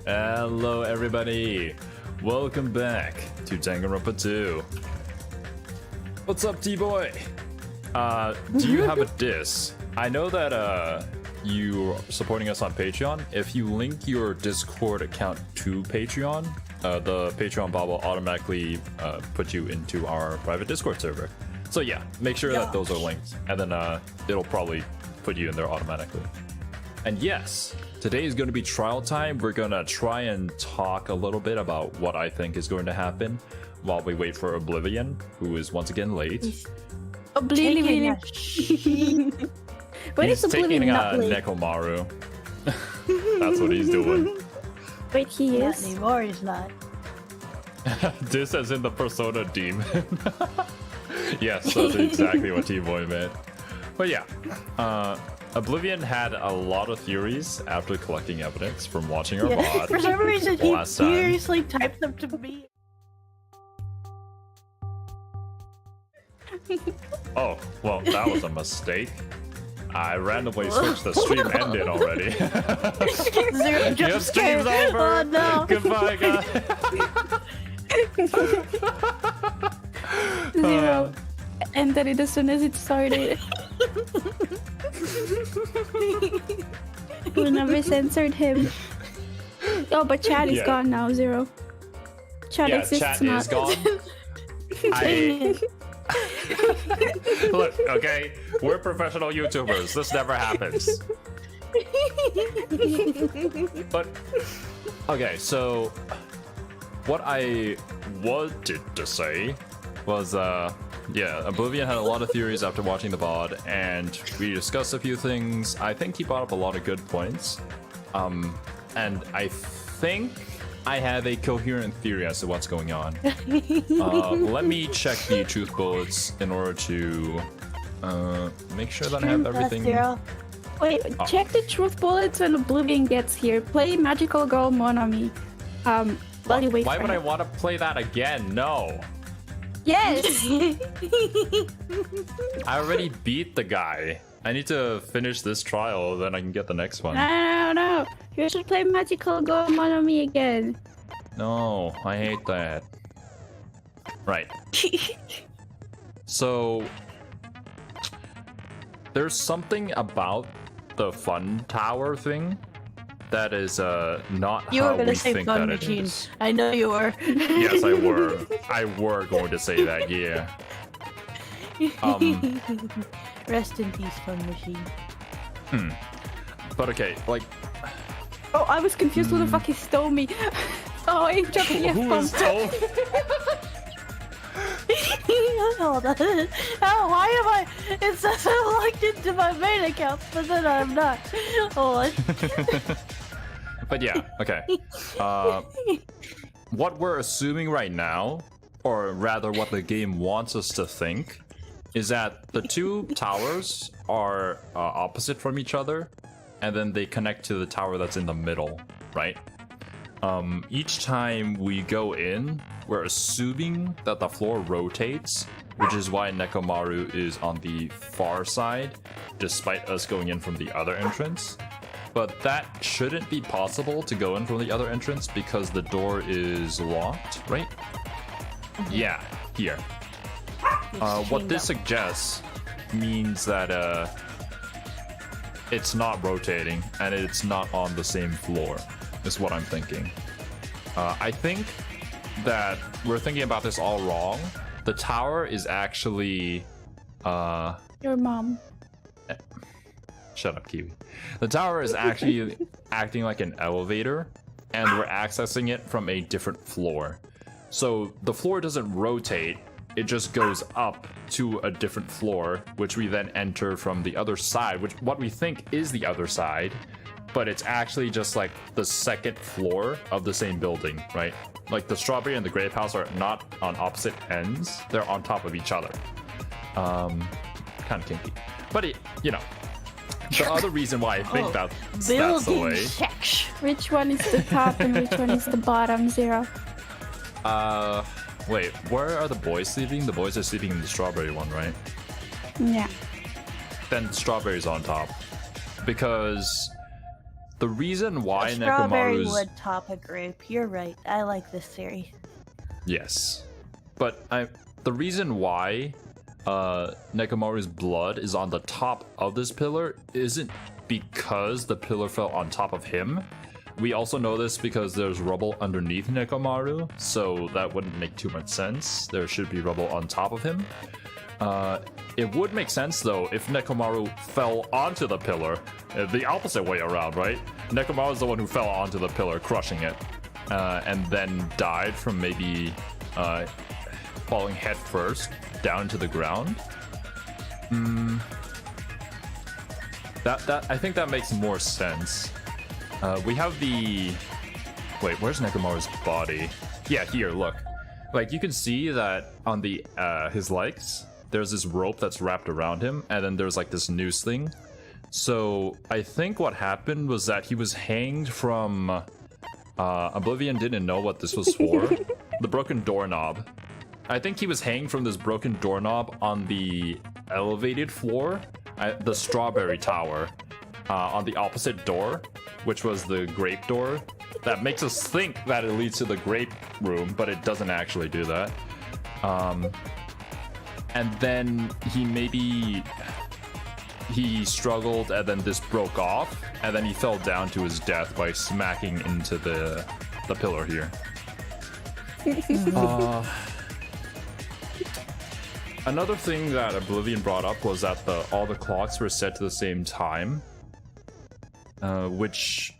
Hello everybody, welcome back to Danganronpa 2. What's up, T-Boy? Do you have a diss? I know that you're supporting us on Patreon. If you link your Discord account to Patreon, the Patreon bot will automatically put you into our private Discord server. So yeah, make sure that those are linked, and then it'll probably put you in there automatically. And yes, today is going to be trial time. We're going to try and talk a little bit about what I think is going to happen while we wait for Oblivion, who is once again late. Oblivion. What He's is Oblivion taking not late? Nekomaru. That's what he's doing. Wait, he Not is? anymore, he's not. This as in the Persona demon. Yes, that's exactly what T-Boy meant. But yeah, Oblivion had a lot of theories after collecting evidence from watching our VOD. For some reason, he last time. seriously typed them to me. Oh, well, that was a mistake. I randomly switched the stream ended already. Zero Your jump stream's scare. over! Oh no! Goodbye, guys! Zero. Ended it as soon as it started. We never censored him. Oh, but chat is gone now, Zero. Chat Yeah, exists chat not. is gone. Look, okay, we're professional YouTubers. This never happens. But okay, so what I wanted to say was, yeah, Oblivion had a lot of theories after watching the VOD, and we discussed a few things. I think he brought up a lot of good points, and I think I have a coherent theory as to what's going on. Let me check the truth bullets in order to make sure that I have everything. Wait, check the truth bullets when Oblivion gets here. Play Magical Girl Monami. While you wait Why for would I him. want to play that again? No. Yes! I already beat the guy. I need to finish this trial, then I can get the next one. No. You should play Magical Girl Monami again. No, I hate that. Right. So, there's something about the fun tower thing that is not You how were gonna we say think fun that it machine. is. I know you were. Yes, I were. I were going to say that, yeah. Rest in peace, fun machine. But okay, like, Oh, I was confused who the fuck he stole me. Oh, I dropped the who is F-bomb. told? Hold on. Oh, why am I? It says I'm logged into my main account, but then I'm not. Hold on. But yeah, okay. What we're assuming right now, or rather what the game wants us to think, is that the two towers are opposite from each other, and then they connect to the tower that's in the middle, right? Each time we go in, we're assuming that the floor rotates, which is why Nekomaru is on the far side, despite us going in from the other entrance. But that shouldn't be possible to go in from the other entrance because the door is locked, right? Yeah, here. What this suggests means that it's not rotating and it's not on the same floor, is what I'm thinking. I think that we're thinking about this all wrong. The tower is actually Your mom. shut up, Kiwi. The tower is actually acting like an elevator, and we're accessing it from a different floor. So the floor doesn't rotate, it just goes up to a different floor, which we then enter from the other side, which what we think is the other side, but it's actually just like the second floor of the same building, right? Like the strawberry and the grape house are not on opposite ends, they're on top of each other. Kind of kinky. But it, you know, the other reason why I think that's the Building way. section. Which one is the top and which one is the bottom, Zero? Wait, where are the boys sleeping? The boys are sleeping in the strawberry one, right? Yeah. Then strawberry's on top. Because the reason why A strawberry Nekomaru's... would top a grape. You're right. I like this theory. Yes. But the reason why Nekomaru's blood is on the top of this pillar isn't because the pillar fell on top of him. We also know this because there's rubble underneath Nekomaru, so that wouldn't make too much sense. There should be rubble on top of him. It would make sense, though, if Nekomaru fell onto the pillar. The opposite way around, right? Nekomaru is the one who fell onto the pillar, crushing it, and then died from maybe falling head first down to the ground. I think that makes more sense. We have the... Wait, where's Nekomaru's body? Yeah, here, look. Like, you can see that on the his legs, there's this rope that's wrapped around him, and then there's like this noose thing. So I think what happened was that he was hanged from... Oblivion didn't know what this was for. The broken doorknob. I think he was hanged from this broken doorknob on the elevated floor, the strawberry tower, on the opposite door, which was the grape door. That makes us think that it leads to the grape room, but it doesn't actually do that. And then he struggled, and then this broke off, and then he fell down to his death by smacking into the pillar here. Another thing that Oblivion brought up was that all the clocks were set to the same time, which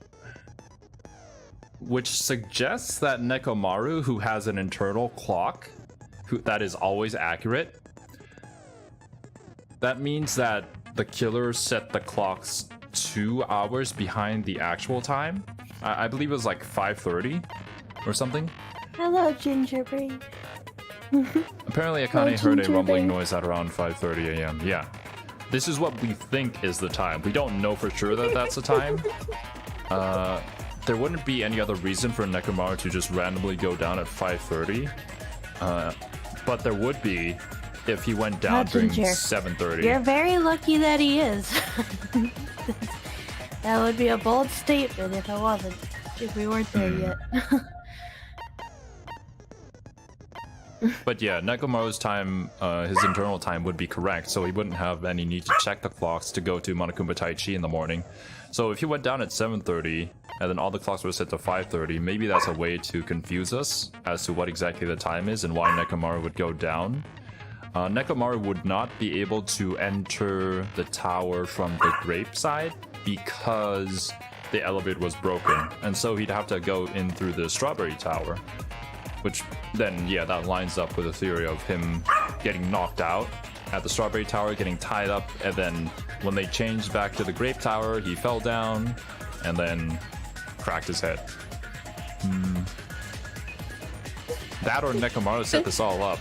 suggests that Nekomaru, who has an internal clock that is always accurate, that means that the killer set the clocks 2 hours behind the actual time. I believe it was like 5:30 or something. Hello, Gingerbread. Apparently Akane heard a rumbling noise at around 5:30 a.m. Yeah. This is what we think is the time. We don't know for sure that that's the time. There wouldn't be any other reason for Nekomaru to just randomly go down at 5:30. But there would be if he went down during 7:30. You're very lucky that he is. That would be a bold statement if I wasn't. If we weren't there yet. But yeah, Nekomaru's time, his internal time would be correct, so he wouldn't have any need to check the clocks to go to Monokuma Taichi in the morning. So if he went down at 7:30, and then all the clocks were set to 5:30, maybe that's a way to confuse us as to what exactly the time is and why Nekomaru would go down. Nekomaru would not be able to enter the tower from the grape side because the elevator was broken, and so he'd have to go in through the strawberry tower. Which then, yeah, that lines up with the theory of him getting knocked out at the strawberry tower, getting tied up, and then when they changed back to the grape tower, he fell down and then cracked his head. That or Nekomaru set this all up.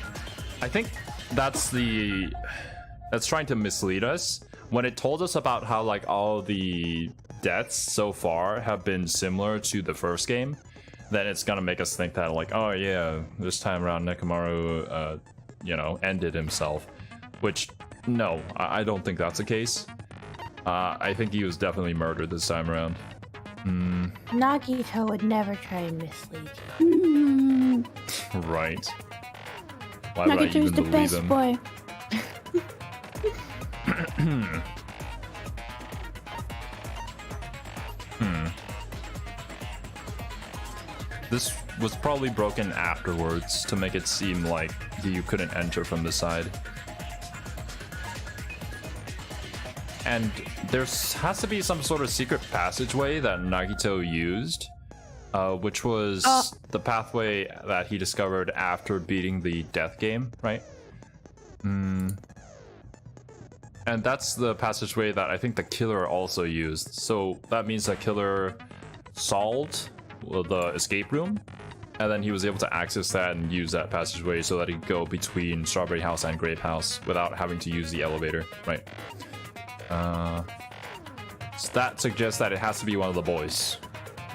I think that's trying to mislead us. When it told us about how like all the deaths so far have been similar to the first game, then it's gonna make us think that like, oh yeah, this time around Nekomaru, ended himself. Which, no, I don't think that's the case. I think he was definitely murdered this time around. Nagito would never try and mislead you. Right. Why would I even Nagito's the believe best him? boy. This was probably broken afterwards to make it seem like you couldn't enter from the side. And there has to be some sort of secret passageway that Nagito used, which was the pathway that he discovered after beating the death game, right? And that's the passageway that I think the killer also used. So that means the killer solved the escape room, and then he was able to access that and use that passageway so that he could go between Strawberry House and Grape House without having to use the elevator, right? So that suggests that it has to be one of the boys,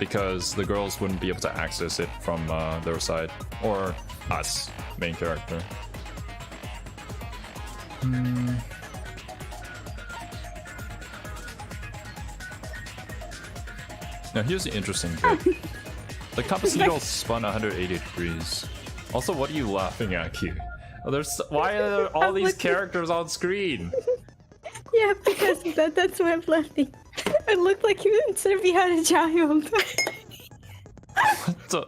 because the girls wouldn't be able to access it from their side, or us, main character. Now here's the interesting bit. The compass needle spun 180 degrees. Also, what are you laughing at, Q? Oh, why are there all these characters on screen? Yeah, because that's why I'm laughing. It looked like you and Cerby had a child. What the?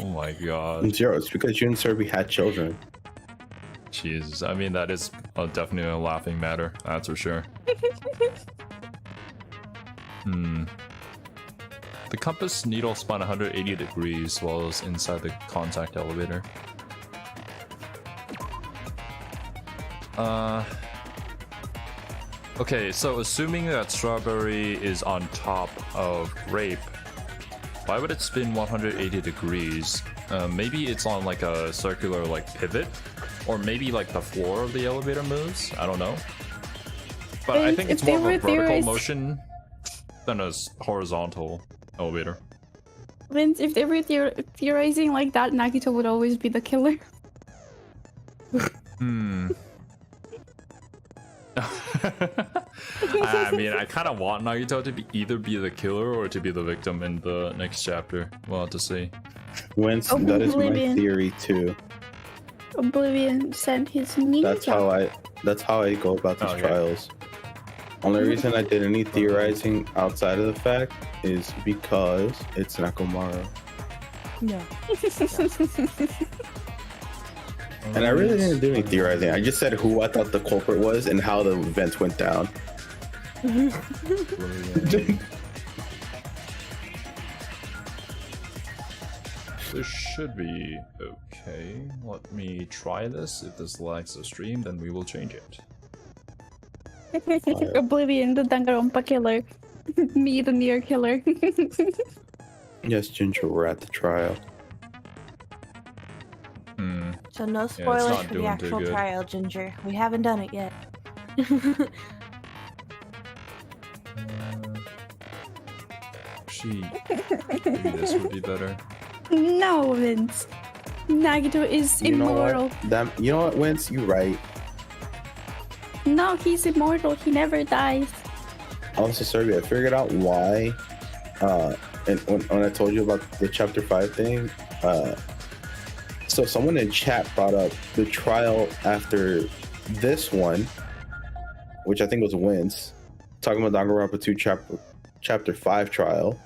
Oh my god. Xero, it's because you and Cerby had children. Jeez, I mean, that is definitely a laughing matter, that's for sure. The compass needle spun 180 degrees while it was inside the contact elevator. Okay, so assuming that strawberry is on top of grape, why would it spin 180 degrees? Maybe it's on like a circular like pivot, or maybe like the floor of the elevator moves. I don't know. But I think it's more of a vertical motion than a horizontal elevator. Vince, if they were theorizing like that, Nagito would always be the killer. I mean, I kind of want Nagito to either be the killer or to be the victim in the next chapter. We'll have to see. Whence, that is my theory too. Oblivion sent his ninja. That's how I go about these trials. Only reason I did any theorizing outside of the fact is because it's Nakamura. No. And I really didn't do any theorizing. I just said who I thought the culprit was and how the events went down. This should be okay. Let me try this. If this lags the stream, then we will change it. Oblivion, the Danganronpa killer. Me, the Nier killer. Yes, Ginger, we're at the trial. So no spoilers for the actual trial, Ginger. We haven't done it yet. Maybe this would be better. No, Vince. Nagito is immortal. You know what, Vince? You're right. No, he's immortal. He never dies. Also, Cerby, I figured out why. And when I told you about the chapter 5 thing, so someone in chat brought up the trial after this one, which I think was Vince, talking about Danganronpa 2 chapter 5 trial,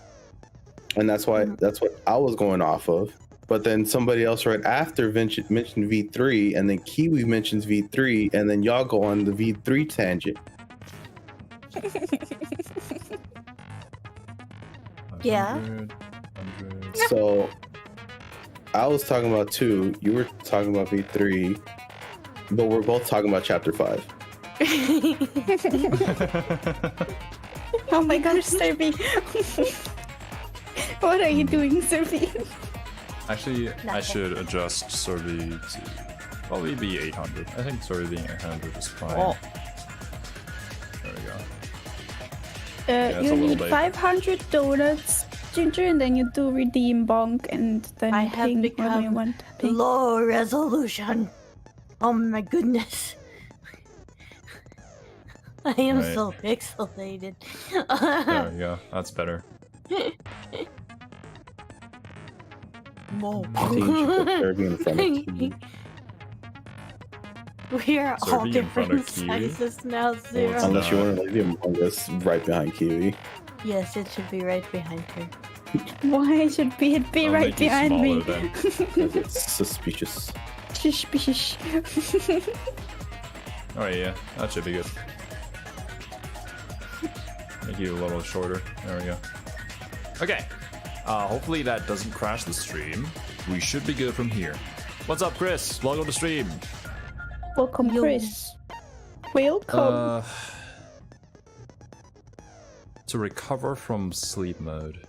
and that's what I was going off of. But then somebody else right after mentioned V3, and then Kiwi mentions V3, and then y'all go on the V3 tangent. Yeah. 100. So I was talking about 2, you were talking about V3, but we're both talking about chapter 5. Oh my gosh, Cerby. What are you doing, Cerby? Actually, I should adjust Cerby to probably be 800. I think Cerby being 800 is fine. Oh. There we go. You need 500 donuts, Ginger, and then you do redeem bonk, and then I have ping when you become want to ping. low resolution. Oh my goodness. I am so pixelated. There we go. That's better. Whoa. I think you should put Cerby in front of Kiwi. We are all Cerby in front of different Kiwi? sizes now, Zero. it's Unless you want to leave the Among Us right behind Kiwi. Yes, it should be right behind her. Why should it be I'll right make you behind me? smaller then. Because it's suspicious. Suspicious. Alright, yeah. That should be good. Make you a little shorter. There we go. Okay. Hopefully that doesn't crash the stream. We should be good from here. What's up, Chris? Welcome to stream. Welcome, Chris. Welcome. To recover from sleep mode.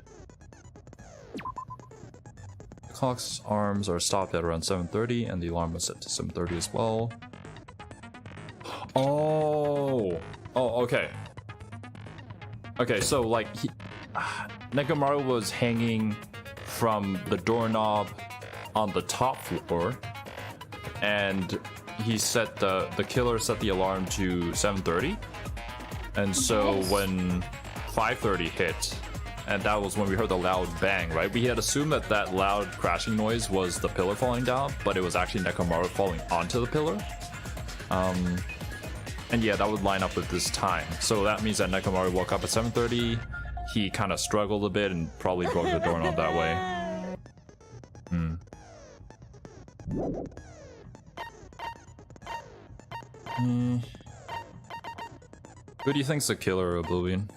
The clock's arms are stopped at around 7:30, and the alarm was set to 7:30 as well. Oh, okay. Okay, so like Nekomaru was hanging from the doorknob on the top floor, and he set the killer set the alarm to 7:30, and so when 5:30 hit and that was when we heard the loud bang, right? We had assumed that that loud crashing noise was the pillar falling down, but it was actually Nekomaru falling onto the pillar. And yeah, that would line up with this time. So that means that Nekomaru woke up at 7:30. He kind of struggled a bit and probably broke the doorknob that way. Who do you think's the killer, Oblivion?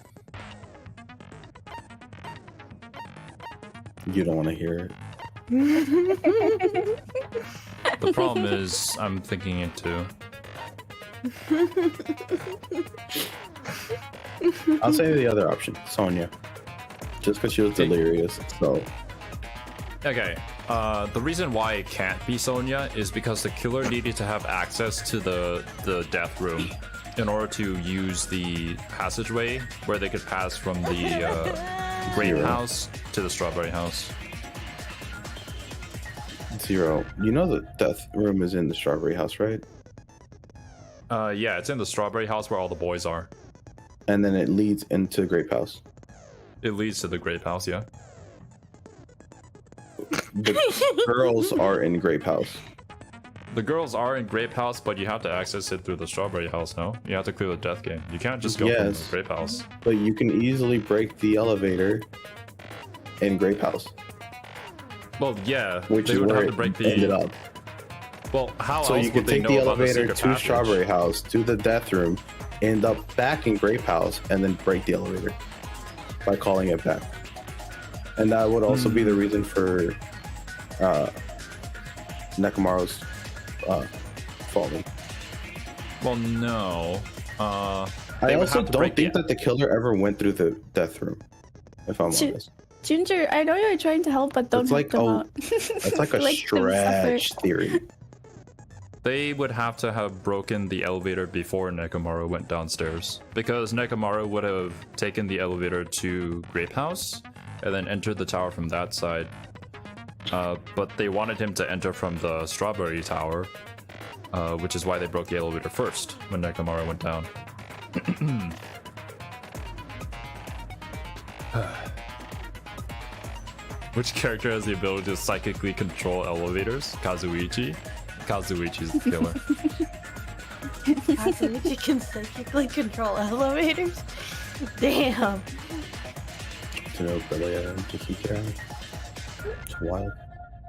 You don't want to hear it. The problem is, I'm thinking it too. I'll say the other option, Sonya. Just because she was delirious, so. Okay, the reason why it can't be Sonya is because the killer needed to have access to the death room in order to use the passageway where they could pass from the grape house to the strawberry house. Xero, you know the death room is in the strawberry house, right? Yeah, it's in the strawberry house where all the boys are. And then it leads into the grape house. It leads to the grape house, yeah. The girls are in grape house. The girls are in grape house, but you have to access it through the strawberry house, no? You have to clear the death game. You can't just go from the grape house. But you can easily break the elevator in grape house. Well, yeah, Which they is would where have to break it ended up. Well, how So else you would can they take know the about the elevator secret to passage? strawberry house, to the death room, end up back in grape house, and then break the elevator by calling it back. And that would also be the reason for Nekomaru's falling. Well, no. I also don't think that the killer ever went through the death room, if I'm honest. Ginger, I know you're trying to help, but don't It's like, help them out. That's like a Let them suffer. stretch theory. They would have to have broken the elevator before Nekomaru went downstairs. Because Nekomaru would have taken the elevator to Grape House and then entered the tower from that side. But they wanted him to enter from the Strawberry Tower, which is why they broke the elevator first when Nekomaru went down. Which character has the ability to psychically control elevators? Kazuichi? Kazuichi's the killer. Kazuichi can psychically control elevators? Damn. To know, but just keep it out. It's wild.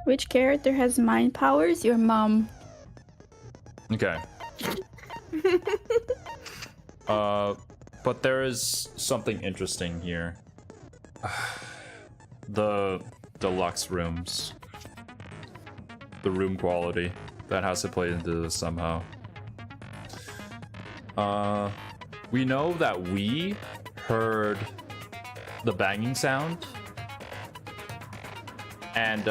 Which character has mind powers? Your mom. Okay. But there is something interesting here. The deluxe rooms. The room quality. That has to play into this somehow. We know that we heard the banging sound. And,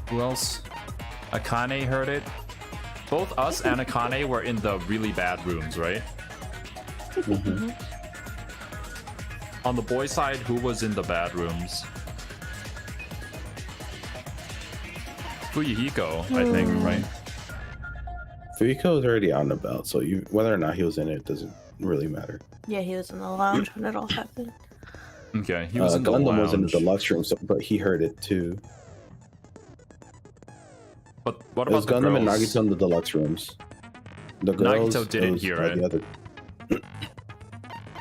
who else? Akane heard it. Both us and Akane were in the really bad rooms, right? Mm-hmm. On the boy side, who was in the bad rooms? Fuyuhiko, I think, right? Fuyuhiko was already out and about, so whether or not he was in it doesn't really matter. Yeah, he was in the lounge when it all happened. Okay, he was in the Gundam lounge. was in the deluxe room, but he heard it too. But what It was about the Gundam and girls? Nagito in the deluxe rooms. The girls, Nagito didn't was, hear it. The, other,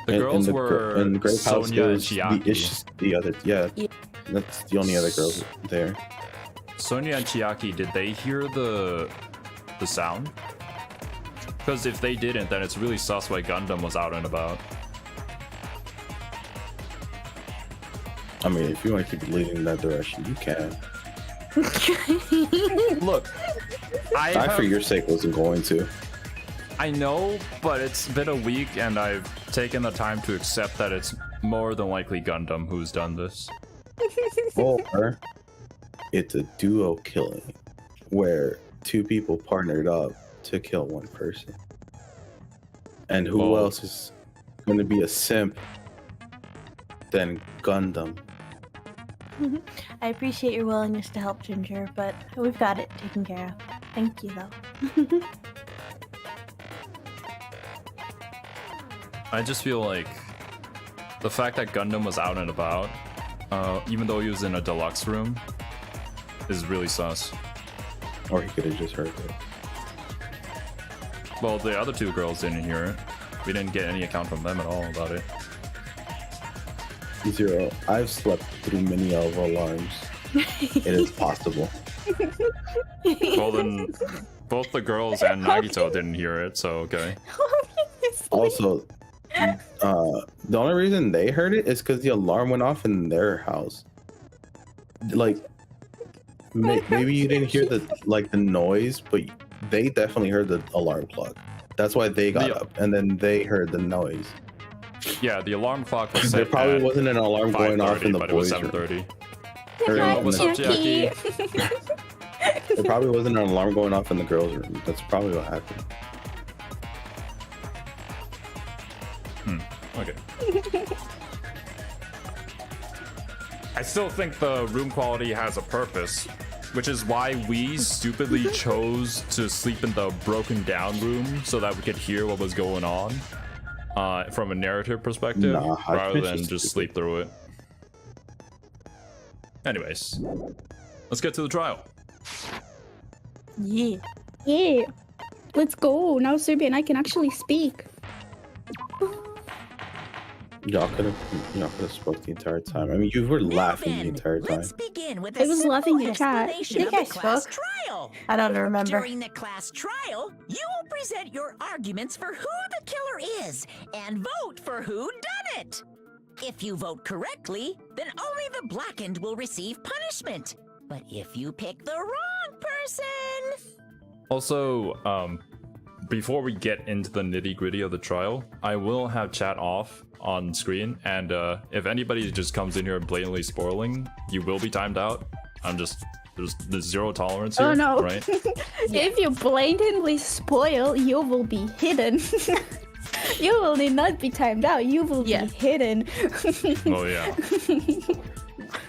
The girls were in Grape House. Sonya and The Chiaki. other, yeah, that's the only other girls there. Sonya and Chiaki, did they hear the sound? Because if they didn't, then it's really sus why Gundam was out and about. I mean, if you want to keep leading in that direction, you can. Look, I, for your sake, wasn't going to. I know, but it's been a week and I've taken the time to accept that it's more than likely Gundam who's done this. Or it's a duo killing where two people partnered up to kill one person. And who else is going to be a simp than Gundam? I appreciate your willingness to help, Ginger, but we've got it taken care of. Thank you, though. I just feel like the fact that Gundam was out and about, even though he was in a deluxe room, is really sus. Or he could have just heard it. Well, the other two girls didn't hear it. We didn't get any account from them at all about it. Zero. I've slept through many of alarms. It is possible. Well, then both the girls and Nagito didn't hear it, so okay. Also, the only reason they heard it is because the alarm went off in their house. Like, maybe you didn't hear the noise, but they definitely heard the alarm clock. That's why they got up, and then they heard the noise. Yeah, the alarm clock was set. There probably at wasn't an alarm going off in the but it was boys' room. 7:30. Hi, What's up, Jackie. There probably wasn't an alarm going off in the girls' room. That's probably what happened. Okay. I still think the room quality has a purpose, which is why we stupidly chose to sleep in the broken down room so that we could hear what was going on from a narrative perspective, rather than just sleep through it. Anyways, let's get to the trial. Yeah. Yeah. Let's go. Now Cerby and I can actually speak. Y'all could have spoke the entire time. I mean, you were laughing the entire time. Let's begin with I was laughing in chat. explanation of I the class spoke? trial. I don't remember. During the class trial, you will present your arguments for who the killer is and vote for who done it. If you vote correctly, then only the blackened will receive punishment. But if you pick the wrong person... Also, before we get into the nitty-gritty of the trial, I will have chat off on screen, and if anybody just comes in here blatantly spoiling, you will be timed out. There's zero tolerance here. Oh no. Right? If you blatantly spoil, you will be hidden. You will not be timed out. You will be hidden. Oh yeah.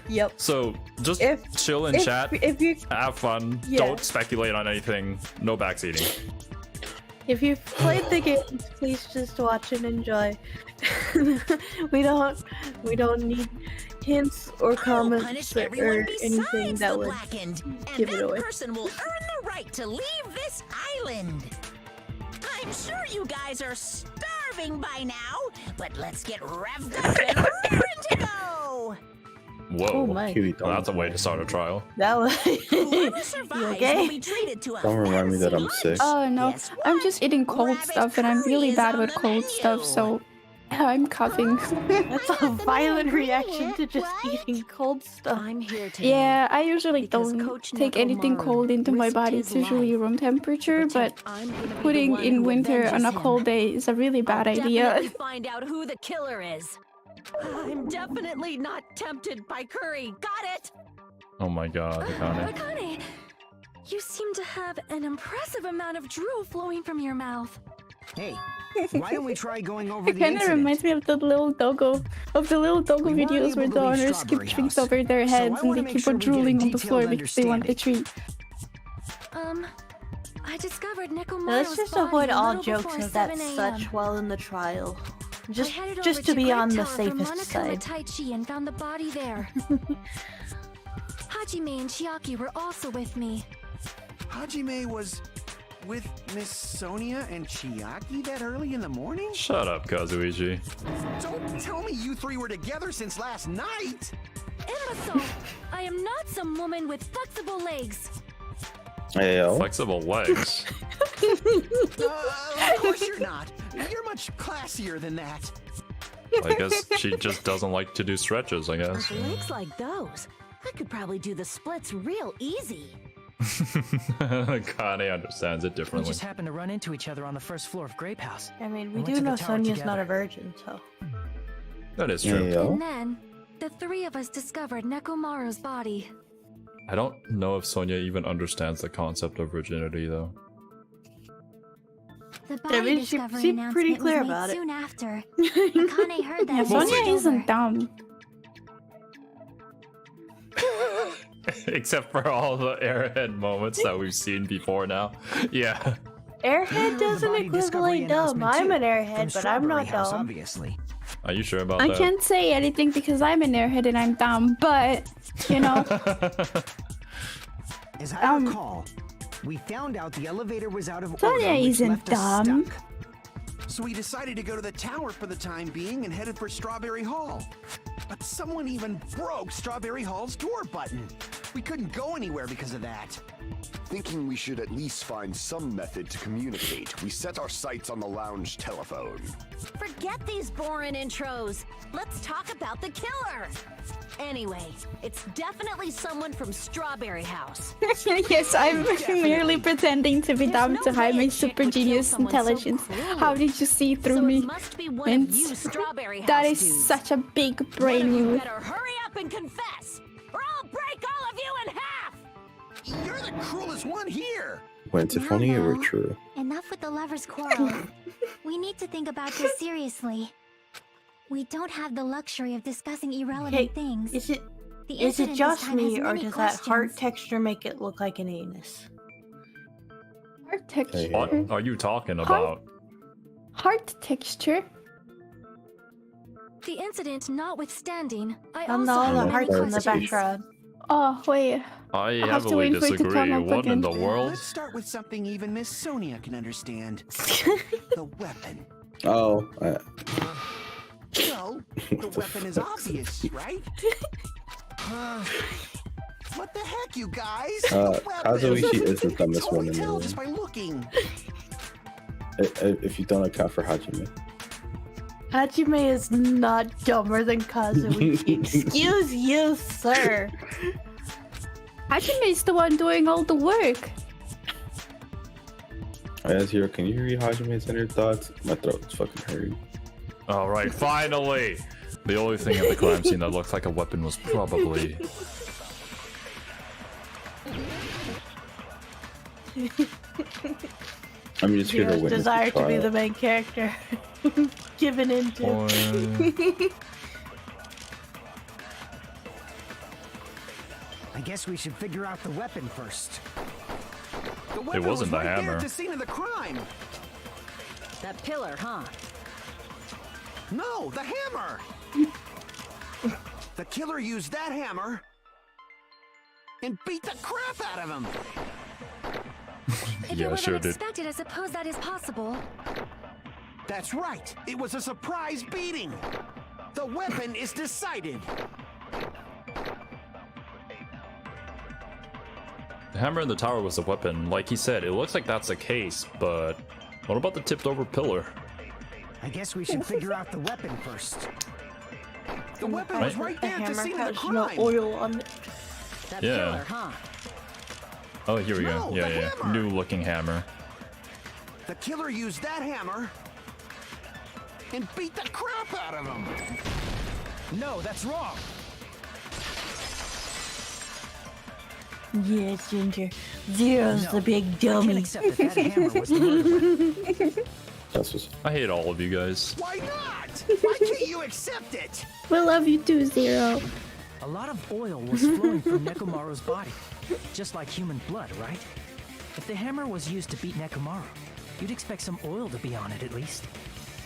Yep. So just chill in chat. If you have fun, don't speculate on anything. No backseating. If you've played the game, please just watch and enjoy. we don't need hints or comments or anything that would give it away. That person will earn the right to leave this island. I'm sure you guys are starving by now, but let's get revved up and raring to go. Whoa, Oh my. well, that's a way to start a trial. That was. Whoever survives okay? will be treated to a Don't remind me that I'm fancy sick. Oh no, Guess I'm what? just eating cold Rabbit stuff and I'm curry really is bad on with the cold stuff, menu. so I'm coughing. That's a violent reaction to just eating cold stuff. I'm here to Yeah, I usually Because don't Coach take anything Nekomaru cold into my risked body. his It's usually life room temperature, but I'm gonna be the putting one in who winter on a avenges cold him. day is a really bad I'll idea. definitely find out who the killer is. I'm definitely not tempted by curry. Got it? Oh my god, Akane. Akane, you seem to have an impressive amount of drool flowing from your mouth. Hey, why don't we try going over It the kind of incident? reminds me of the little doggo We weren't videos where able the to leave owners keep Strawberry things House, over their so heads I and wanna they make keep sure on we get a drooling on the floor detailed because they want a treat. I discovered Nekomaru's Let's just body avoid a all little jokes before of that 7 a.m. such while in the trial. I Just headed over to be Great on the Tower for safest Monokuma side. Taichi and found the body there. Hajime and Chiaki were also with me. Hajime was with Miss Sonia and Chiaki that early in the morning? Shut up, Kazuichi. Don't tell me you three were together since last night! Imbecile! I am not some woman with flexible legs. Ayo. Flexible legs. Of course you're not. You're much classier than that. I guess she just doesn't like to do stretches, I guess. With legs like those, I could probably do the splits real easy. Akane understands it We differently. just happened to run into each other on the first floor of Grape House. I mean, we went do to the know tower Sonia's not together. a virgin, so. That is true. Ayo. And then, the three of us discovered Nekomaru's body. I don't know if Sonia even understands the concept of virginity, though. The I body mean, she discovery seemed pretty announcement clear was made about it. soon after. Akane heard that. Yeah, and We'll Sonia see. isn't dumb. Except for all the airhead moments that we've seen before now. Yeah. Airhead The doesn't body discovery equivalent dumb. announcement, I'm too, an from airhead, but I'm Strawberry not House, dumb. obviously. Are you sure about I that? can't say anything because I'm an airhead and I'm dumb, but you know. As I recall, we found out the elevator was out of order, Sonia which isn't left us dumb. stuck. So we decided to go to the tower for the time being and headed for Strawberry Hall. But someone even broke Strawberry Hall's door button. We couldn't go anywhere because of that. Thinking we should at least find some method to communicate, we set our sights on the lounge telephone. Forget these boring intros. Let's talk about the killer. Anyway, it's definitely someone from Strawberry House. Yes, I'm merely pretending to be dumb to hide my super genius intelligence. How did you see through me? It must be one of you Vince? Strawberry House That is dudes. such a big One brain of you move. better hurry up and confess, or I'll break all of you in half. You're the cruelest one here. Went if only it were true. Enough with the lovers' quarrel. We need to think about this seriously. We don't have the luxury of discussing irrelevant Hey, things. is it The is it incident just this time has me, or many does that heart questions. texture make it look like an anus? Heart texture. What are you talking about? Heart texture. The incident notwithstanding, I And also all have the many hearts in the questions. background. Oh wait. I I'll have to heavily wait for it to come disagree. up What in the again. world? Let's start with something even Miss Sonia can understand. The weapon. Oh, Well, the weapon is obvious, right? What the heck, you guys? The weapon. Kazuichi is the You can dumbest one totally in the tell room. just by looking. If you don't account for Hajime. Hajime is not dumber than Kazuichi. Excuse you, sir. Hajime is the one doing all the work. Azure, can you read Hajime's inner thoughts? My throat's fucking hurting. All right, finally. The only thing at the crime scene that looked like a weapon was probably. I'm just here to Hero's witness desire the to be trial. the main character. Given into. I guess we should figure out the weapon first. The weapon wasn't was the right there hammer. at the scene of the crime. That pillar, huh? No, the hammer. The killer used that hammer and beat the crap out of him. If Yeah, it was sure did. unexpected, I suppose that is possible. That's right. It was a surprise beating. The weapon is decided. The hammer in the tower was a weapon. Like he said, it looks like that's the case, but what about the tipped over pillar? I guess we should figure out the weapon first. The weapon was right The there at the hammer scene of the has no crime. oil on it. That Yeah. pillar, huh? Oh, here we No, go. Yeah, the yeah. hammer. New looking hammer. The killer used that hammer and beat the crap out of him. No, that's wrong. Yes, Ginger. Zero's No, the big I can't dummy. accept that hammer was the murder weapon. That's what's I hate all of you guys. Why not? Why can't you accept it? We love you too, Zero. A lot of oil was flowing from Nekomaru's body, just like human blood, right? If the hammer was used to beat Nekomaru, you'd expect some oil to be on it at least.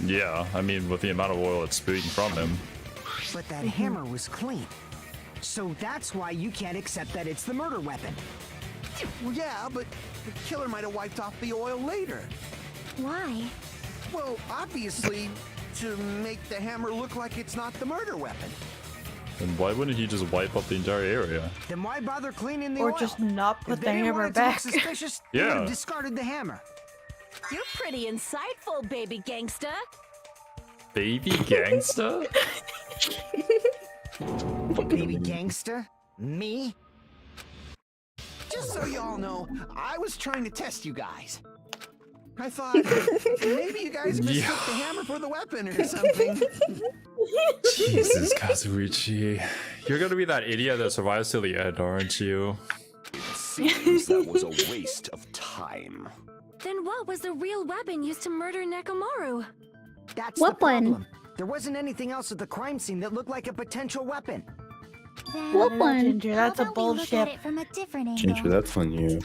Yeah, I mean, with the amount of oil it's spewing from him. But that hammer was clean. So that's why you can't accept that it's the murder weapon. Well, yeah, but the killer might have wiped off the oil later. Why? Well, obviously, to make the hammer look like it's not the murder weapon. Then why wouldn't he just wipe up the entire area? Then why bother cleaning the Or oil? just not If put they the didn't hammer want it to look back. suspicious, they would Yeah. have discarded the hammer. You're pretty insightful, baby gangsta. Baby gangsta? Baby gangster? Me? Just so y'all know, I was trying to test you guys. I thought maybe you guys mistook the hammer for the weapon or something. Jesus, Kazuichi. You're gonna be that idiot that survives till the end, aren't you? Seems that was a waste of time. Then what was the real weapon used to murder Nekomaru? That's What the problem. one? There wasn't anything else at the crime scene that looked like a potential weapon. Then What one? Ginger, that's how a about we look at bullshit. it from a different angle? Ginger, that's on you.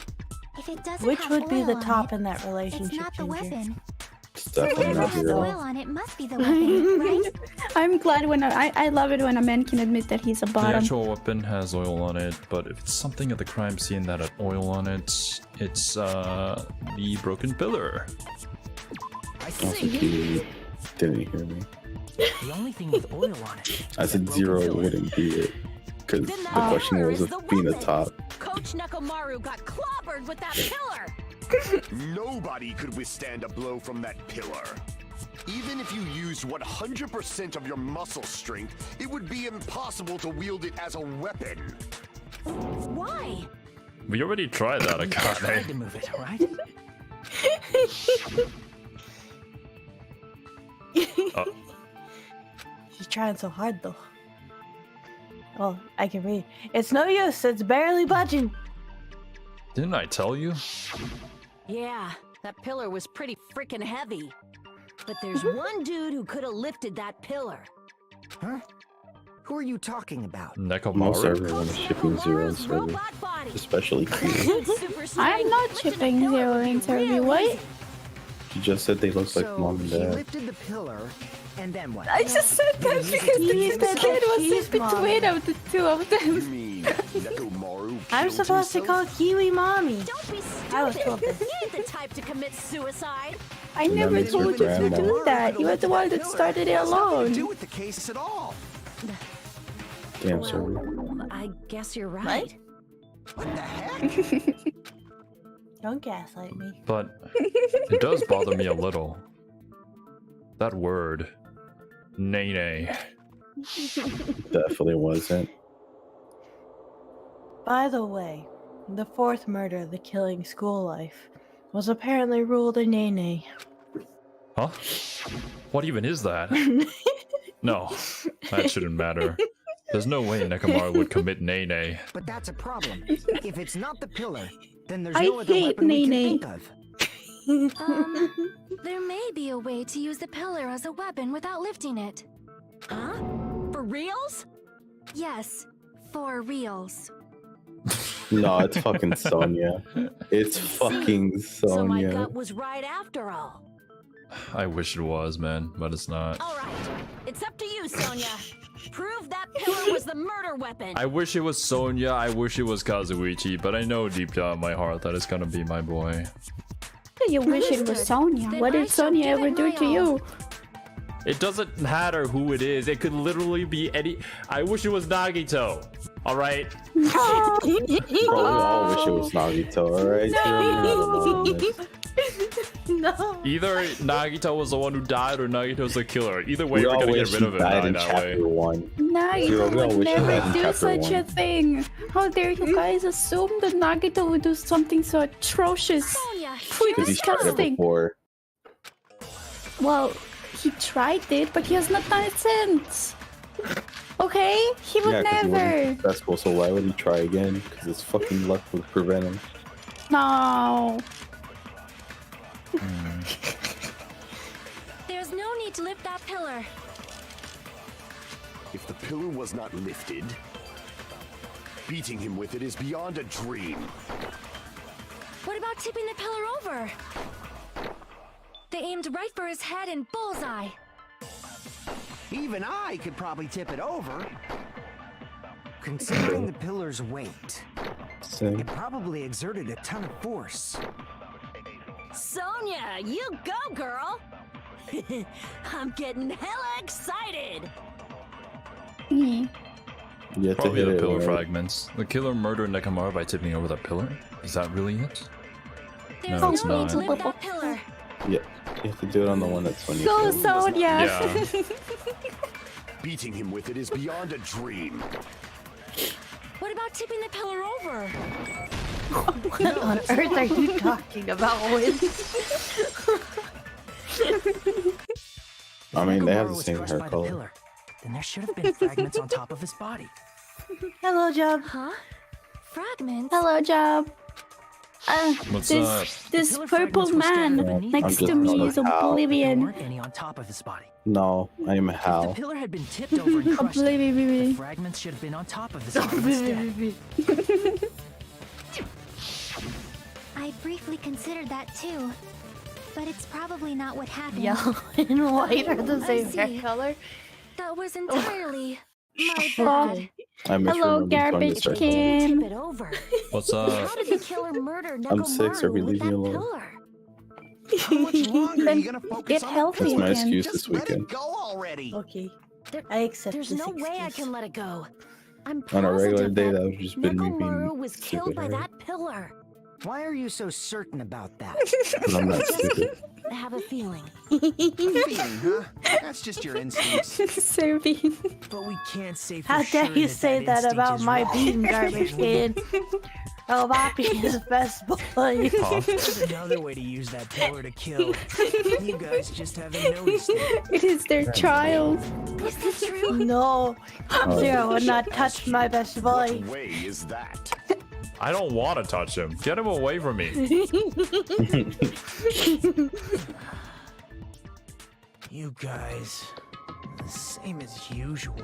If it doesn't Which have would be oil the on top it, in that it's relationship, not the Ginger? weapon. It's definitely not Whatever has oil zero. on it must be the weapon, right? I'm glad when I love it when a man can admit that he's a The bottom. actual weapon has oil on it, but if it's something at the crime scene that had oil on it, it's the broken pillar. I Also, see. Kiwi didn't hear me. The only thing with oil on it. I said zero wouldn't be it. Because the question was of being a top. Coach Nekomaru got clobbered with that pillar. Nobody could withstand a blow from that pillar. Even if you used 100% of your muscle strength, it would be impossible to wield it as a weapon. Why? We already tried that, You tried to Akane. move it, right? She's trying so hard though. Oh, I can read. It's no use. It's barely budging. Didn't I tell you? Yeah, that pillar was pretty freaking heavy. But there's one dude who could have lifted that pillar. Huh? Who are you talking about? Most Nekomaru? everyone is shipping zero and Nekomaru's Cerby. robot body. Especially Kiwi. Dude's super strength I'm not lifting a shipping pillar Zero would be and Cerby. real What? easy. She just said they look like So mom and he dad. lifted the pillar, and then what? I just said that because the kid was in between of the two of You them. mean Nekomaru I'm killed supposed to call himself? Kiwi mommy. Don't be I was stupid. told this. You ain't the type to commit suicide. I that never makes your told you to grandma. do that. You were the one that started it Has nothing to alone. do with the case at all. Damn, Well, Cerby. I guess you're right. What the heck? Don't gaslight me. But it does bother me a little. That word. Nene. Definitely wasn't. By the way, the fourth murder, the killing school life, was apparently ruled a nay-nay. Huh? What even is that? No, that shouldn't matter. There's no way Nekomaru would commit Nene. But that's a problem. If it's not the pillar, then there's I no other hate weapon we can Nene. think of. There may be a way to use the pillar as a weapon without lifting it. Huh? For reals? Yes, for reals. No, it's fucking Sonya. It's fucking So my Sonya. gut was right after all. I wish it was, man, but it's not. All right, it's up to you, Sonya. Prove that pillar was the murder weapon. I wish it was Sonya, I wish it was Kazuichi, but I know deep down in my heart that it's gonna be my boy. You wish it was Understood. Sonya. Then What I did shall Sonya give ever it do my to all. you? It doesn't matter who it is, it could literally be any. I wish it was Nagito. Alright? Bro, we all wish it was Nagito, alright? No. Either Nagito was the one who died or Nagito was the killer. Either way, We we're all gonna wish get rid of he him died now in that way. chapter 1. Nagito Zero, we all would wish he never died in do chapter such a 1. thing. How dare you guys assume that Nagito would do something so atrocious? Sonya, Pretty Because he's tried it disgusting. before. Well, he tried it, but he has not done it since. Okay? He would Yeah, 'cause he wasn't never. successful, so why would he try again? Because his fucking luck would prevent him. No. there's no need to lift that pillar. If the pillar was not lifted, beating him with it is beyond a dream. What about tipping the pillar over? They aimed right for his head and bullseye. Even I could probably tip it over. Considering the pillar's weight, Same. it probably exerted a ton of force. Sonya, you go, girl. I'm getting hella excited. Yeah. You have to Probably hit the it, pillar right? fragments. The killer murdered Nekomaru by tipping over that pillar? Is that really it? There's No, no, it's need not. to lift that pillar. Yeah, you have to do it on the one that's Sonya. Go, killed. Sonya. Yeah. Beating him with it is beyond a dream. What about tipping the pillar over? What on earth are you talking about, Wiz? I mean, they have Nekomaru the was same crushed hair by the color. pillar. Then there should have been fragments on top of his body. Hello, Job. Huh? Fragments? Hello, Job. What's up? This pillar purple fragments were scattered man beneath next I'm to just me not is a cow. There Oblivion. weren't any on top of his body. No, I am If the Hal. pillar had been tipped over and crushed, the Oblivion. fragments should have been on top of his body instead. I briefly considered that too. But but it's probably not what happened. Yellow and white are the I same see. hair color. That was entirely my Oh, bad. I hello, misremembered garbage Sonya's Tip can. it over. What's up? How did the killer murder I'm sick, Nekomaru Cerby, with leave me that alone. pillar? How much longer are you gonna focus Get on the healthy That's my again. excuse Just this let weekend. it go already. Okay, There- I accept There's this no way I excuse. can let it go. I'm On a regular positive day, that that would just been me Nekomaru being was killed by stupid. that pillar. Why are you so certain about that? I'm not stupid. I have a feeling. Feeling, huh? That's just your instincts. Cerby. But we can't say for How sure dare you say that instinct about is my wrong. bean, garbage can? Oh, my bean is best boy. There's another way to use that pillar to kill. You guys just haven't noticed it. It is their child. Is this true? No, Xero would not touch my best boy. What way is that? I don't want to touch him. Get him away from me. You guys, the same as usual.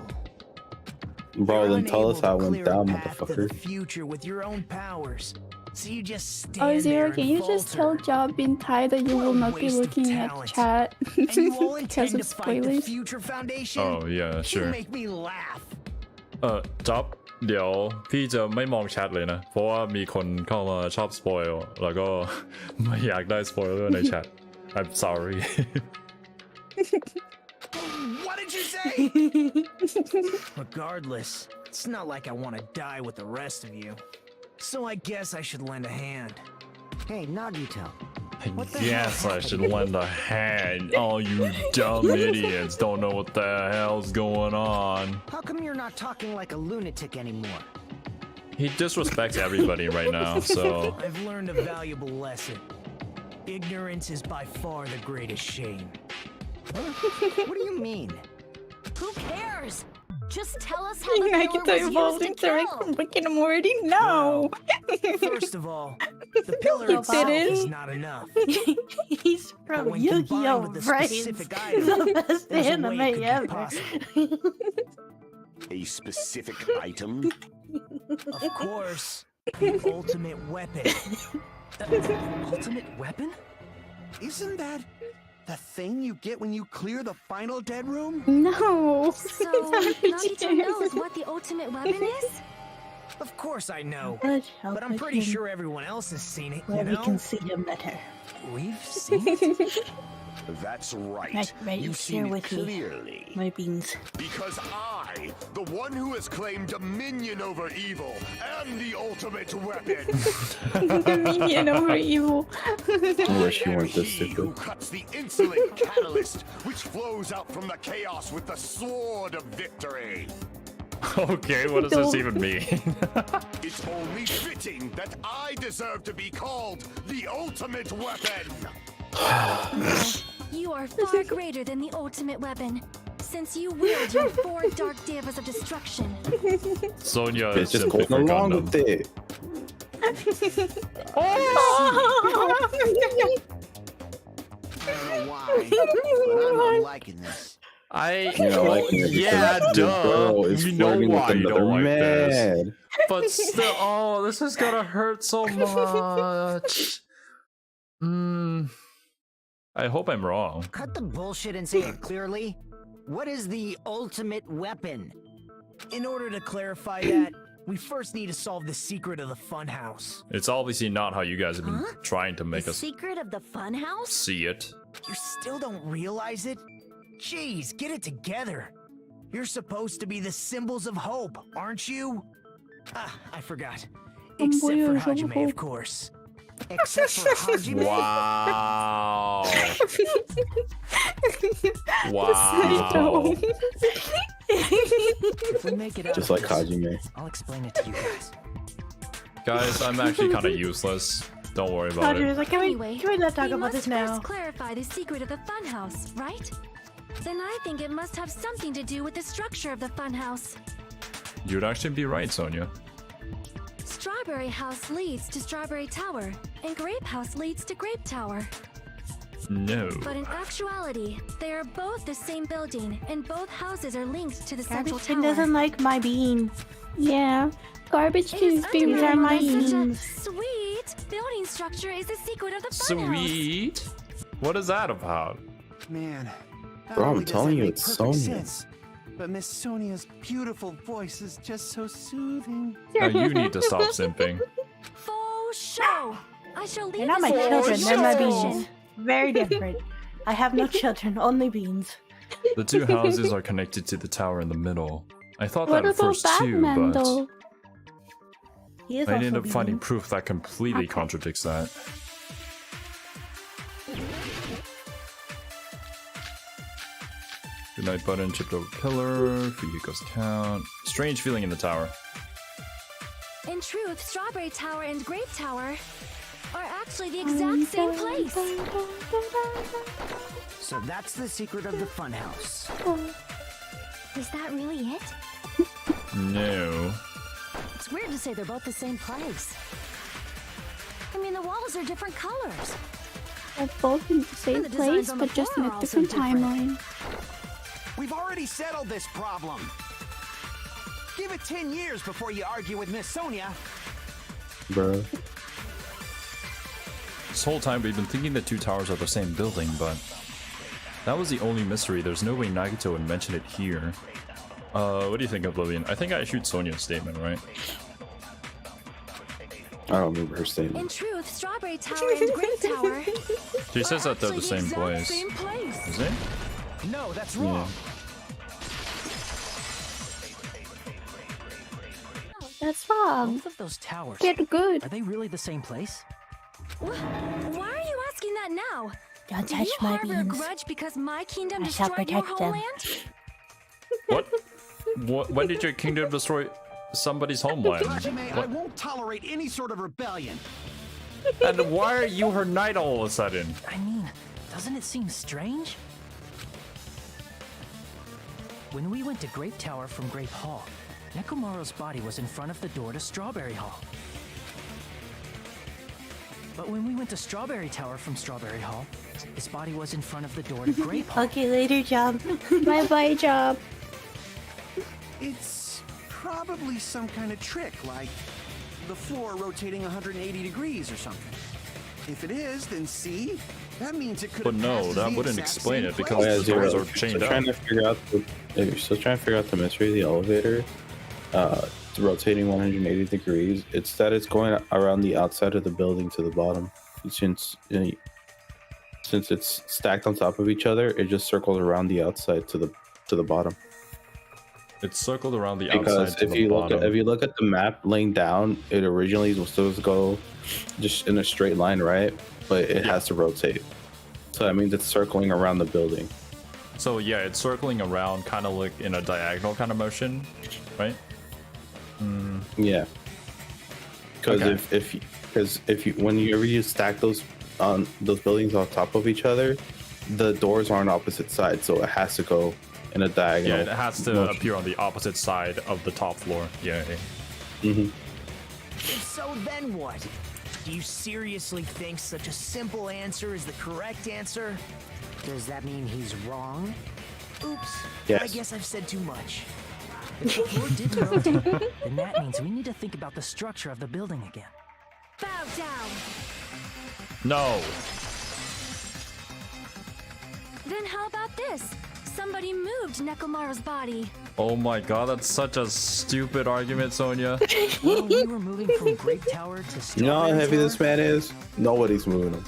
Bro, You're then tell us unable how to it went clear a down, path to motherfucker. the future with your own powers. So you just Oh, stand there Zero, and can you just tell falter. Job in Thai that you What will a not be waste of looking at talent. chat And you all because intend of to fight the spoilers? Future Foundation? Oh yeah, You sure. make me laugh. จ๊อบเดี๋ยวพี่จะไม่มองแชทเลยนะ เพราะว่ามีคนเข้ามาชอบสปอยล์แล้วก็ ไม่อยากได้สปอยเลอร์ในแชท I'm sorry. What did you say? Regardless, it's not like I want to die with the rest of you. So I guess I should lend a hand. Hey, Nagito. Yes, I should lend a hand. All you dumb idiots don't know what the hell's going on. How come you're not talking like a lunatic anymore? He disrespects everybody right now, so... I've learned a valuable lesson. Ignorance is by far the greatest shame. What do you mean? Who cares? Just tell us how the I pillar get was involved used in to direct kill. Rick and Morty? No! First of all, the pillar You itself didn't. is not enough. He's But from when Yu-Gi-Oh! combined with the Brains, specific item, the best there's a way anime it could be ever. possible. A specific item? Of course, the ultimate weapon. Ultimate weapon? Isn't that the thing you get when you clear the final dead room? No! So, Nagito knows what the ultimate weapon is? Of course I know. Let's help But I'm it pretty in sure everyone else has seen it, where you we know? can see him better. We've seen it? That's right. Right, You've share seen it with me. clearly. My beans. Because I, the one who has claimed dominion over evil, am the ultimate weapon. Minion over evil. I wish you I am weren't this he who stupid. cuts the insolent catalyst which flows out from the chaos with the sword of victory. Okay, what does this even mean? It's only fitting that I deserve to be called the ultimate weapon. You are far greater than the ultimate weapon, since you wield your 4 dark devas of destruction. Sonya is It's just simply going for along Gundam. with it. I don't know why, but I'm not liking this. You know, like, yeah, the duh. girl is You know flirting with why you another don't like this. man. But still, oh, this is gonna hurt so much. I hope I'm wrong. Cut the bullshit and say it clearly. What is the ultimate weapon? In order to clarify that, we first need to solve the secret of the funhouse. It's obviously not how you guys have been Huh? trying to make The us secret of the funhouse? see it. You still don't realize it? Jeez, get it together. You're supposed to be the symbols of hope, aren't you? Ah, I forgot. Except for Symbols of Hajime, hope. of course. Except for Hajime? Wow. wow. If we make it out Just of like this, Hajime. I'll explain it to you guys. Guys, I'm actually kind of useless. Don't worry about Roger it. was like, Anyway, can we not talk we about must this now? first clarify the secret of the funhouse, right? Then I think it must have something to do with the structure of the funhouse. You'd actually be right, Sonya. Strawberry House leads to Strawberry Tower, and Grape House leads to Grape Tower. No. But in actuality, they are both the same building, and both houses are linked to the central Garbage can tower. doesn't like my beans. Yeah. Garbage It can is be These are undeniable my that such a beans. sweet building structure is the secret of the funhouse. Sweet. What is that about? Man. not Bro, I'm only does telling that you, make it's perfect Sonya. sense, but Miss Sonia's beautiful voice is just so soothing. Now you need to stop simping. Faux show. I shall leave They're not my this children, to they're your my discretion. beans. Very different. I have no children, only beans. The two houses are connected to the tower in the middle. I thought What that at about first too, Batman but though? He is I also ended up finding beans. proof that completely Okay. contradicts that. Goodnight button, chipped over pillar, vehicles count. Strange feeling in the tower. In truth, Strawberry Tower and Grape Tower are actually the exact same place. So that's the secret of the funhouse. Is that really it? No. It's weird to say they're both the same place. I mean, the walls are different colors. They're both in the same the designs place, on the but just in floor a are different also different. timeline. We've already settled this problem. Give it 10 years before you argue with Miss Sonia. Bro. This whole time we've been thinking the two towers are the same building, but that was the only mystery. There's no way Nagito would mention it here. What do you think, Oblivion? I think I shoot Sonia's statement, right? I don't remember her statement. In truth, Strawberry Tower and Grape Tower She says that they're the actually same exact place. Same place. Is it? No, that's Yeah. wrong. That's wrong. Both of those towers, Get good. are they really the same place? Why are you asking that now? Don't Do touch you my harbor a beans. grudge because my kingdom I shall destroyed your protect them. homeland? What? When did your kingdom destroy somebody's homeland? Hajime, I What? won't tolerate any sort of rebellion. And why are you her knight all of a sudden? I mean, doesn't it seem strange? When we went to Grape Tower from Grape Hall, Nekomaru's body was in front of the door to Strawberry Hall. But when we went to Strawberry Tower from Strawberry Hall, his body was in front of the door to Grape Hall. Okay, later, job. Bye bye job. It's probably some kind of trick, like the floor rotating 180 degrees or something. If it is, then see? That means it could But have no, passed as that the wouldn't exact explain same it place. because Oh, yeah, the Zero. doors are If chained you're up. trying to figure out the, if you're still trying to figure out the mystery of the elevator, it's rotating 180 degrees. It's that it's going around the outside of the building to the bottom. Since it's stacked on top of each other, it just circles around the outside to the bottom. It's circled around the Because outside to if the you look bottom. at the map laying down, it originally was supposed to go just in a straight line, right? But it has to rotate. So that means it's circling around the building. So yeah, it's circling around kind of like in a diagonal kind of motion, right? Yeah. Because Okay. if you whenever you stack those buildings on top of each other, the doors are on opposite sides, so it has to go in a diagonal. Yeah, it has to motion. appear on the opposite side of the top floor. Yeah. Mhm. So then what? Do you seriously think such a simple answer is the correct answer? Does that mean he's wrong? Oops. Yes. I guess I've said too much. If the floor didn't rotate, then that means we need to think about the structure of the building again. Bow down. No. Then how about this? Somebody moved Nekomaru's body. Oh my god, that's such a stupid argument, Sonia. Well, we were moving from Grape Tower to You know how Strawberry heavy Tower? this man is? Nobody's moving him.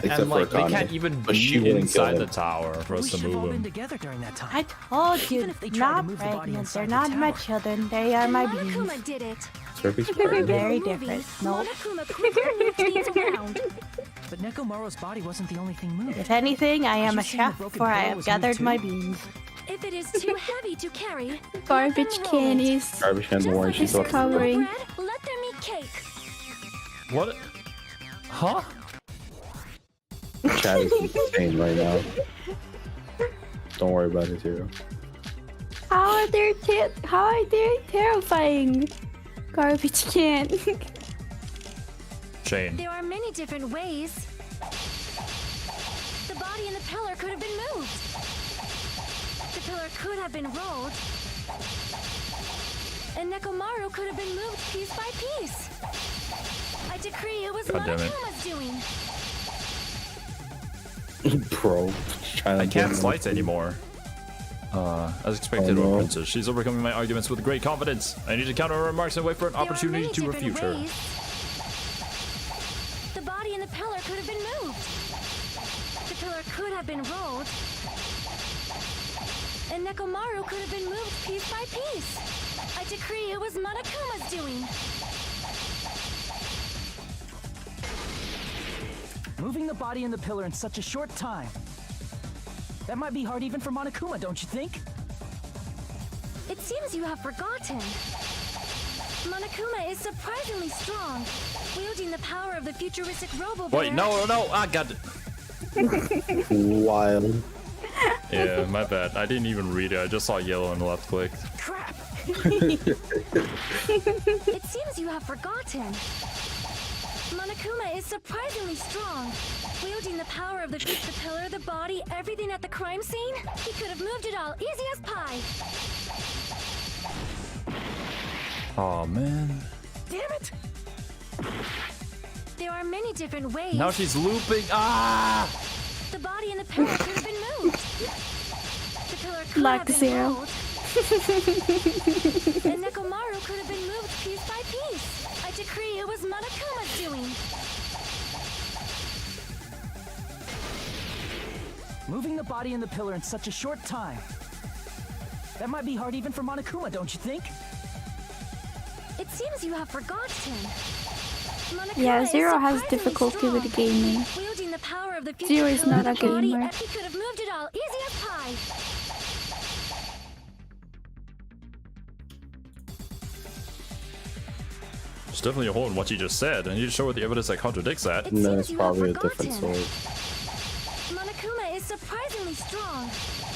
Except And like, for they Akane. can't even But she be wouldn't kill inside the him. tower for We us to should have all move been him. together during that time. I told you, Even if they tried to not move the body pregnant. inside They're the not my tower. children. They are my beans. Monokuma did it. Serpy's In pregnant. the Very movie, different. Nope. Monokuma quickly moved things around. But Nekomaru's body wasn't the only thing moving. If anything, I am You a seen the chef, broken for I pillow have was gathered moved my too? beans. If it is too heavy to carry, Garbage let them roll it. candies. Garbage can Just warn like she's they talking serve about. covering. bread, let them eat cake. What? Huh? Chat is insane right now. Don't worry about it, Zero. How are they terrifying? Garbage can. Shane. There are many different ways. The body and the pillar could have been moved. The pillar could have been rolled. And Nekomaru could have been moved piece by piece. I decree it was God damn it. Monokuma's doing. Bro, I can't slice anymore. As expected of a princess, she's overcoming my arguments with great confidence. I need to counter her remarks and wait for an opportunity to refute her. The body in the pillar could have been moved. The pillar could have been rolled. And Nekomaru could have been moved piece by piece. I decree it was Monokuma's doing. Moving the body and the pillar in such a short time. That might be hard even for Monokuma, don't you think? It seems you have forgotten. Monokuma is surprisingly strong, wielding the power of the futuristic robo-bear. Wait, no, I got it. Wild. Yeah, my bad. I didn't even read it. I just saw yellow and left click. Crap! It seems you have forgotten. Monokuma is surprisingly strong, wielding the power of the pillar, the body, everything at the crime scene. He could have moved it all, easy as pie. Oh man. Damn it! There are many different ways. Now she's looping. Ah! The body in the pillar could have been moved. The pillar could Like have been Xero. rolled. And Nekomaru could have been moved piece by piece. I decree it was Monokuma's doing. Moving the body and the pillar in such a short time. That might be hard even for Monokuma, don't you think? It seems you have forgotten. Monokuma Yeah, is Xero has surprisingly difficulty strong, with gaming. wielding the power of the Xero is pillar, not a the body, gamer. He could have moved it all, easy as pie. It's definitely a hole in what you just said. I need to show her the evidence that contradicts that. It No, seems it's you have probably a forgotten. different sword. Monokuma is surprisingly strong,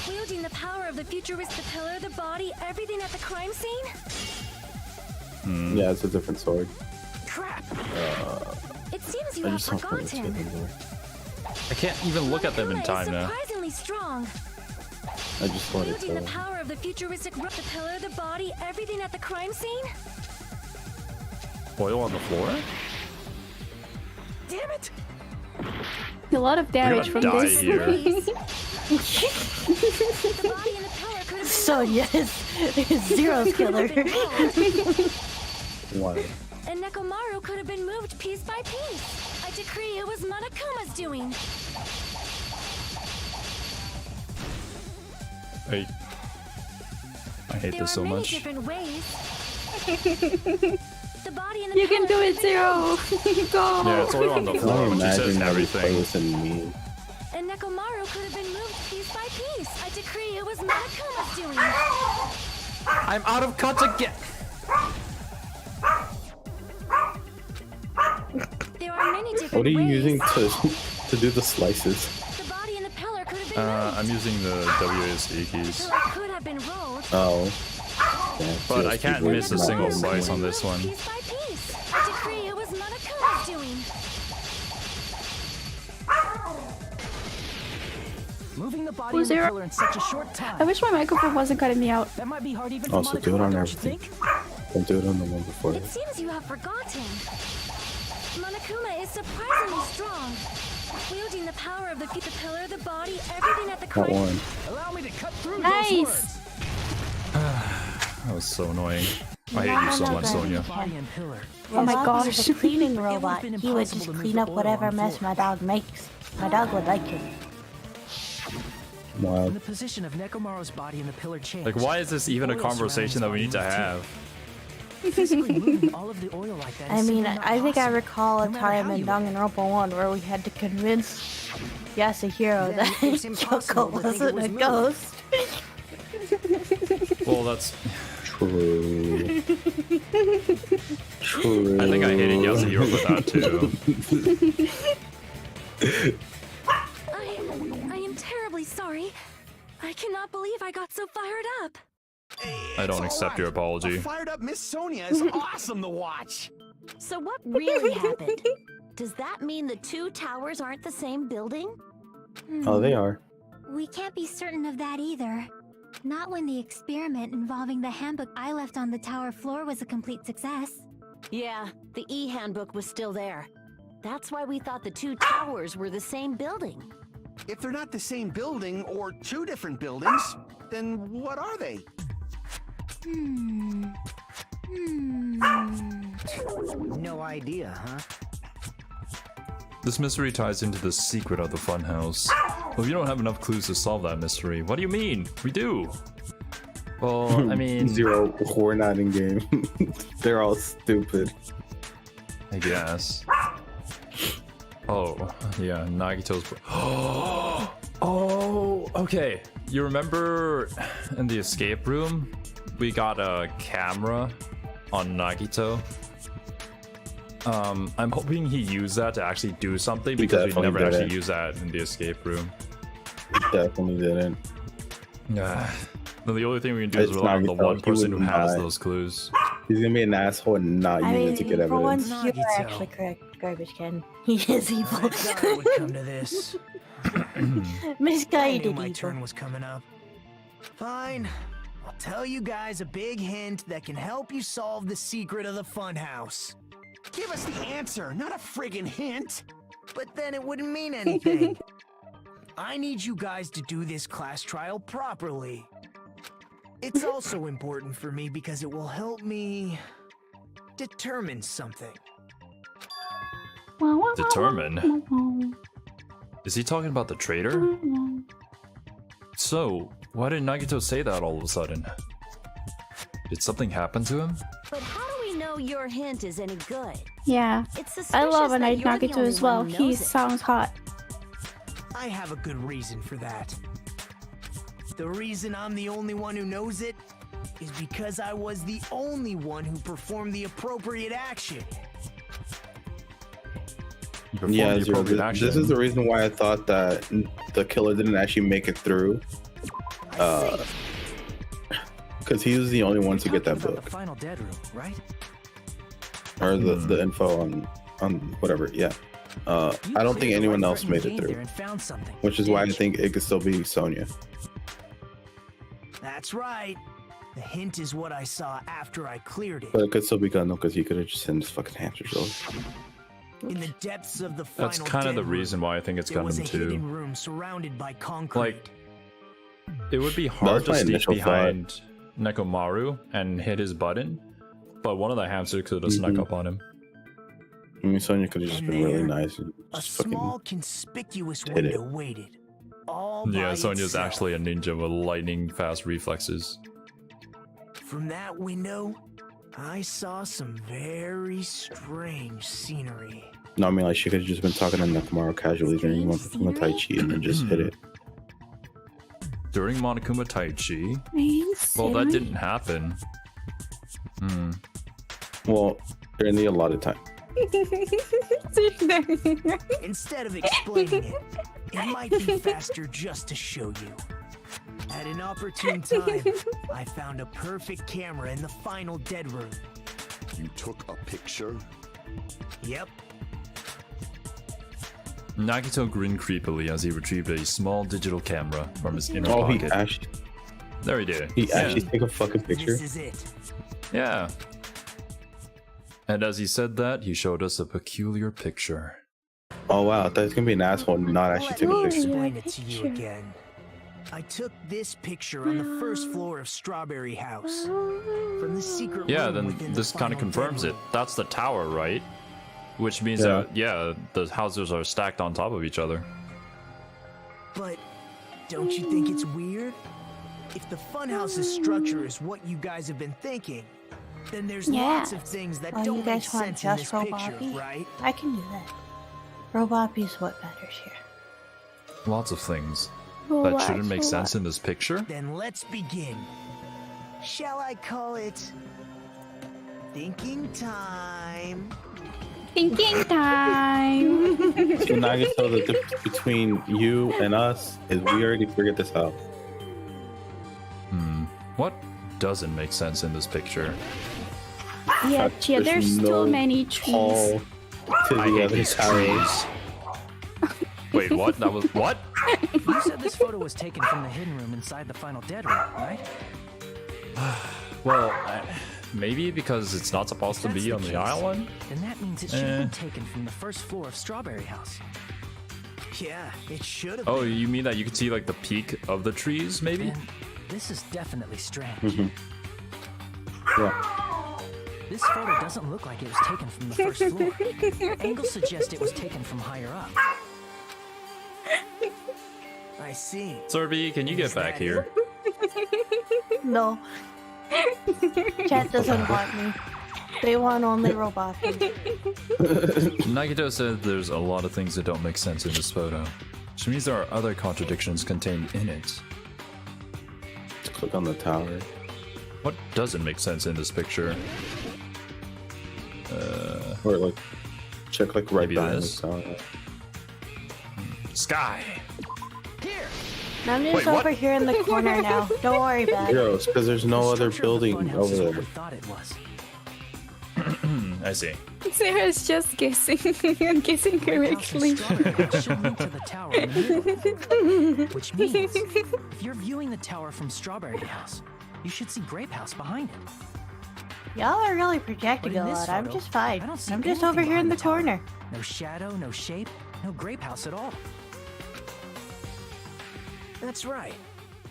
wielding the power of the futuristic pillar, the body, everything at the crime scene. Yeah, it's a different sword. Crap! It seems you I have just don't know what's forgotten. anymore. I can't even look at them in Monokuma time is now. surprisingly strong, I just wanted wielding the to. power of the futuristic the pillar, the body, everything at the crime scene. Oil on the floor? Damn it! A lot of damage from die this. here. The body in the pillar could have been So moved. yes, Zero's killer. Could have been rolled. Why? And Nekomaru could have been moved piece by piece. I decree it was Monokuma's doing. I hate There this are so many much. different ways. The body in the You can do it, Xero. Go. Yeah, it's oil on the Can floor, I but she says imagine how this everything. plays in me? And Nekomaru could have been moved piece by piece. I decree it was Monokuma's doing. I'm out of cuts again. There are many different What are you ways. using to do the slices? The body in the pillar could have been moved. I'm using the WASD The keys, pillar could have been rolled. Oh. Yeah, but I just can't keep miss a working single on slice it. on this one. Piece by piece. I decree it was Monokuma's doing. Moving the body Who's and the there? pillar in such a short I time. wish my microphone wasn't cutting me out. That might be hard even Oh, for so do it Monokuma, on don't you everything. think? Don't do it on the one before. It seems you have forgotten. Monokuma is surprisingly strong, wielding the power of the pillar, the body, everything at the That crime. one. Allow me to cut through Nice. those words. That was so annoying. I hate you so much, Sonia. Body and pillar. Oh my Bobby gosh. was a cleaning would've robot. been He would impossible just to move clean the up oil whatever on the mess floor. my dog makes. My dog would like it. Wow. When the position of Nekomaru's body in the pillar changed. Like, why is this even a oil conversation that we need to surrounding have? his body physically moving all of the oil like that I is mean, simply not I think I possible, recall a no matter time how in you look. Danganronpa 1 where we had to convince Yasuhiro Then that it's Kyoko impossible to think it wasn't was a moved. ghost. Well, that's. True. True. I think I hated Yasuhiro for that too. I am terribly sorry. I cannot believe I got so fired up. I don't accept your apology. A fired up Miss Sonia is awesome to watch. So what really happened? Does that mean the two towers aren't the same building? Oh, they are. We can't be certain of that either. Not when the experiment involving the handbook I left on the tower floor was a complete success. Yeah, the e-handbook was still there. That's why we thought the two towers were the same building. If they're not the same building or two different buildings, then what are they? No idea, huh? This mystery ties into the secret of the funhouse. Well, you don't have enough clues to solve that mystery. What do you mean? We do. Well, I mean... Zero, we're not in game. They're all stupid. I guess. Oh, yeah, Nagito's... Oh, okay. You remember in the escape room, we got a camera on Nagito? I'm hoping he used that to actually do something because we never actually used that in the escape room. Definitely didn't. Yeah. The only thing we can do is rely on the one person who has those clues. He's gonna be an asshole and not use it to get for evidence. once, you're actually correct, Garbage Can. He is evil. I thought it would come to this. Misguided I knew my evil. turn was coming up. Fine. I'll tell you guys a big hint that can help you solve the secret of the funhouse. Give us the answer, not a friggin' hint. But then it wouldn't mean anything. I need you guys to do this class trial properly. It's also important for me because it will help me determine something. Determine? Is he talking about the traitor? So, why did Nagito say that all of a sudden? Did something happen to him? But how do we know your hint is any good? Yeah. It's I love a suspicious Night that you're the Nagito only as well. one who He knows it. sounds hot. I have a good reason for that. The reason I'm the only one who knows it is because I was the only one who performed the appropriate action. Yeah, Zero, this is the reason why I thought that the killer didn't actually make it through. Because he was the only one to get that book. The final dead room, right? Or the info on whatever, yeah. I don't think anyone else made it through. Which is why I think it could still be Sonya. That's right. The hint is what I saw after I cleared it. But it could still be Gundam because he could have just sent his fucking hamsters over. In the depths of the final That's kind of the dead reason why I think it's there was Gundam a hidden 2. room surrounded by concrete. Like, it would be hard to sneak behind Nekomaru and hit his button, but one of the hamsters could have snuck up on him. I mean, Sonya could have just been really nice and a just fucking small conspicuous hit it. window waited. All Yeah, by Sonya's itself. actually a ninja with lightning fast reflexes. From that window, I saw some very strange scenery. No, I mean, like, she could have just been talking to Nekomaru casually during Monokuma Tai Chi and then just hit it. During Monokuma Tai Chi? Well, that didn't happen. Well, during the allotted time. Instead of explaining it, it might be faster just to show you. At an opportune time, I found a perfect camera in the final dead room. You took a picture? Yep. Nagito grinned creepily as he retrieved a small digital camera from his inner Oh, pocket. he actually... There he did. He actually took a fucking picture? This is it. Yeah. And as he said that, he showed us a peculiar picture. Oh wow, I thought he was gonna be an asshole and not actually take a Let me picture. explain it to you again. I took this picture on the first floor of Strawberry House. From the secret Yeah, room then within this the kind of final confirms dead it. room. That's the tower, right? Which means that, yeah, the houses are stacked on top of each other. But don't you think it's weird? If the funhouse's structure is what you guys have been thinking, then there's lots of things that Oh, don't you make guys want sense in this just picture, Roboppy? right? I can do that. Roboppy is what matters here. Lots of things that shouldn't make sense in this picture. Then let's begin. Shall I call it thinking time? Thinking time. So now I can tell the difference between you and us is we already figured this out. What doesn't make sense in this picture? Yeah, Chia, there's no too many trees. hall to I the hate other these towers. Wait, what? That was what? You said this photo was taken from the hidden room inside the final dead room, right? Well, maybe because it's not supposed to If be that's on the the case, island. Then that means it should have been taken from the first floor of Strawberry House. Yeah, it should have. Oh, you mean that you could see like the peak of the trees, maybe? And this is definitely strange. Yeah. This photo doesn't look like it was taken from the first floor. Angles suggest it was taken from higher up. I see. Cerby, can you get back here? No. Chat doesn't want me. They want only robot. Nagito said there's a lot of things that don't make sense in this photo, which means there are other contradictions contained in it. Click on the tower. What doesn't make sense in this picture? Or like, check like right Maybe behind this? the tower. Sky! I'm just over here in the corner now. Don't worry about it. Yo, it's because there's no other building over Is what there. we thought it was. I see. Sarah's just guessing and guessing correctly. The tower in the middle. Which means, if you're viewing the tower from Strawberry House, you should see Grape House behind it. Y'all are really projecting But a in this lot. I'm photo, just fine. I don't see I'm just anything over here in behind the the tower. corner. No shadow, no shape, no Grape House at all. That's right.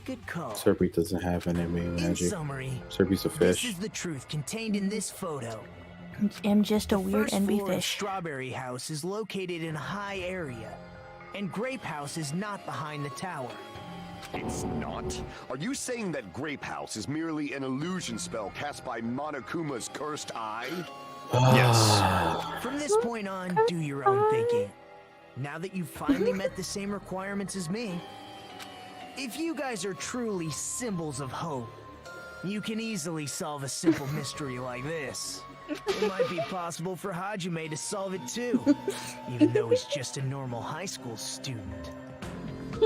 Good call. Cerby doesn't have any In magic. summary, Cerby's a this fish. is the truth contained in this photo. I'm just a weird First envy floor of fish. Strawberry House is located in a high area, and Grape House is not behind the tower. It's not. Are you saying that Grape House is merely an illusion spell cast by Monokuma's cursed eye? Yes. From this point on, do your own thinking. Now that you've finally met the same requirements as me, if you guys are truly symbols of hope, you can easily solve a simple mystery like this. It might be possible for Hajime to solve it too, even though he's just a normal high school student.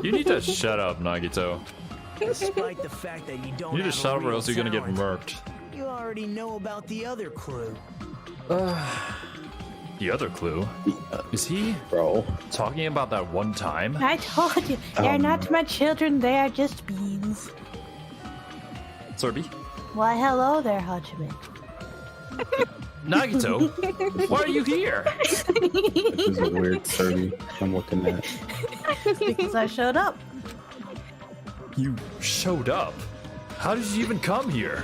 You need to shut up, Nagito. Despite the fact that you don't You need to have shut a up or real else you're gonna get talent, murked. you already know about the other clue. The other clue? Is he Bro. talking about that one time? I told you, they're not my children, they are just beans. Cerby? Why, hello there, Hajime. Nagito? Why are you here? This is a weird Cerby I'm looking at. Because I showed up. You showed up? How did you even come here?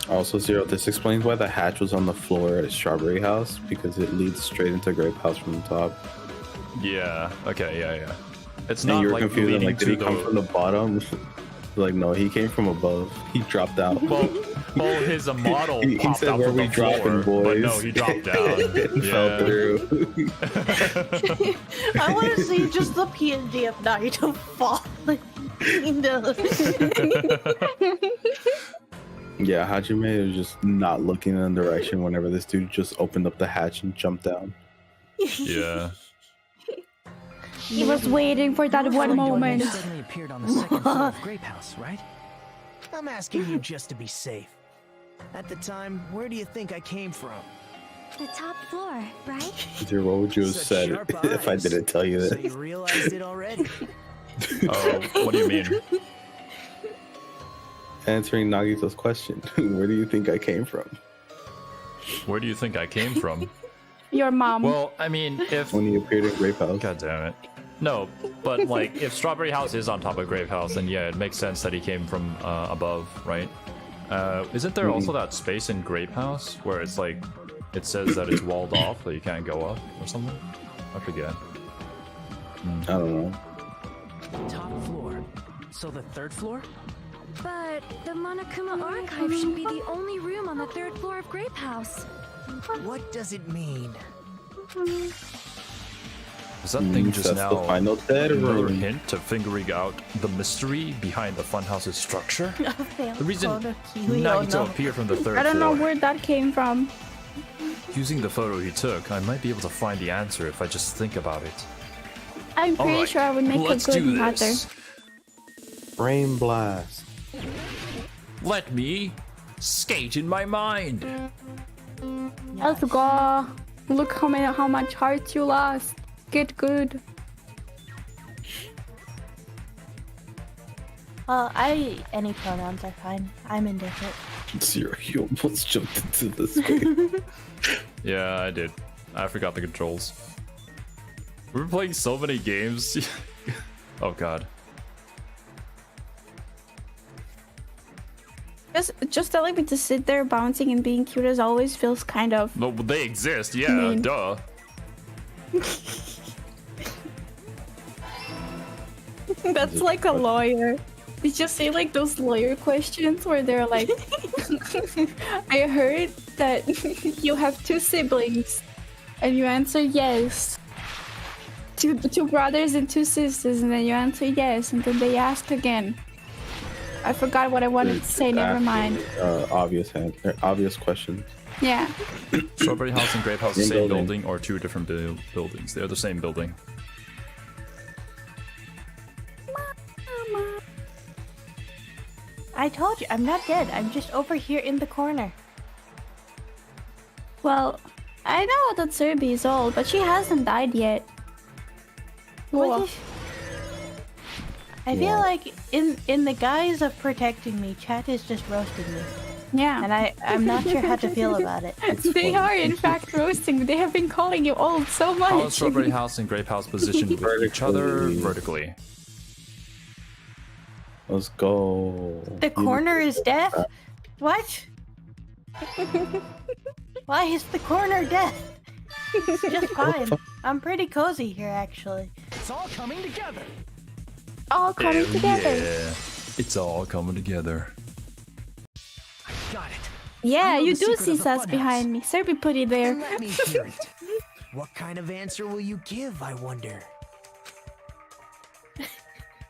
Also, Zero, this explains why the hatch was on the floor at Strawberry House, because it leads straight into Grape House from the top. Yeah, okay, yeah. It's And not you were like confused, leading like, did to he come the... from the bottom? Like, no, he came from above. He dropped out. Well, his model he popped said, out "Where from we the floor, dropping, boys?" but no, he dropped down. and Yeah. fell through. I want to see just the PNG of Naruto falling. Yeah, Hajime was just not looking in the direction whenever this dude just opened up the hatch and jumped down. Yeah. He was waiting for that one moment. Suddenly appeared on the second floor of Grape House, right? I'm asking you just to be safe. At the time, where do you think I came from? The top floor, right? Dude, what would you have Such said sharp if I eyes. didn't tell you So this? you realized it already. Oh, what do you mean? Answering Nagito's question, where do you think I came from? Where do you think I came from? Your mom. Well, I mean, if... When he appeared in Grape House. God damn it. No, but like, if Strawberry House is on top of Grape House, then yeah, it makes sense that he came from above, right? Isn't there also that space in Grape House where it's like, it says that it's walled off, that you can't go up or something? I forget. I don't know. Top floor. So the third floor? But the Monokuma archive should be the only room on the third floor of Grape House. What does it mean? Is that thing just That's now the final another room. hint to figuring out the mystery behind the funhouse's structure? The reason Nagito appeared from the third I don't know floor. where that came from. Using the photo he took, I might be able to find the answer if I just think about it. I'm pretty Alright, sure I would make a let's good do mother. this. Brain blast. Let me skate in my mind. Let's go. Look how much hearts you lost. Get good. Any pronouns are fine. I'm indifferent. Zero, you almost jumped into the space. Yeah, I did. I forgot the controls. We're playing so many games. Oh god. Just telling me to sit there bouncing and being cute as always feels kind of... No, but they exist. Yeah, mean. duh. That's like a lawyer. Did you see like those lawyer questions where they're like, I heard that you have 2 siblings, and you answer yes. Two brothers and 2 sisters, and then you answer yes, and then they ask again. I forgot what I wanted to say. Never mind. Obvious question. Yeah. Strawberry House and Grape House, the same building or 2 different buildings? They're the same building. I told you, I'm not dead. I'm just over here in the corner. Well, I know that Cerby is old, but she hasn't died yet. Whoa. I feel like in the guise of protecting me, chat is just roasting me. Yeah. And I'm not sure how to feel about it. They are in fact roasting. They have been calling you old so much. How is Strawberry House and Grape House positioned with each other vertically? Let's go. The corner is death? What? Why is the corner death? It's just fine. I'm pretty cozy here, actually. It's all coming together. All coming together. Yeah, it's all coming together. I got it. Yeah, you the do secret see of the sus funhouse. behind me. Cerby put it there. Then let me hear it. What kind of answer will you give, I wonder?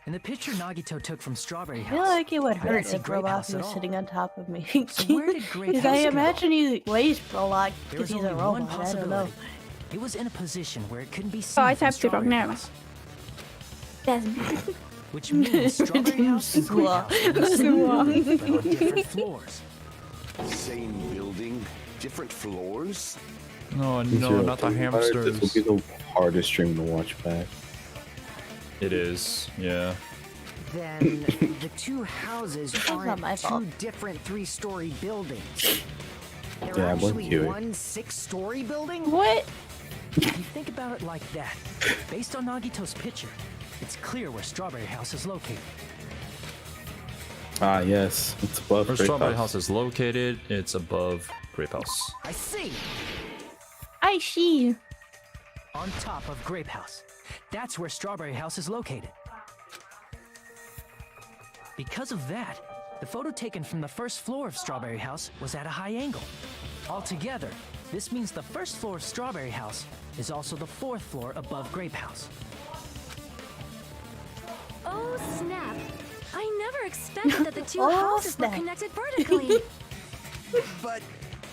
In the picture Nagito took from Strawberry I House, feel like it would I didn't hurt see if Grape House Roboth at was all. sitting on top of me. So where did Grape Because House I go? imagine he weighs a lot There because was he's a only one robot. I don't know. possibility. It was in a position where it couldn't be seen Oh, I from typed it wrong. Strawberry Never House, mind. which means Strawberry House and Grape House are the same building, but on different floors. Same building, different floors? No, no, not the hamsters. This will be the hardest stream to watch back. It is, yeah. Then the 2 houses not aren't my fault. 2 different 3-story buildings. They're Yeah, I'm with actually Kiwi. 1 6-story building? What? If you think about it like that, based on Nagito's picture, it's clear where Strawberry House is located. Ah, yes. It's above Where Grape Strawberry House. House is located, it's above Grape House. I see. I see. On top of Grape House. That's where Strawberry House is located. Because of that, the photo taken from the first floor of Strawberry House was at a high angle. Altogether, this means the first floor of Strawberry House is also the 4th floor above Grape House. Oh, snap. I never expected that the 2 Oh, houses were snap. connected vertically. But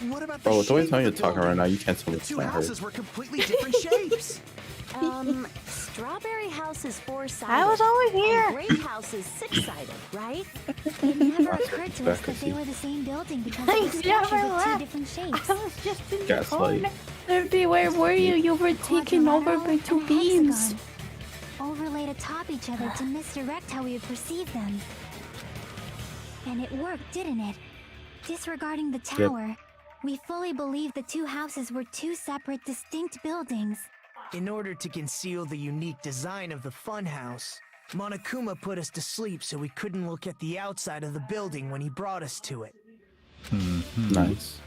what about the Bro, with the way shape Tanya of the talking right building? now, you can't tell me The it's 2 not her. houses were completely different shapes. Strawberry House is 4-sided. I was always here. And Grape House is 6-sided, right? It never occurred to us Becca, that they see. were the same building because I it was never structured with 2 left. different shapes. I was just in the Gaslight. corner. Cerby, where were you? You were taken over by 2 and a beams. hexagon, overlaid atop each other to misdirect how we would perceive them. And it worked, didn't it? Disregarding the tower, we fully believed the 2 houses were 2 separate, distinct buildings. In order to conceal the unique design of the funhouse, Monokuma put us to sleep so we couldn't look at the outside of the building when he brought us to it. Nice.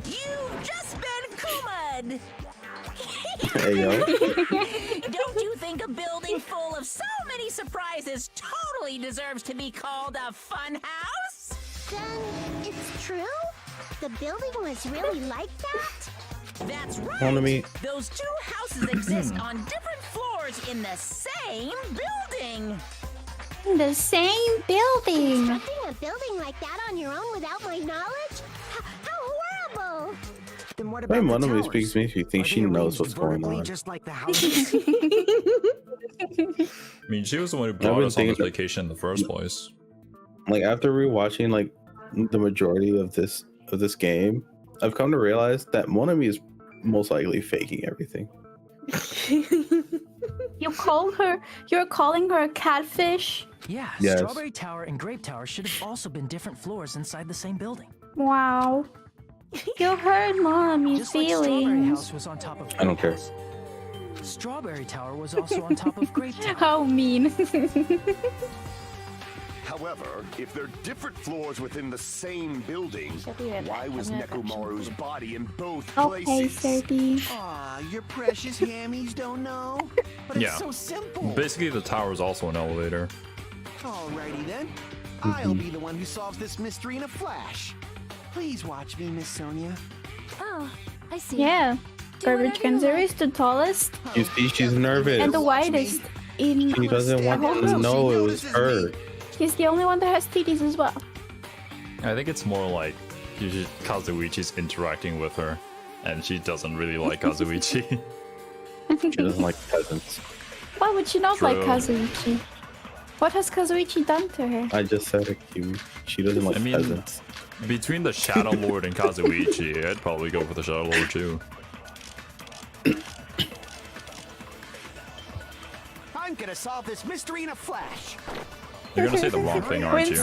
You've just been Kuma'd! Hey, yo. Don't you think a building full of so many surprises totally deserves to be called a fun house? Then it's true? The building was really like that? That's right! Monami. Those 2 houses exist on different floors in the same building! In the same building. Constructing a building like that on your own without my knowledge? How horrible! Then what Why about the Monami towers? speaks to me if you think Are she they knows arranged what's going vertically on. just like the houses? I mean, she was the one who brought been us on this thinking- vacation in the first place. Like after rewatching like the majority of this game, I've come to realize that Monami is most likely faking everything. You're calling her a catfish? Yeah, Yes. Strawberry Tower and Grape Tower should have also been different floors inside the same building. Wow. You heard Mommy's Just like Strawberry feelings. House was on top of I don't Grape care. House. Strawberry Tower was also on top of Grape Tower. How mean. However, if they're different floors within the same building, why was Nekomaru's body in both Okay, places? Cerby. Aw, your precious hammies don't know? But it's Yeah. so simple. Basically, the tower is also an elevator. Alrighty then. I'll be the one who solves this mystery in a flash. Please watch me, Miss Sonia. Oh, I see. Yeah. Do Garbage whatever you Genzer like. is the tallest You see, she's nervous. and the widest in. She doesn't want to know it was her. He's the only one that has titties as well. I think it's more like Kazuichi's interacting with her, and she doesn't really like Kazuichi. She doesn't like peasants. Why would she not like True. Kazuichi? What has Kazuichi done to her? I just said it, Kiwi. She doesn't like I mean- peasants. Between the Shadow Lord and Kazuichi, I'd probably go for the Shadow Lord too. I'm gonna solve this mystery in a flash. You're gonna say the wrong thing, aren't you?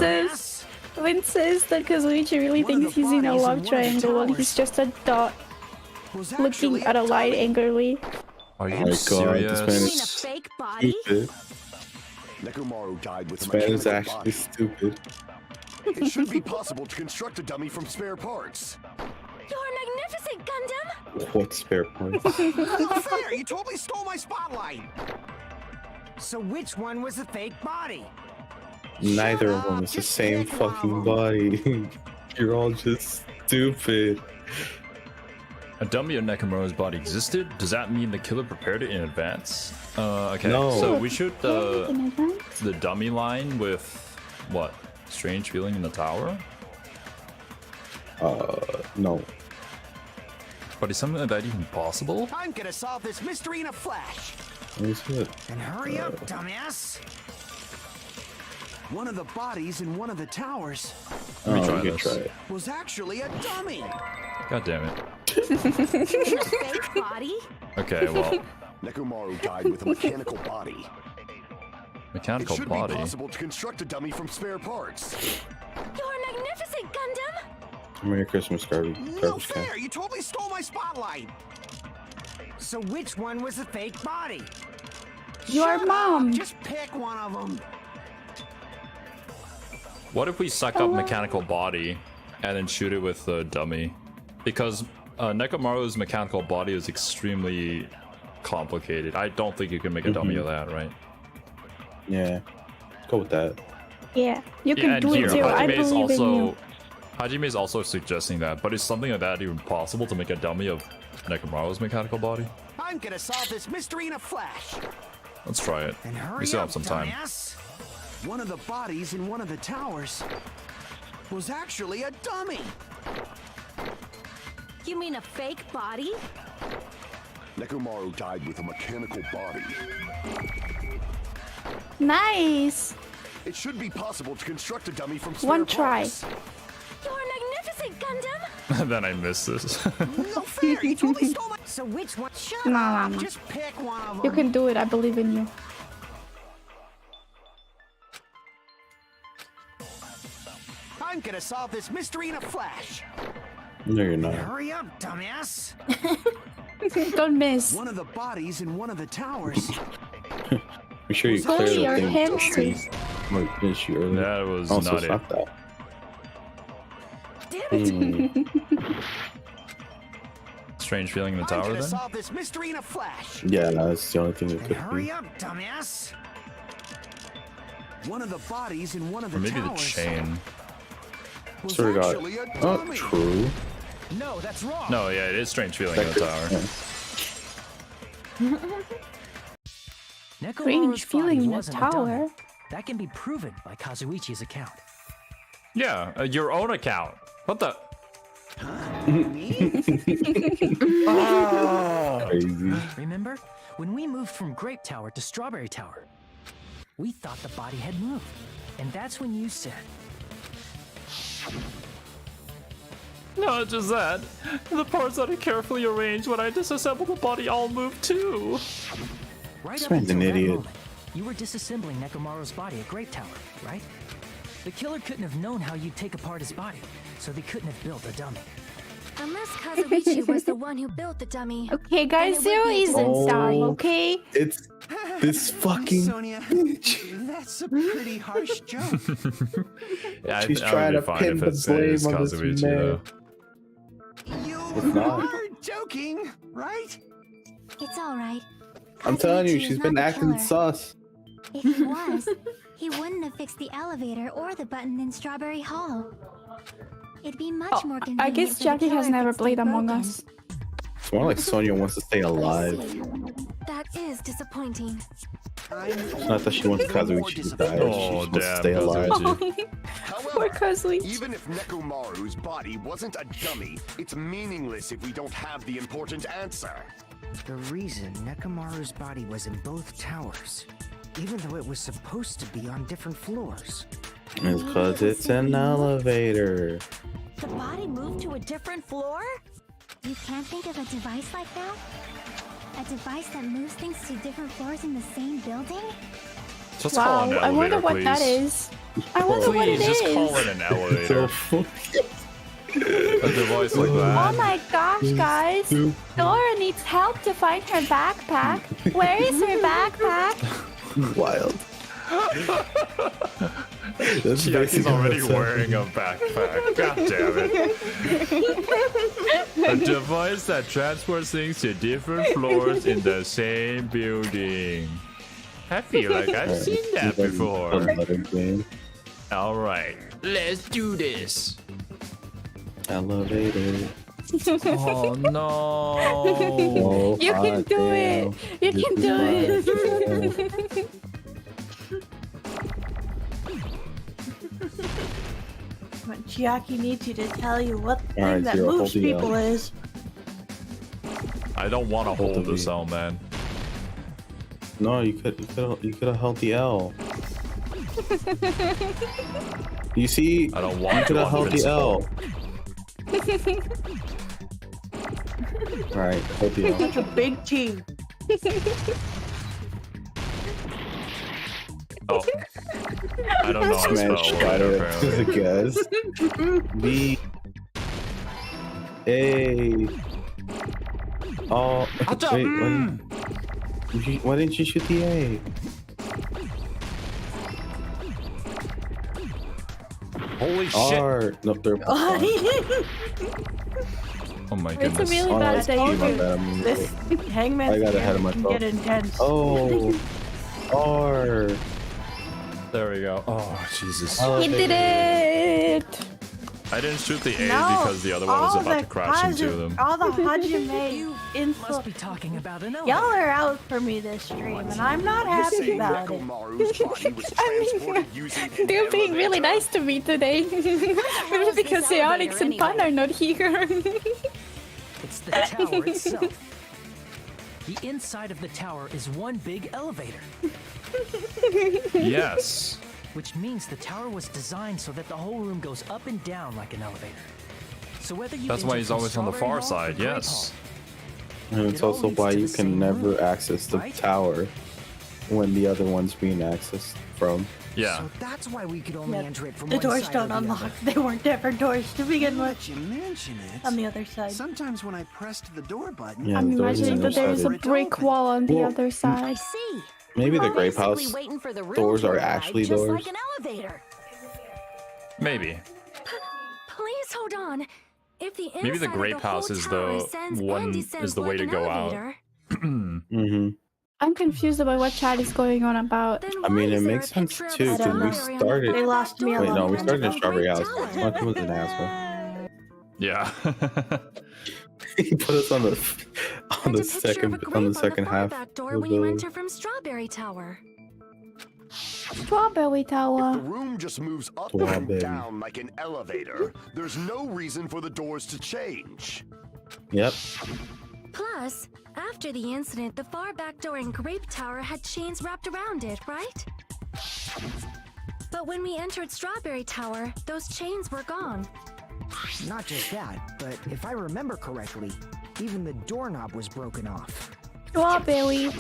Win says that Kazuichi really One of thinks the he's in a bodies in love one of the triangle while towers he's just a dot Was looking actually at a light dummy. angrily. Are you Oh my god, this man You mean a is fake body? stupid. Nekomaru died with a This man is mechanical actually body. stupid. It should be possible to construct a dummy from spare parts. You're magnificent, Gundam! What spare parts? Not fair! You totally stole my spotlight! So which one was the fake body? Neither of Shut them up, is the just same pick one of fucking them. body. You're all just stupid. A dummy of Nekomaru's body existed? Does that mean the killer prepared it in advance? Okay, No. so we shoot In advance? the dummy line with what? Strange feeling in the tower? No. But is something like that even possible? I'm gonna solve this mystery in a flash. Let me see it. And hurry up, dumbass! One of the bodies in one of the towers Let me Oh, try we can this. try it. was actually a dummy. God damn it. You mean a fake body? Okay, well, Nekomaru died with a mechanical body. It mechanical should body. be possible to construct a dummy from spare parts. You're magnificent, Gundam! Merry Christmas, garbage. No Garbage can. fair! You totally stole my spotlight! So which one was the fake body? Your Shut up, mom. Just pick one of them. What if we suck up mechanical body and then shoot it with the dummy? Because Nekomaru's mechanical body is extremely complicated. I don't think you can make a dummy of that, right? Yeah. Go with that. Yeah, you can Yeah, and do here, it too. I Hajime is believe in you. also Hajime is also suggesting that, but is something like that even possible to make a dummy of Nekomaru's mechanical body? I'm gonna solve this mystery in a flash. Let's try it. And hurry We still up, have some time. dumbass. One of the bodies in one of the towers was actually a dummy. You mean a fake body? Nekomaru died with a mechanical body. Nice. It should be possible to construct a dummy from spare One try. parts. You're magnificent, Gundam! Then I missed this. No fair! You totally stole my. So which one? Shut Nah, up! nah. Just pick one of them. You can do it. I believe in you. I'm gonna solve this mystery in a flash. No, you're not. Hurry up, dumbass! Don't miss. One of the bodies in one of the towers. Be sure you Chloe, clear your the thing. hands, before please. I'm gonna finish you earlier. That was Also, not it. stop that. Damn it! Strange feeling in the I'm tower gonna then? solve this mystery in a flash. Yeah, that's the only thing it And could hurry be. up, dumbass! One of the bodies in one of the Or maybe the towers chain. was Sort of got. actually a Oh, dummy. true. No, that's wrong. No, yeah, it is strange feeling in the tower. Nekomaru's Strange feeling body in a wasn't a dummy. tower. That can be proven by Kazuichi's account. Yeah, your own account. What the? Crazy. Remember? When we moved from Grape Tower to Strawberry Tower, we thought the body had moved. And that's when you said, Not just that. The parts that are carefully arranged when I disassemble the body all move too. right This up man's until an that idiot. moment, you were disassembling Nekomaru's body at Grape Tower, right? The killer couldn't have known how you'd take apart his body, so they couldn't have built a dummy. Unless Kazuichi was the one who built the dummy. Okay, guys, Then it would Xero be isn't Oh. sorry, okay? It's this fucking Sonia, bitch. that's a pretty harsh joke. Yeah, She's I trying would to be fine pin if the it's blame on this Kazuichi, man. though. You It's not. are joking, right? It's alright. I'm telling you, Kazuichi is she's not been the acting killer. sus. If he was, he wouldn't have fixed the elevator or the button in Strawberry Hall. It'd be much more convenient. I guess for the Jackie has killer never if it's played Among broken. Us. It's more like Sonia wants to stay alive. That is disappointing. It's not that she wants Kazuichi to die. Oh, She wants to damn, stay alive. Kazuichi. Poor However, Kazuichi. even if Nekomaru's body wasn't a dummy, it's meaningless if we don't have the important answer. The reason Nekomaru's body was in both towers, even though it was supposed to be on different floors. It's because it's an elevator. The body moved to a different floor? You can't think of a device like that? A device that moves things to different floors in the same building? Just call Wow, it an I wonder elevator, what please. that is. I wonder what it Please, just is. call it an elevator. A device like Oh that. my gosh, guys! Dora needs help to find her backpack. Where is her backpack? Wild. That's Chiaki's basically already what's wearing a backpack. God damn it. A device that transports things to different floors in the same building. I feel like I've seen that before. Another game. Alright, let's do this. Elevator. Oh no. Oh, You can hot do damn. it! You This can is do fine. it! But Chiaki needs you to tell you what the thing Alright, that Xero, moves hold the L. people is. I don't want to hold this L, man. No, you could have held the L. You see, I don't you want could to have held the L. principle. Alright, hold the L. Such a big team. Oh. I don't know how to Man, spell tried word, it apparently. as a guess. B. A. Oh. Wait, why didn't you shoot the A? Holy shit. R. No, they're Oh my It's goodness. a really Oh, bad that's my idea. bad. I'm This Hangman's I got ahead of can myself. get intense. Oh. R. There we go. Oh, Jesus. He did it! I didn't shoot the A No, because the other one was all about to the crash into Haji- them. All the Hajime Must insult. be talking about an elevator. Y'all are out for me this stream, and I'm not You happy say about it. Nekomaru's body was transported using an They're being really elevator? nice to me today. Maybe is because this Psionics and elevator Pun are not here. It's the tower itself. The inside of the tower is one big elevator, Yes. which means the tower was designed so that the whole room goes up and down like an elevator. So whether you That's why enter he's from always on the Strawberry far Hall side, or Grape yes. Hall, And it's It all also leads why to you the can same never room, access the right? tower when the other one's being accessed from. Yeah. So that's why we could only Yeah, enter it from The one doors side don't or the unlock. other. They weren't different doors to begin Now with. that you mention it, On the other side. sometimes when I pressed the door button, Yeah, I'm the doors imagining on that the there other is a side. brick wall on the Well, other I side. see. Maybe You the are grape basically house waiting for the room doors to are arrive, actually just doors. like an elevator. Maybe. Please hold on. If the Maybe the inside of grape whole house is tower the ascends one and descends is the way like to an go out. elevator, Mm-hmm. I'm confused about what chat is going on about. then I mean, why it is there makes a sense picture of too, a because we strawberry on the started- back They lost me door along Wait, no, we the of started in the Strawberry Great House. Tower? Monkey was an asshole. Yeah. He put us on the And a picture of a grape on the second far half back of door the when you building. enter from Strawberry Tower. Strawberry The Tower. room just moves up Strawberry. and down like an elevator. There's no reason for the doors to change. Yep. Plus, after the incident, the far back door in Grape Tower had chains wrapped around it, right? But when we entered Strawberry Tower, those chains were gone. Not just that, but if I remember correctly, even the doorknob was broken off. Strawberry.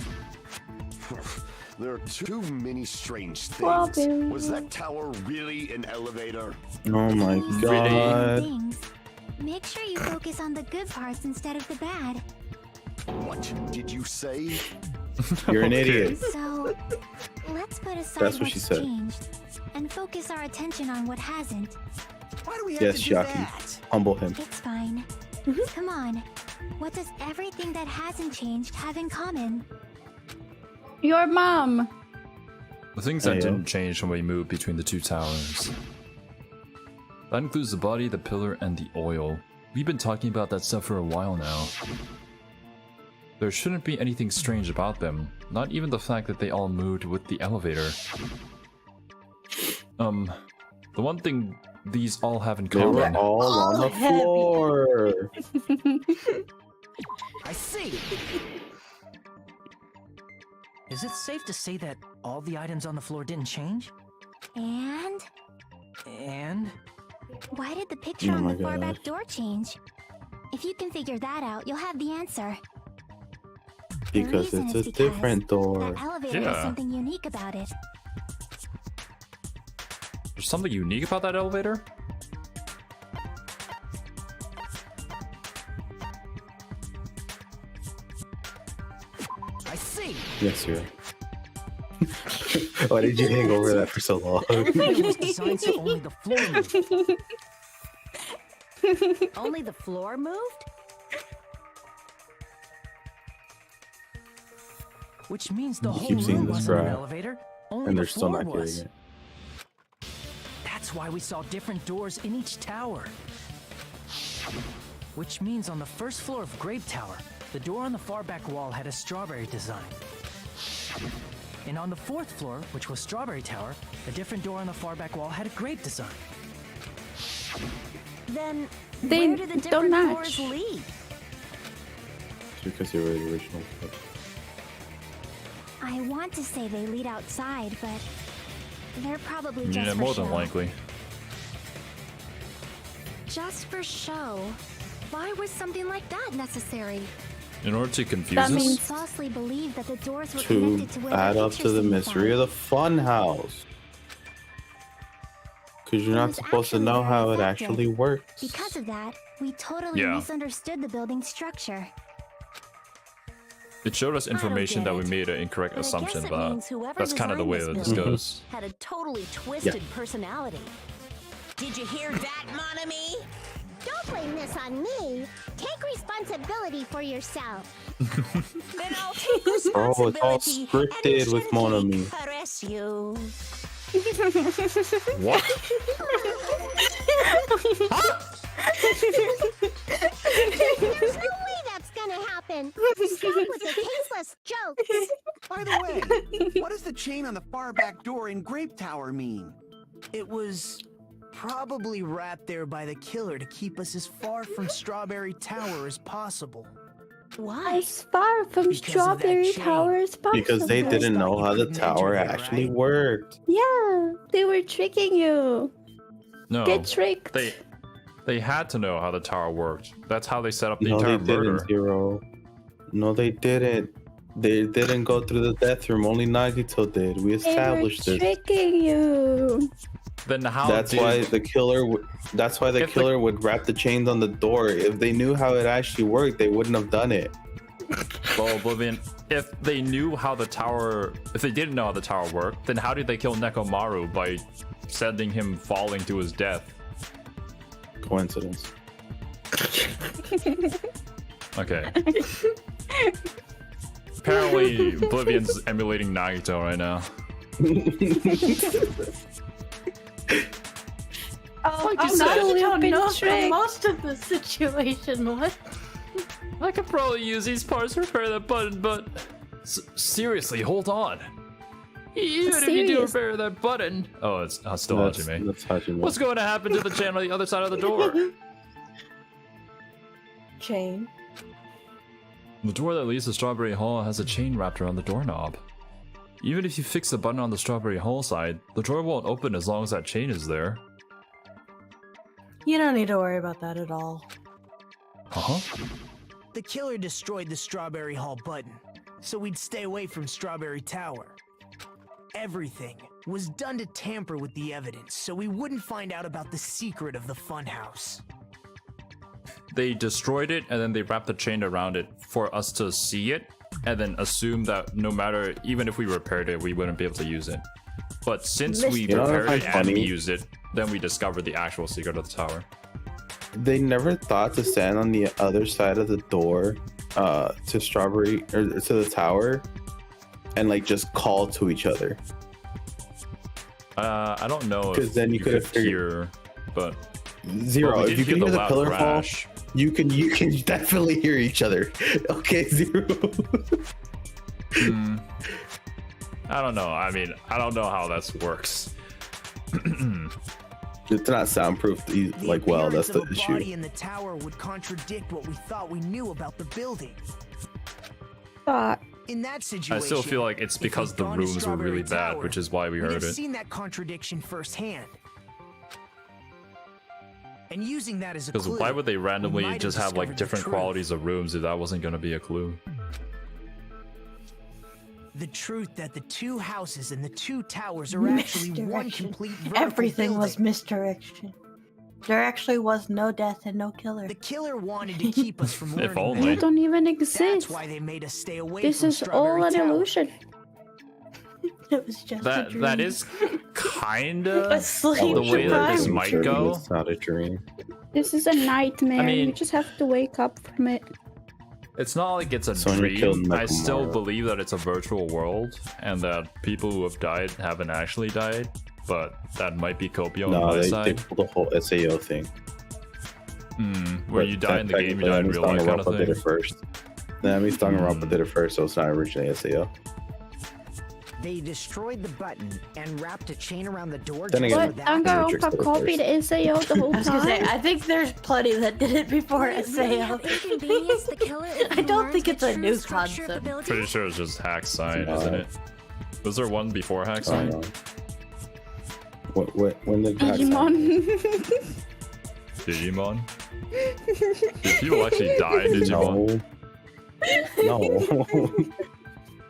There are too many strange things. Strawberry. Was that tower really an elevator? Oh my god. Things. Make sure you focus on the good parts instead of the bad. What did you say? You're an idiot. So, let's put aside That's what she what's said. changed and focus our attention on what hasn't. Why do we have Yes, to do Shaki. that? Humble him. It's fine. Come on. What does everything that hasn't changed have in common? Your mom. The things that Ayo. didn't change when we moved between the two towers. That includes the body, the pillar, and the oil. We've been talking about that stuff for a while now. There shouldn't be anything strange about them, not even the fact that they all moved with the elevator. The one thing these all have in They were common... all on the floor. I see. Is it safe to say that all the items on the floor didn't change? And And? why did the picture Oh on my the far God. back door change? If you can figure that out, you'll have the answer. The Because reason it's is a because different door. That elevator has Yeah. something unique about it. There's something unique about that elevator? I see. Yes, you're. Why did you hang over that for so long? The elevator was designed so only the floor moved. Only the floor moved? Which means the You whole keep seeing room this wasn't an graph, elevator, only and the they're still floor not getting was. it. That's why we saw different doors in each tower. Which means on the first floor of Grape Tower, the door on the far back wall had a strawberry design. And on the fourth floor, which was Strawberry Tower, a different door on the far back wall had a grape design. Then They where do the don't different match. floors lead? It's because they were the original. I want to say they lead outside, but they're probably just Yeah, for more show. than likely. Just for show. Why was something like that necessary? In order to confuse That us? means- Falsely believed that the doors were To connected to where add the up to pictures the can be mystery of found. the fun house. Because you're It not was supposed to actually know very how it effective. actually works. Because of that, we totally Yeah. misunderstood the building's structure. It showed us information get that we it. made an incorrect But I assumption, guess it but means whoever that's kind of the way designed that this this building goes. had a totally twisted personality. Did you hear that, Monami? Don't blame this on me. Take responsibility for yourself. Then I'll take Oh, it's all responsibility scripted and with Monami. gently caress you. What? There's no way that's gonna happen. Stop with the tasteless jokes. By the way, what does the chain on the far back door in Grape Tower mean? It was probably wrapped there by the killer to keep us as far from Strawberry Tower as possible. Why? As far from Because of that Strawberry chain. Tower as possible. Because they didn't know how the Couldn't tower enter there, actually right? worked. Yeah, they were tricking you. No. Get tricked. They had to know how the tower worked. That's how they set up the No, they entire didn't, murder. Zero. No, they didn't. They didn't go through the death room. Only Nagito did. We They were established this. tricking you. Then how That's did... why the killer. That's why the If the- killer would wrap the chains on the door. If they knew how it actually worked, they wouldn't have done it. Well, Oblivion, if they knew how the tower... If they didn't know how the tower worked, then how did they kill Nekomaru by sending him falling to his death? Coincidence. Okay. Apparently, Oblivion's emulating Nagito right now. Oh, Like you I'm said. not We've been know tricked. most of the situation. What? I could probably use these parts to repair that button, but... seriously, hold on. Even if you do Serious? repair that button... Oh, it's still That's Hajime. Hajime. What's going to happen to the channel on the other side of the door? Chain. The door that leads to Strawberry Hall has a chain wrapped around the doorknob. Even if you fix the button on the Strawberry Hall side, the door won't open as long as that chain is there. You don't need to worry about that at all. Uh-huh. The killer destroyed the Strawberry Hall button, so we'd stay away from Strawberry Tower. Everything was done to tamper with the evidence, so we wouldn't find out about the secret of the funhouse. they destroyed it and then they wrapped the chain around it for us to see it and then assume that no matter, even if we repaired it, we wouldn't be able to use it. But since we repaired it and we used it, then we discovered the actual secret of the tower. They never thought to stand on the other side of the door to Strawberry or to the tower and like just call to each other. I don't know because then you could have hear, but Zero. Well, if you can hear the pillar fall, crash. you can definitely hear each other. Okay, Zero. I don't know. I mean, I don't know how that works. It's not soundproof. Like, well, that's the The issue. body in the tower would contradict what we thought we knew about the building. In that situation, I still feel like it's because the rooms were really bad, which is why we heard we'd have it. seen that contradiction firsthand. And using that as a Because clue, why would they we randomly might have just have like discovered the different truth. qualities of rooms if that wasn't going to be a clue? The truth that the two houses and the two towers are actually one Misdirection. complete vertical Everything building. was misdirection. There actually was no death and no killer. The killer wanted to keep us from learning. If only. You don't even That's exist. why they made us stay away This from is Strawberry all an Tower. illusion. It was just a dream. That is kinda A sleep the way that this deprived. might go. It's not a dream. This is a nightmare. I mean- you just have to wake up from it. It's not like it's a Sonya killed dream. I still Michael Morrow. believe that it's a virtual world and that people who have died haven't actually died, but that might be Kopio on No, my they side. pulled the whole SAO thing. Where But you die in the game, you die in real life kind of Danganronpa did thing. it first. Danganronpa did it first, so it's not originally SAO. They destroyed the button and wrapped a chain around the door. Then just again, for But that. Matrix Danganronpa did it copied SAO the whole I was gonna say, time. I think there's plenty that did it before Would it really SAO. have inconvenienced the killer if I we don't learned think the it's a true new structure of the concept. building? Pretty sure it's just hack sign, No. isn't it? Was there one before hack I sign? don't know. When did that Digimon. Digimon? Did people actually die in Digimon? No.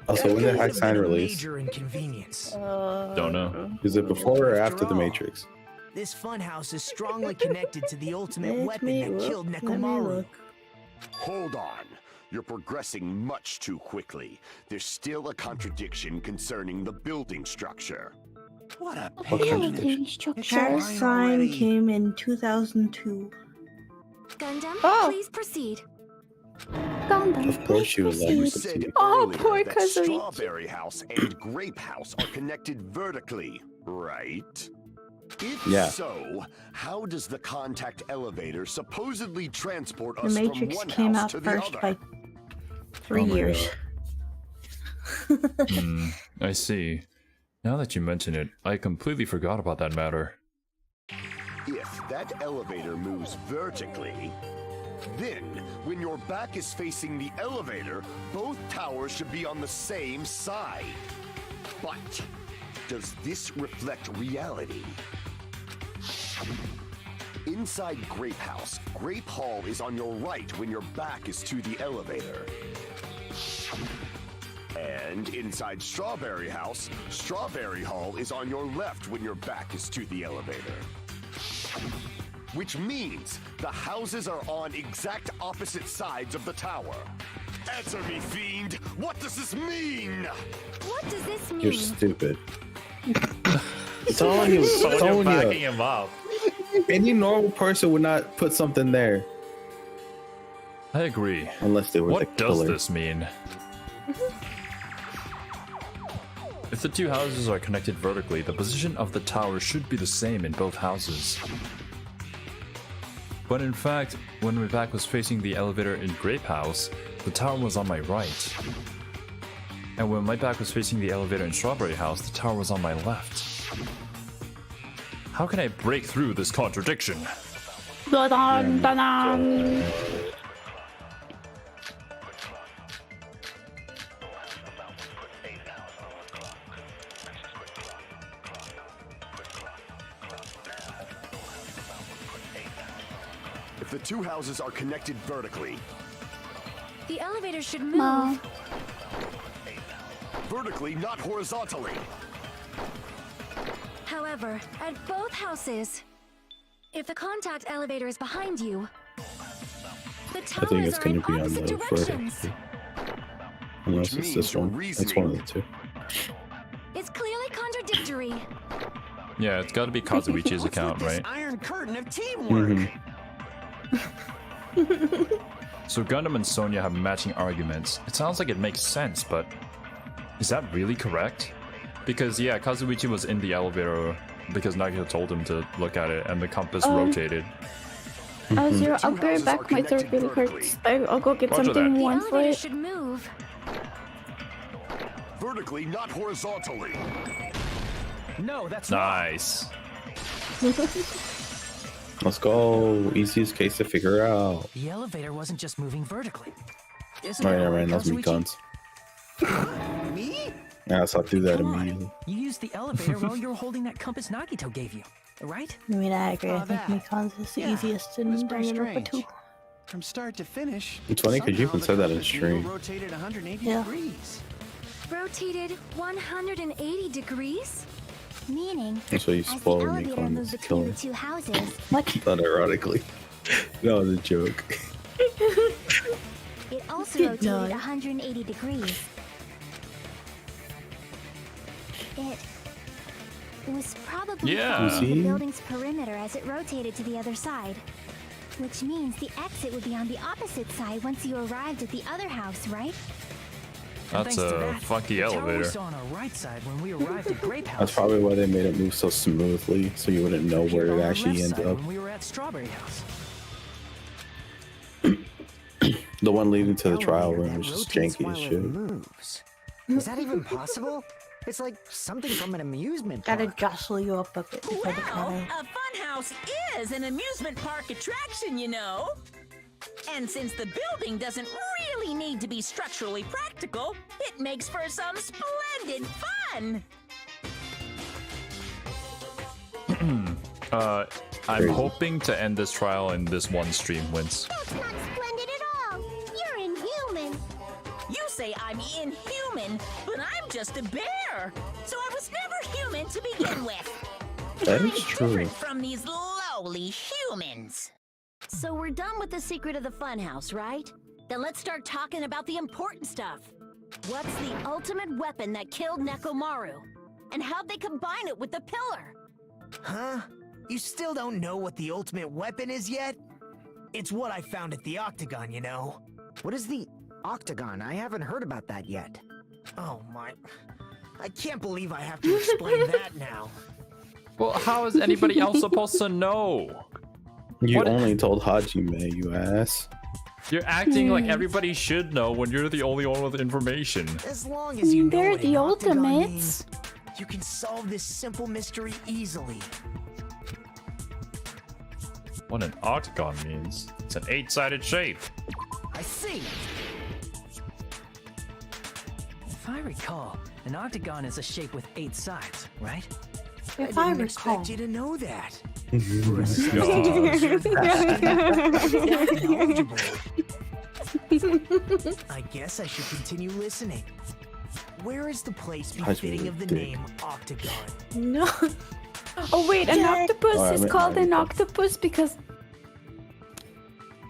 Also, when did Hack It Sign would have been a release? Major inconvenience. Don't know. Is it before or after The all, Matrix? This funhouse is strongly connected to the ultimate Let weapon me that look, killed let me Nekomaru. look. Hold on. You're progressing much too quickly. There's still a contradiction concerning the building structure. What a What pain. contradiction? Structure. Hack Fine Sign already. came in 2002. Gundam, Oh. please proceed. Gundam. Of course she would let you You proceed. said proceed. Oh, earlier poor that Kazooie. Strawberry House and Grape House are connected vertically, right? If Yeah. so, how does the contact elevator supposedly transport The us from Matrix one came house out to the first other? by 3 Oh my years. I see. Now that you mention it, I completely forgot about that matter. If that elevator moves vertically, then when your back is facing the elevator, both towers should be on the same side. But does this reflect reality? Inside Grape House, Grape Hall is on your right when your back is to the elevator. And inside Strawberry House, Strawberry Hall is on your left when your back is to the elevator. Which means the houses are on exact opposite sides of the tower. Answer me, fiend! What does this mean? What does this mean? You're stupid. Sonya, Sonya backing Sonya. him up. Any normal person would not put something there I agree. unless they were the What does killer. this mean? If the two houses are connected vertically, the position of the tower should be the same in both houses. But in fact, when my back was facing the elevator in Grape House, the tower was on my right. And when my back was facing the elevator in Strawberry House, the tower was on my left. How can I break through this contradiction? Dun, dun, dun. If the two houses are connected vertically, The elevator should move. Mom. vertically, not horizontally. However, at both houses, if the contact elevator is behind you, The I think towers it's are going in to be on opposite the directions. vertical. Unless Which it's means this your one. It's one of the two. It's clearly contradictory. Yeah, it's got to be Kazuichi's account, This right? iron curtain of teamwork. So Gundam and Sonya have matching arguments. It sounds like it makes sense, but is that really correct? Because yeah, Kazuichi was in the elevator because Nagito told him to look at it, and the compass rotated. Zero, I'll Two be right houses back. are My throat connected really vertically. hurts. I'll go get Roger something that. The warm for elevator it. should move. Vertically, not horizontally. No, that's Nice. Let's go. Easiest case to figure out. The elevator wasn't just moving vertically. Isn't Right, that right, right, those meat Kazuichi? guns. Me? Yeah, so I'll do that Come on. immediately. You used the elevator while you were holding that compass Nagito gave you, right? I mean, I agree. Oh, I think that. Mikan's is the Yeah, easiest in that's pretty Danganronpa strange. 2. From start to finish. It's funny 'cause you somehow can the say that in compass stream. needle rotated 180 Yeah. degrees. Rotated 180 degrees? Meaning, That's why you as the spoiled me elevator calling moved this between killer. the two houses, Not ironically. That was a joke. it also Did rotated not. 180 degrees. It was probably Yeah. following See? the building's perimeter as it rotated to the other side. Which means the exit would be on the opposite side once you arrived at the other house, right? And That's thanks to a that, funky the tower elevator. was on our right side when we arrived at Grape House. That's probably why they made it move so smoothly, so you wouldn't know Appeared where on it our actually left ended side up. when we were at Strawberry House. The one leading to the trial Elevator room that was just rotates janky while as it shit. moves. Is that even possible? It's like something from an amusement Gotta park. jostle you up a bit before the Well, counter. a funhouse is an amusement park attraction, you know. And since the building doesn't really need to be structurally practical, it makes for some splendid fun. I'm Crazy. hoping to end this trial in this one stream, Wince. That's not splendid at all. You're inhuman. You say I'm inhuman, but I'm just a bear. So I was never human to begin with. That I'm is true. different from these lowly humans. So we're done with the secret of the funhouse, right? Then let's start talking about the important stuff. What's the ultimate weapon that killed Nekomaru? And how'd they combine it with the pillar? Huh? You still don't know what the ultimate weapon is yet? It's what I found at the Octagon, you know. What is the Octagon? I haven't heard about that yet. Oh my... I can't believe I have to explain that now. Well, how is anybody else supposed to know? You What- only told Hajime, you ass. You're acting like everybody should know when you're the only one with information. As long as you know They're what the an Octagon ultimates. means, you can solve this simple mystery easily. What an octagon means. It's an 8-sided shape. I see. If I recall, an octagon is a shape with 8 sides, right? If I didn't recall. expect you to know that. I guess I should continue listening. Where is the place befitting of the name Octagon? No. Oh wait, an octopus Oh, I is meant- called an octopus because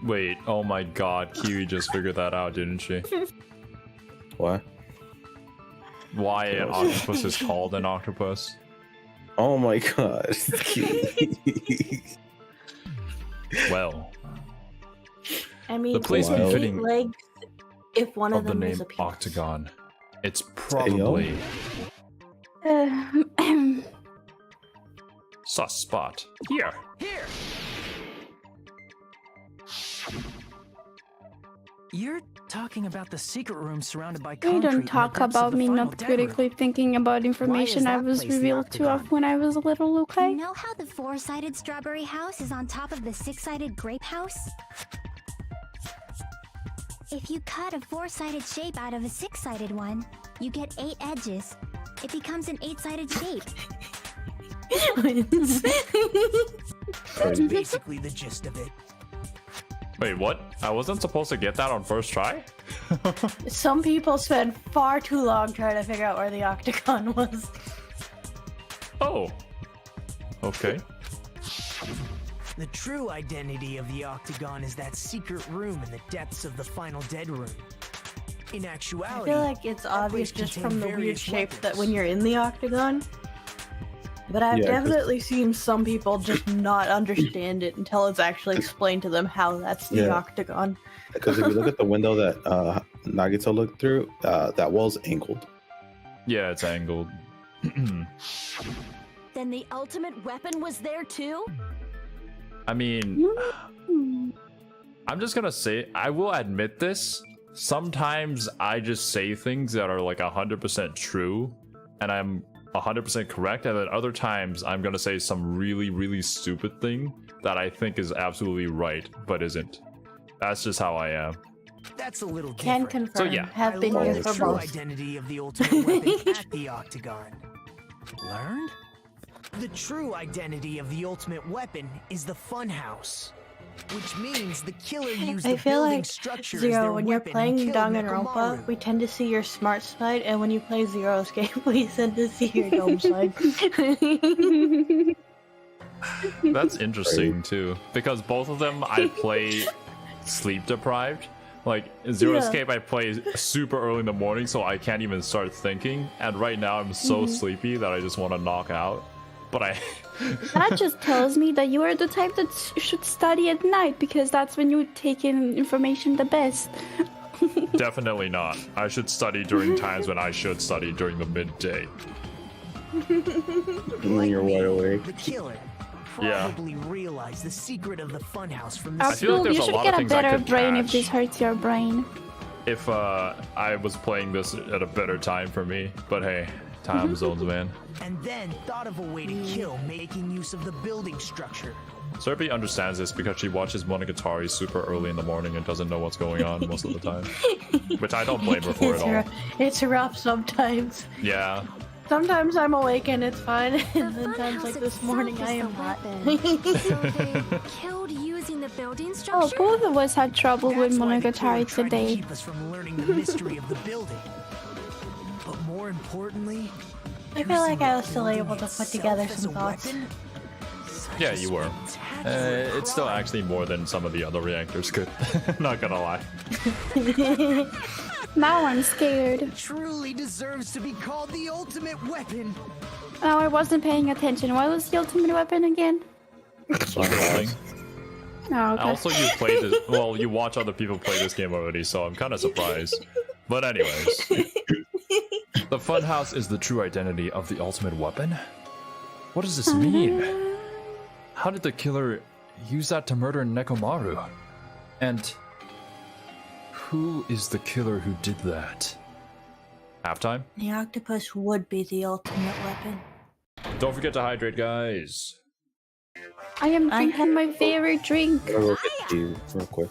Wait, oh my god, Kiwi just figured that out, didn't she? What? Why an octopus is called an octopus? Oh my god. Well, I mean, the place it's befitting 8 legs if one of of the them name is a penis. octagon. It's probably sus spot. Here. Here! You're talking about the secret room surrounded by they concrete. don't in the talk depths of about the me final not den room. critically thinking about information I that was place the revealed to octagon? of when I was little, okay? You know how the 4-sided strawberry house is on top of the 6-sided grape house? If you cut a 4-sided shape out of a 6-sided one, you get 8 edges. It becomes an 8-sided shape. That's basically the gist of it. Wait, what? I wasn't supposed to get that on first try? Some people spend far too long trying to figure out where the octagon was. Oh. Okay. The true identity of the octagon is that secret room in the depths of the final dead room. In I actuality, feel like it's obvious place just contain from the weird various shape that weapons. when you're in the octagon. But I've Yeah, 'cause- definitely seen some people just not understand it until it's actually explained to them how that's the Yeah. octagon. Because if you look at the window that Nagito looked through, that wall's angled. Yeah, it's angled. Then the ultimate weapon was there too? I mean, I'm just gonna say, I will admit this. Sometimes I just say things that are like 100% true, and I'm 100% correct, and then other times I'm gonna say some really, really stupid thing that I think is absolutely right, but isn't. That's just how I am. That's a little Can different. confirm. yeah. Have been I here learned for the true both. identity of the ultimate weapon at the octagon. Learned? The true identity of the ultimate weapon is the funhouse, which means the killer used I the feel building like structure as Zero, their when you're weapon playing and killed Danganronpa, Nekomaru. we tend to see your smart side, and when you play Zero Escape, we tend to see your dumb side. That's interesting too, because both of them I play sleep deprived. Like Zero Yeah. Escape, I play super early in the morning, so I can't even start thinking. And right now, I'm so sleepy that I just want to knock out. But I, That just tells me that you are the type that should study at night because that's when you take in information the best. definitely not. I should study during times when I should study during the midday. When you're wide awake. The killer Yeah. probably realized the secret of the funhouse from the I feel like Abdul, there's you a should lot get of a things I better could brain if catch. this hurts your brain. If I was playing this at a better time for me, but hey, time zones, man. and then thought of a way to kill making use of the building structure. Serby understands this because she watches Monogatari super early in the morning and doesn't know what's going on most of the time. Which I don't blame her for at all. It's rough sometimes. Yeah. Sometimes I'm awake and it's fine, The and then times funhouse like this itself morning is I the am not. weapon. So they killed using the building Oh, structure? both of us had trouble with That's why the killer Monogatari tried to today. keep us from learning the mystery of the building. But more importantly, I feel like I was using still the able to building put together itself as some a thoughts. weapon? Such Yeah, a you were. spectacular It's still crime. actually more than some of the other reactors could. Not gonna lie. Now I'm scared. Truly deserves to be called the ultimate weapon. Now I wasn't paying attention. What was the ultimate weapon again? Building. Oh, okay. Also, you played this. Well, you watch other people play this game already, so I'm kind of surprised. But anyways, the funhouse is the true identity of the ultimate weapon. What does this mean? How did the killer use that to murder Nekomaru? And who is the killer who did that? Halftime? The octopus would be the ultimate weapon. Don't forget to hydrate, guys. I am I drinking my favorite drink. I'm gonna look at you real quick.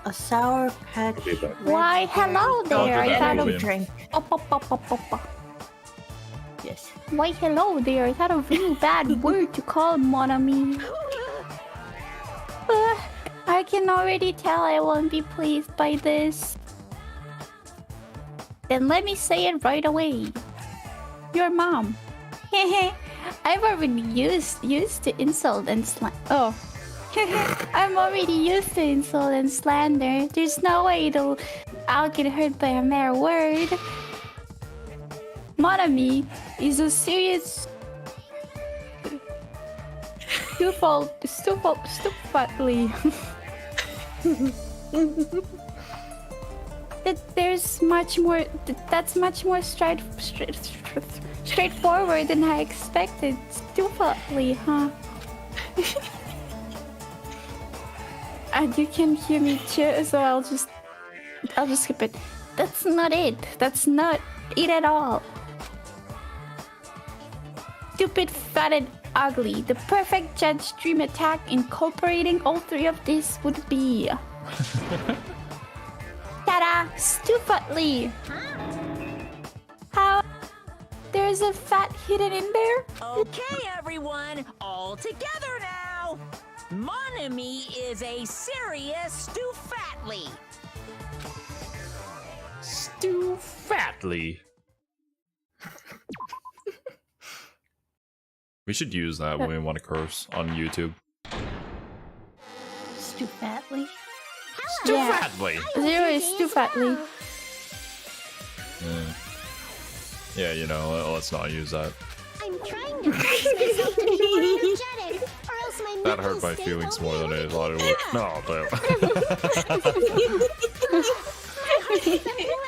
A sour patch. I'll be back. Why, hello there. I that thought movie. of drink. Op. Yes. Why, hello there. I thought a really bad word to call mon ami. I can already tell I won't be pleased by this. Then let me say it right away. Your mom. I'm already used to insult and Oh. I'm already used to insult and slander. There's no way I'll get hurt by a mere word. Mon ami is a serious stupidly. There's much more. That's much more straightforward than I expected. Stupidly, huh? And you can hear me too, so I'll just skip it. That's not it. That's not it at all. Stupid, fat, and ugly. The perfect Judge Dream attack incorporating all three of these would be. Ta-da! Stupidly. How? There's a fat hidden in there? Okay, everyone, all together now. Monami is a serious Stu-Fatly. Stu-Fatly. We should use that when we want to curse on YouTube. Stu Fatley. Stu Fatley. Zero is Stu Fatley. Yeah, you know, let's not use that. I'm trying to force myself to be more energetic, or else my That hurt mental my state feelings won't more be than I thought it would. No, damn. I'm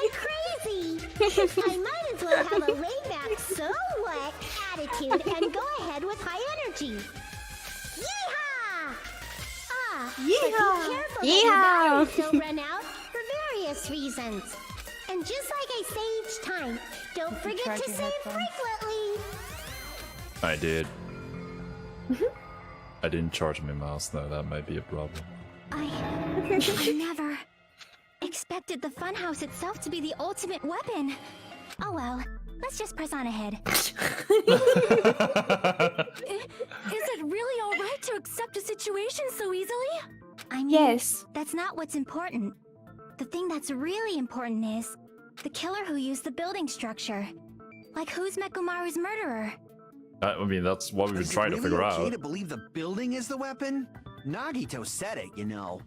like crazy. I might as well have a laid-back, so what attitude and go ahead with high energy. Yeehaw! Ah, but be careful that your batteries don't run out for various reasons. And just like I say each time, don't forget to save frequently. I did. I didn't charge my mouse though, that might be a problem. I never expected the funhouse itself to be the ultimate weapon. Oh well, let's just press on ahead. Is it really alright to accept a situation so easily? I mean, Yes. that's not what's important. The thing that's really important is the killer who used the building structure. Like, who's Mekumaru's murderer? I mean, that's what we've been Is it trying to really figure okay out. to believe the building is the weapon? Nagito said it, you know.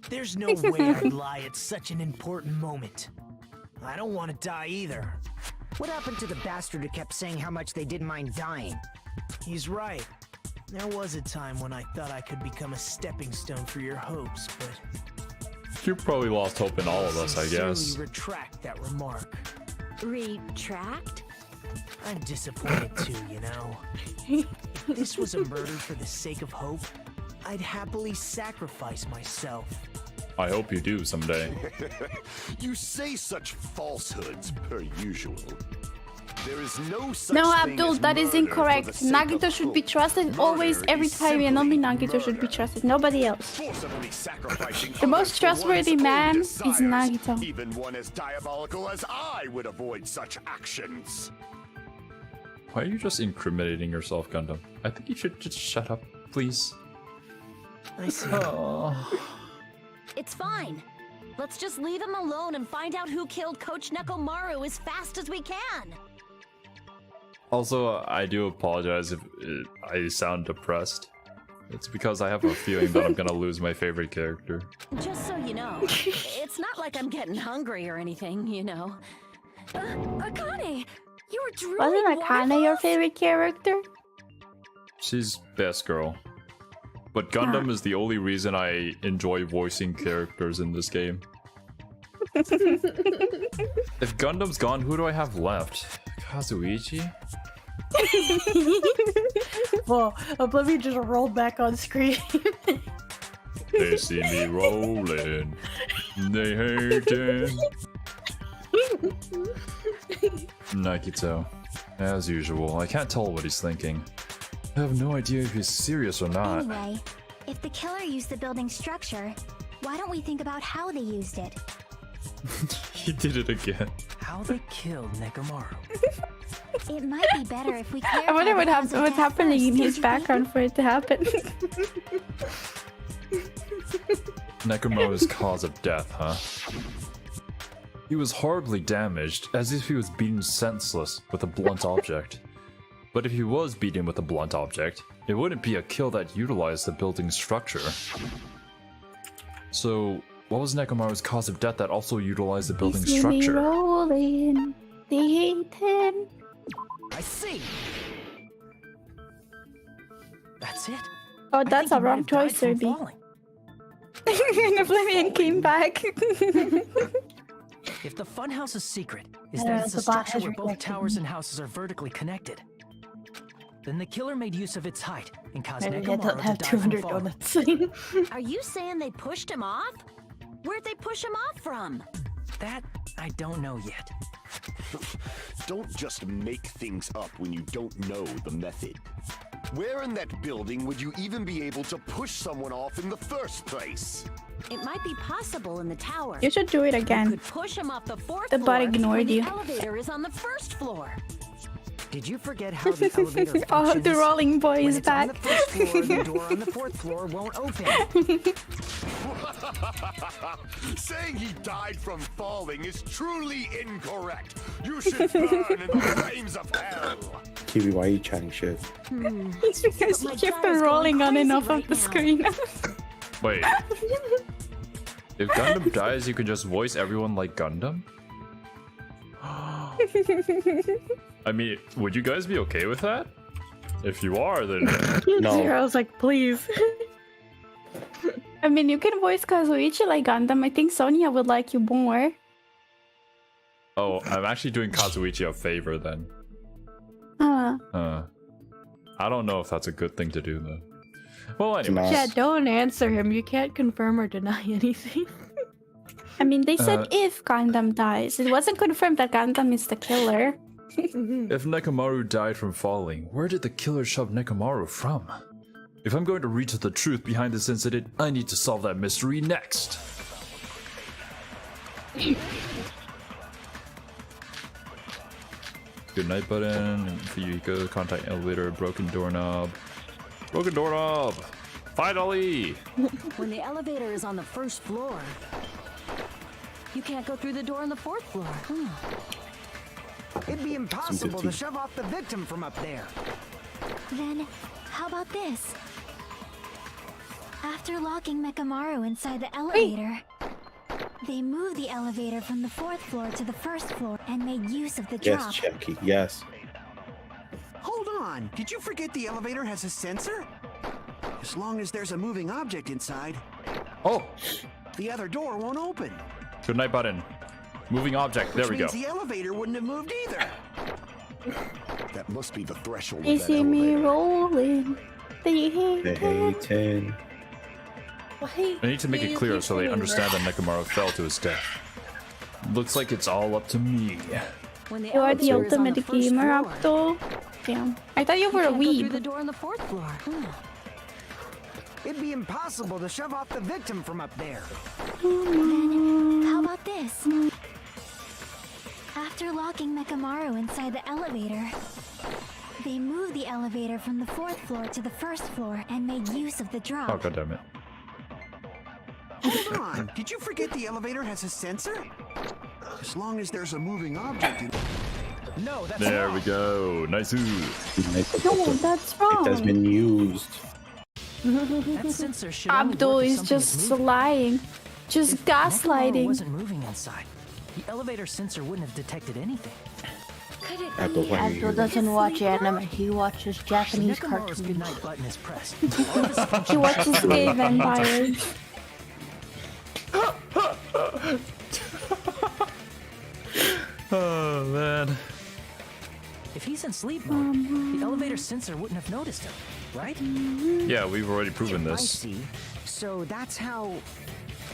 There's no way I'd lie at such an important moment. I don't want to die either. What happened to the bastard who kept saying how much they didn't mind dying? He's right. There was a time when I thought I could become a stepping stone for your hopes, but You probably lost hope in all of us, I guess. sincerely retract that remark. Retract? I'm disappointed too, you know. If this was a murder for the sake of hope, I'd happily sacrifice myself. I hope you do someday. You say such falsehoods per usual. There is no such No, thing Abdul, as that is murder for incorrect. the sake Nagito of should be hope. trusted always, Murder every is time, and only simply Nagito should be murder. trusted. Nobody else. Forcibly sacrificing The most others for trustworthy one's own man is desires. Nagito. Even one as diabolical as I would avoid such actions. Why are you just incriminating yourself, Gundam? I think you should just shut up, please. I see. It's fine. Let's just leave him alone and find out who killed Coach Nekomaru as fast as we can. Also, I do apologize if I sound depressed. It's because I have a feeling that I'm gonna lose my favorite character. Just so you know, it's not like I'm getting hungry or anything, you know. Akane! You were drooling Wasn't Akane your waterfalls? favorite character? She's best girl. But Gundam is the only reason I enjoy voicing characters in this game. If Gundam's gone, who do I have left? Kazuichi? Whoa, Oblivion just rolled back on screen. They see me rolling. They hate it. Nagito. As usual, I can't tell what he's thinking. I have no idea if he's serious or not. Anyway, if the killer used the building structure, why don't we think about how they used it? He did it again. How they killed Nekomaru. It might be better if we clarify I wonder the cause of what's death happening in first, his don't you background for it to happen. Nekomaru's cause of death, huh? He was horribly damaged, as if he was beaten senseless with a blunt object. But if he was beaten with a blunt object, it wouldn't be a kill that utilized the building's structure. So, what was Nekomaru's cause of death that also utilized the building's They see me structure? rolling. They hate him. I see. That's it. Oh, I that's think a he might wrong have died choice, from Cerby. falling. And Oblivion came back. If the funhouse's secret is Yeah, that it's a the bot structure has where both rejected towers me. and houses are vertically connected, then the killer made use of its height and caused Maybe I Nekomaru don't to have die from 200 falling. donuts. Are you saying they pushed him off? Where'd they push him off from? That I don't know yet. Don't just make things up when you don't know the method. Where in that building would you even be able to push someone off in the first place? It might be possible in the tower. You should do it You again. could push him off the fourth The floor bot ignored when you. the elevator is on the first floor. Did you forget how the elevator Oh, functions? the rolling boy When is it's on the back. first floor, the door on the fourth floor won't open. Saying he died from falling is truly incorrect. You should burn in the flames of hell. Kiwi, why are you chatting shit? It's because But my you kept guy is rolling going on and crazy off right of the now. screen. Wait. If Gundam dies, you can just voice everyone like Gundam? I mean, would you guys be okay with that? If you are, then No. I was like, please. I mean, you can voice Kazuichi like Gundam. I think Sonia would like you more. oh, I'm actually doing Kazuichi a favor then. I don't know if that's a good thing to do though. Well, anyway. Yeah, don't answer him. You can't confirm or deny anything. I mean, they said if Gundam dies. It wasn't confirmed that Gundam is the killer. If Nekomaru died from falling, where did the killer shove Nekomaru from? If I'm going to reach the truth behind this incident, I need to solve that mystery next. Good night button. For you go contact elevator. Broken doorknob. Broken doorknob. Finally. When the elevator is on the first floor, you can't go through the door on the fourth floor. It'd be impossible to shove off the victim from up there. Then, how about this? After locking Mekamaru inside the elevator, they moved the elevator from the fourth floor to the first floor and made use of the drop. Yes, Jackie. Yes. Hold on. Did you forget the elevator has a sensor? As long as there's a moving object inside, Oh, the other door won't open. good night button. Moving object. There Which we go. means the elevator wouldn't have moved either. That must be the threshold They of that see me elevator. rolling. They hate They hating. I need to make it clear so they understand that Nekomaru fell to his death. Looks like it's all up to me. When the You are the elevator is on ultimate the first gamer, floor, Abdul. Damn. I thought you were a can't go through the weeb. door on the fourth floor. It'd be impossible to shove off the victim from up there. Then, how about this? After locking Mekamaru inside the elevator, they moved the elevator from the fourth floor to the first floor and made use of the drop. Oh, goddammit. Hold on. Did you forget the elevator has a sensor? As long as there's a moving object in No, that's There wrong. we go. Nice. No, that's wrong. It has been used. That sensor should only Abdul work if is something just moving. lying. Just If Nekomaru gaslighting. wasn't moving inside, the elevator sensor wouldn't have detected anything. Could it Abdul, be why are you Abdul here? doesn't watch anime. He watches Japanese Nekomaru's cartoons. goodnight button is pressed. He watches gay vampires. Oh, man. If he's in sleep mode, the elevator sensor wouldn't have noticed him, right? Yeah, we've already proven I this. see. So that's how...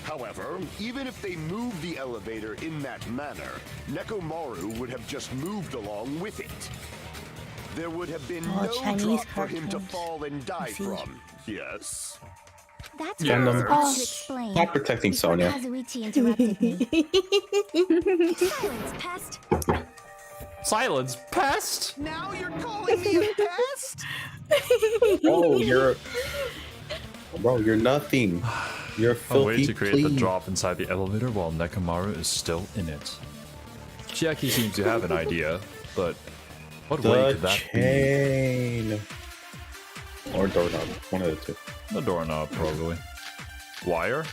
However, even if they moved the elevator in that manner, Nekomaru would have just moved along with it. There would have been no Chinese drop for him to cartoons. fall and die see. from. Yes. That's Yeah. what I was about Oh. to explain. Stop protecting before Sonia. Kazuichi interrupted me. silence, pest? Silence, pest! Now you're calling me a pest? Oh, you're. Bro, you're nothing. You're A filthy. way to create the plebe. drop inside the elevator while Nekomaru is still in it. Chiaki seems to have an idea, but what way The could that chain. Or doorknob. One of the two. be? The doorknob, probably. Wire?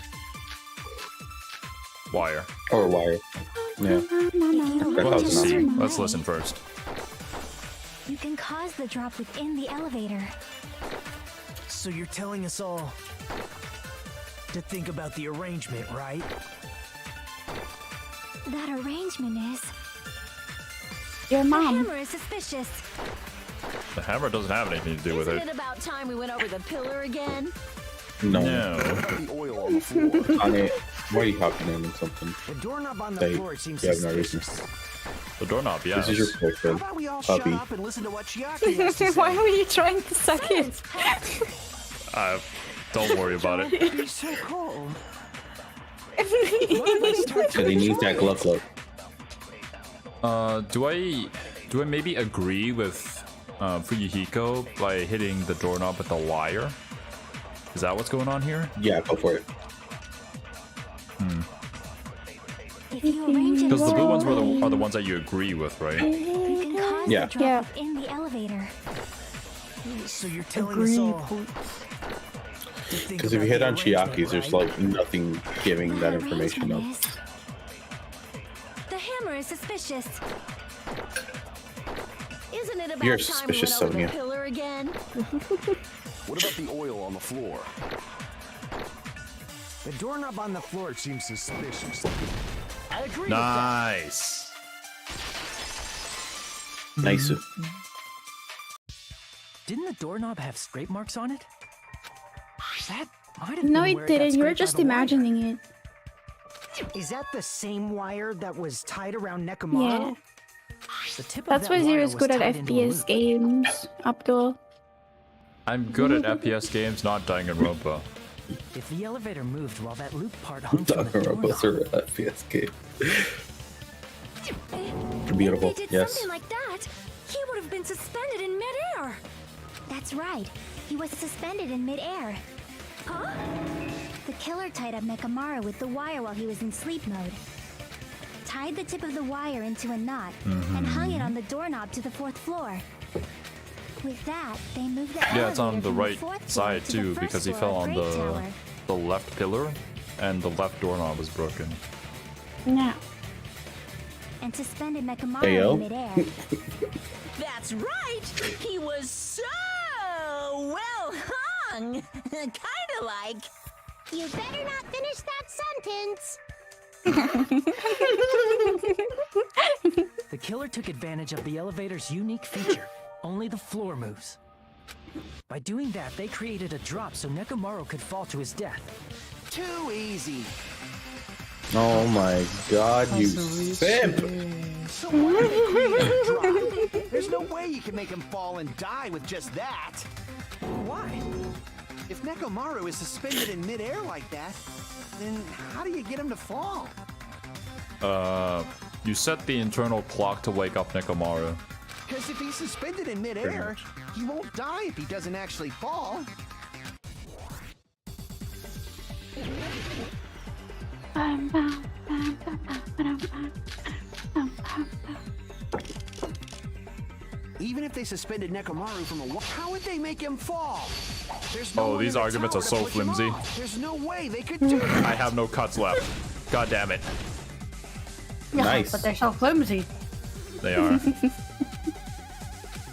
Wire. Or wire. Yeah. If you That arrange was it not- a See, certain let's way, listen first. you can cause the drop within the elevator. So you're telling us all to think about the arrangement, right? That arrangement is... Your The mom. hammer is suspicious. The hammer doesn't have anything to do with Isn't it. it about time we went over the pillar again? No. No. The oil on the floor. On it. Why are you hopping in on something? The doorknob on the Hey, floor seems you have no reason. suspicious. The doorknob, yes. This is your How boyfriend. about we all Puppy. shut up and listen to what Chiaki has to Why say? were you trying to suck it? Don't worry about it. It'd be so cold. So they need that glove look. Do I maybe agree with Fuyuhiko by hitting the doorknob with the wire? Is that what's going on here? Yeah, go for it. If you arrange it Because the blue ones wrong, are the ones that you agree with, right? you can cause Yeah. the drop Yeah. within the elevator. So you're telling us all to think Because if about you hit the on arrangement, Chiaki's, there's right? like nothing giving that information up. The hammer is suspicious. Isn't it about You're time suspicious, we went over Sonia. the pillar again? What about the oil on the floor? The doorknob on the floor seems suspicious. I agree Nice. Nice. Didn't the doorknob have scrape marks on it? That might have No, been it where got didn't. You're scraped by just the wire. imagining it. Is that the same wire that was tied around Nekomaru? Yeah. The tip of That's that why wire Zero's was good at tied into a FPS loop. games, Abdul. I'm good at FPS games, not Danganronpa. If the elevator moved while that loop part hung from the Danganronpa's doorknob, a FPS game. If Beautiful. they did Yes. something like that, he would have been suspended in midair. That's right. He was suspended in midair. Huh? The killer tied up Nekomaru with the wire while he was in sleep mode. Tied the tip of the wire into a knot and hung it on the doorknob to the 4th floor. With that, they moved the Yeah, it's on elevator the from right 4th side floor to the too, first because he floor fell of on Great Tower. the left pillar, and the left doorknob was broken. Now. And suspended Nekomaru Heyo. in midair. That's right! He was so well hung! Kinda like... You better not finish that sentence. the killer took advantage of the elevator's unique feature. Only the floor moves. By doing that, they created a drop so Nekomaru could fall to his death. Too easy. Oh my god, you simp! So why did they create a drop? There's no way you can make him fall and die with just that. Why? If Nekomaru is suspended in midair like that, then how do you get him to fall? You set the internal clock to wake up Nekomaru. Because if he's suspended in midair, he won't die if he doesn't actually fall. Even if they suspended Nekomaru from a wall, how would they make him fall? There's no Oh, one these in the arguments tower are to so push him flimsy. off. There's no way they could do that. I have no cuts left. God damn it. Nice. But they're so flimsy. They are.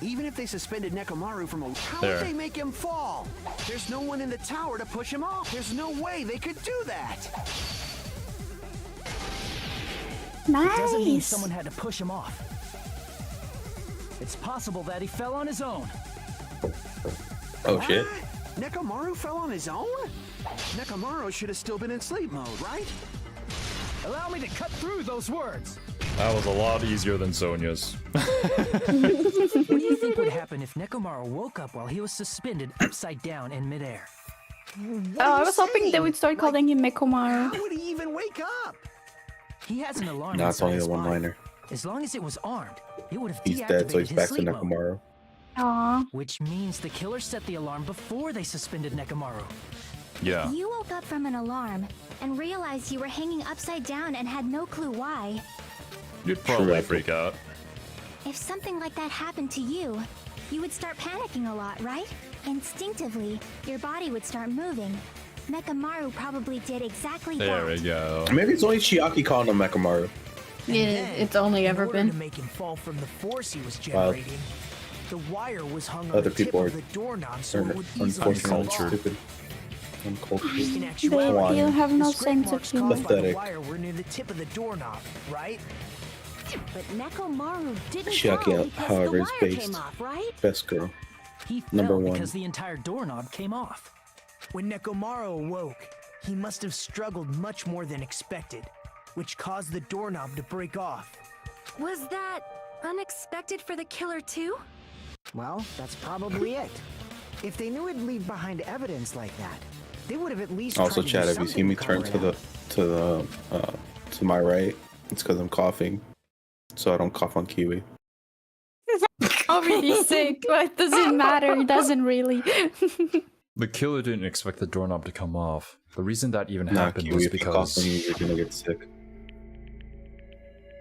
Even if they suspended Nekomaru from a how There. would they make him fall? There's no one in the tower to push him off. There's no way they could do that. Doesn't mean Nice. someone had to push him off. It's possible that he fell on his own. Oh shit. What? Nekomaru fell on his own? Nekomaru should have still been in sleep mode, right? Allow me to cut through those words. That was a lot easier than Sonia's. What do you think would happen if Nekomaru woke up while he was suspended upside down in midair? What Oh, are I you was hoping they saying? would start calling him Mekomaru. How would he even wake up? He has an alarm No, it's inside only his the body. one-liner. As long as it was armed, it would have He's deactivated dead, so he's his back to sleep mode. Nekomaru. Aw. Which means the killer set the alarm before they suspended Nekomaru. Yeah. You woke up from an alarm and realized you were hanging upside down and had no clue why. You'd probably True. freak out. If something like that happened to you, you would start panicking a lot, right? Instinctively, your body would start moving. Nekomaru probably did exactly There that. we go. Maybe it's only Chiaki calling him Nekomaru. Yeah, it's only ever In order been. to make him fall from the force he was Well, generating, the wire was hung on other the tip people of are the doorknob so it would easily unfortunately Uncultured. stupid. Uncultured. In They actuality, still have the no scrape sense of marks humor. caused by the Pathetic. wire were near the tip of the doorknob, right? But Nekomaru didn't Chiaki, fall because however, the is wire based. came off, right? Best girl. He fell Number one. because the entire doorknob came off. When Nekomaru awoke, he must have struggled much more than expected, which caused the doorknob to break off. Was that unexpected for the killer too? Well, that's probably it. If they knew it'd leave behind evidence like that, they would have at least Also, tried to do Chad, if you see something me to turn cover to it up. to my right, it's because I'm coughing, so I don't cough on Kiwi. Already sick, but it doesn't matter. It doesn't really. The killer didn't expect the doorknob to come off. The reason that even Nah, happened Kiwi, was if you cough because... on me, you're gonna get sick.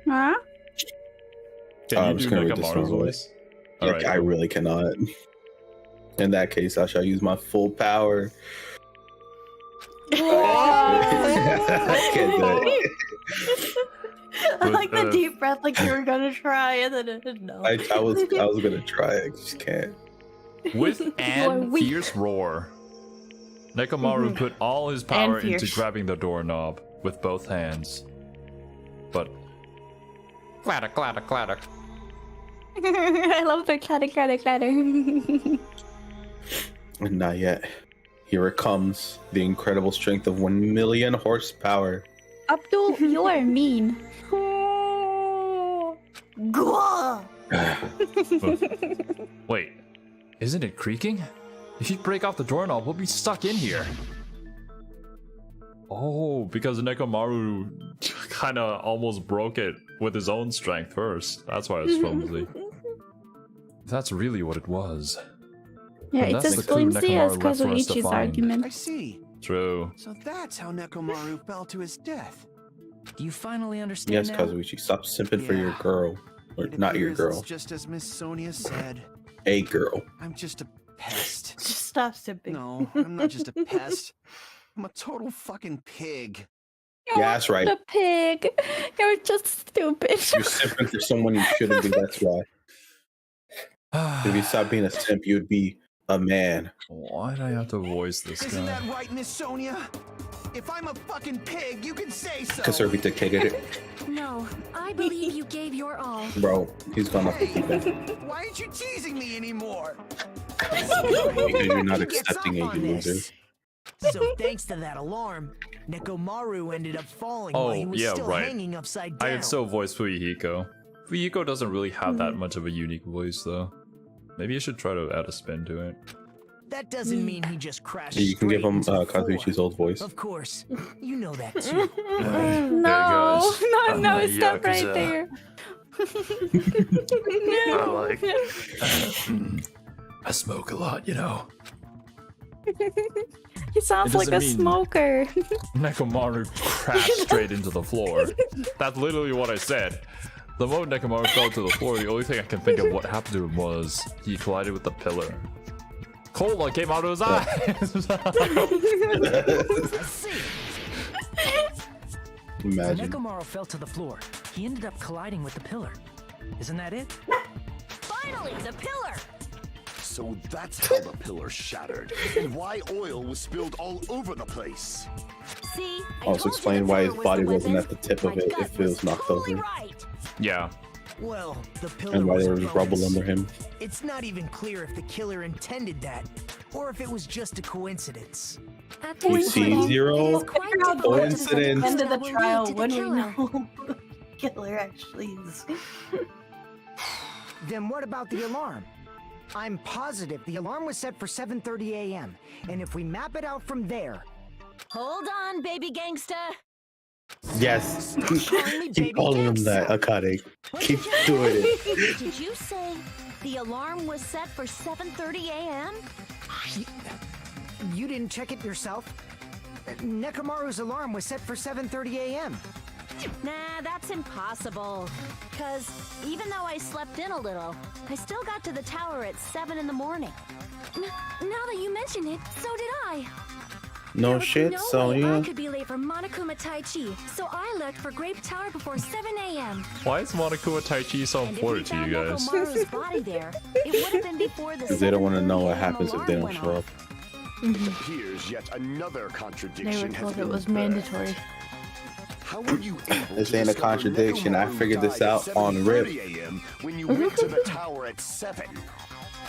Huh? Can I'm you just do gonna read this Nekomaru's normal. voice? Like, Alright. I really cannot. In that case, I shall use my full power. I can't do it. I like the deep breath, like you were gonna try, and then no. I was gonna try. I just can't. With an fierce roar, Nekomaru put all his power into grabbing the doorknob with both hands. But clatter, clatter, clatter. I love the clatter, clatter, clatter. Not yet. Here it comes. The incredible strength of 1 million horsepower. Abdul, you are mean. Wait, isn't it creaking? If you break off the doorknob, we'll be stuck in here. Oh, because Nekomaru kind of almost broke it with his own strength first. That's why it's flimsy. That's really what it was. Yeah, And it's that's as the clue flimsy Nekomaru as left for us to Kazuichi's find. argument. I see. True. So that's how Nekomaru fell to his death. Do you finally understand Yes, now? Kazuichi, stop simping for your Yeah. girl. Or It not your appears girl. it's just as Miss Sonia said. A girl. I'm just a pest. Just stop sipping. No, I'm not just a pest. I'm a total fucking pig. Yeah, that's right. The pig. You're just stupid. You're simping for someone you shouldn't be, that's why. If you stop being a simp, you'd be a man. Why did I have to voice this Isn't guy? that right, Miss Sonia? If I'm a fucking pig, you can say so. Because Cerby dictated it. No, I believe you gave your all. Bro, he's gone off the deep end. Why aren't you teasing me anymore? Because you're not Who gets accepting off it, you on loser. this? So thanks to that alarm, Nekomaru ended up falling while he Oh, was yeah, still right. hanging upside I down. can still voice Fuyuhiko. Fuyuhiko doesn't really have that much of a unique voice, though. Maybe you should try to add a spin to it. That doesn't mean he just crashed. Yeah, you can give him straight into the Kazuichi's floor. old voice. Of course, you know that too. No, no, Yeah, stop 'cause, right there. I smoke a lot, you know. He sounds It like a doesn't mean- smoker. Nekomaru crashed straight into the floor. That's literally what I said. The moment Nekomaru fell to the floor, the only thing I can think of what happened to him was he collided with the pillar. Cola came out of his eyes. Imagine. Nekomaru fell to the floor. He ended up colliding with the pillar. Isn't that it? Finally, the pillar! So that's how the pillar shattered, and why oil was spilled all over the place. See, I Also told explain you the why his pillar was body the wasn't weapon. at the tip of My it gut if it was knocked totally over. right. Yeah. Well, the pillar And why was there a was rubble bonus. under him. It's not even clear if the killer intended that, or if it was just a coincidence. At We this see point, Zero. it is quite difficult to Coincidence. decide End of the what will lead trial to the when we killer. know who the killer actually is. Then what about the alarm? I'm positive the alarm was set for 7:30 a.m. And if we map it out from there, Hold on, baby gangsta. Yes. calling me baby Keep calling him that, Akane. Keep doing it. Did you say the alarm was set for 7:30 a.m.? you didn't check it yourself? Nekomaru's alarm was set for 7:30 a.m. Nah, that's impossible. Cause even though I slept in a little, I still got to the tower at 7 in the morning. Now that you mention it, so did I. No There was shit, no way I Sonya. could be late for Monokuma Tai Chi, so I left for Grape Tower before 7 a.m. Why is Monokuma Tai Chi so And if we important to you found guys? Nekomaru's body there, it would have been before the Because they don't want to know 7:30 what a.m. happens if they alarm don't went show off. up. It appears yet another They were contradiction has told been it was birthed. mandatory. How were you able This to ain't a discover contradiction. I Nekomaru figured this died out at on RIP. 7:30 a.m. when you went to the tower at 7?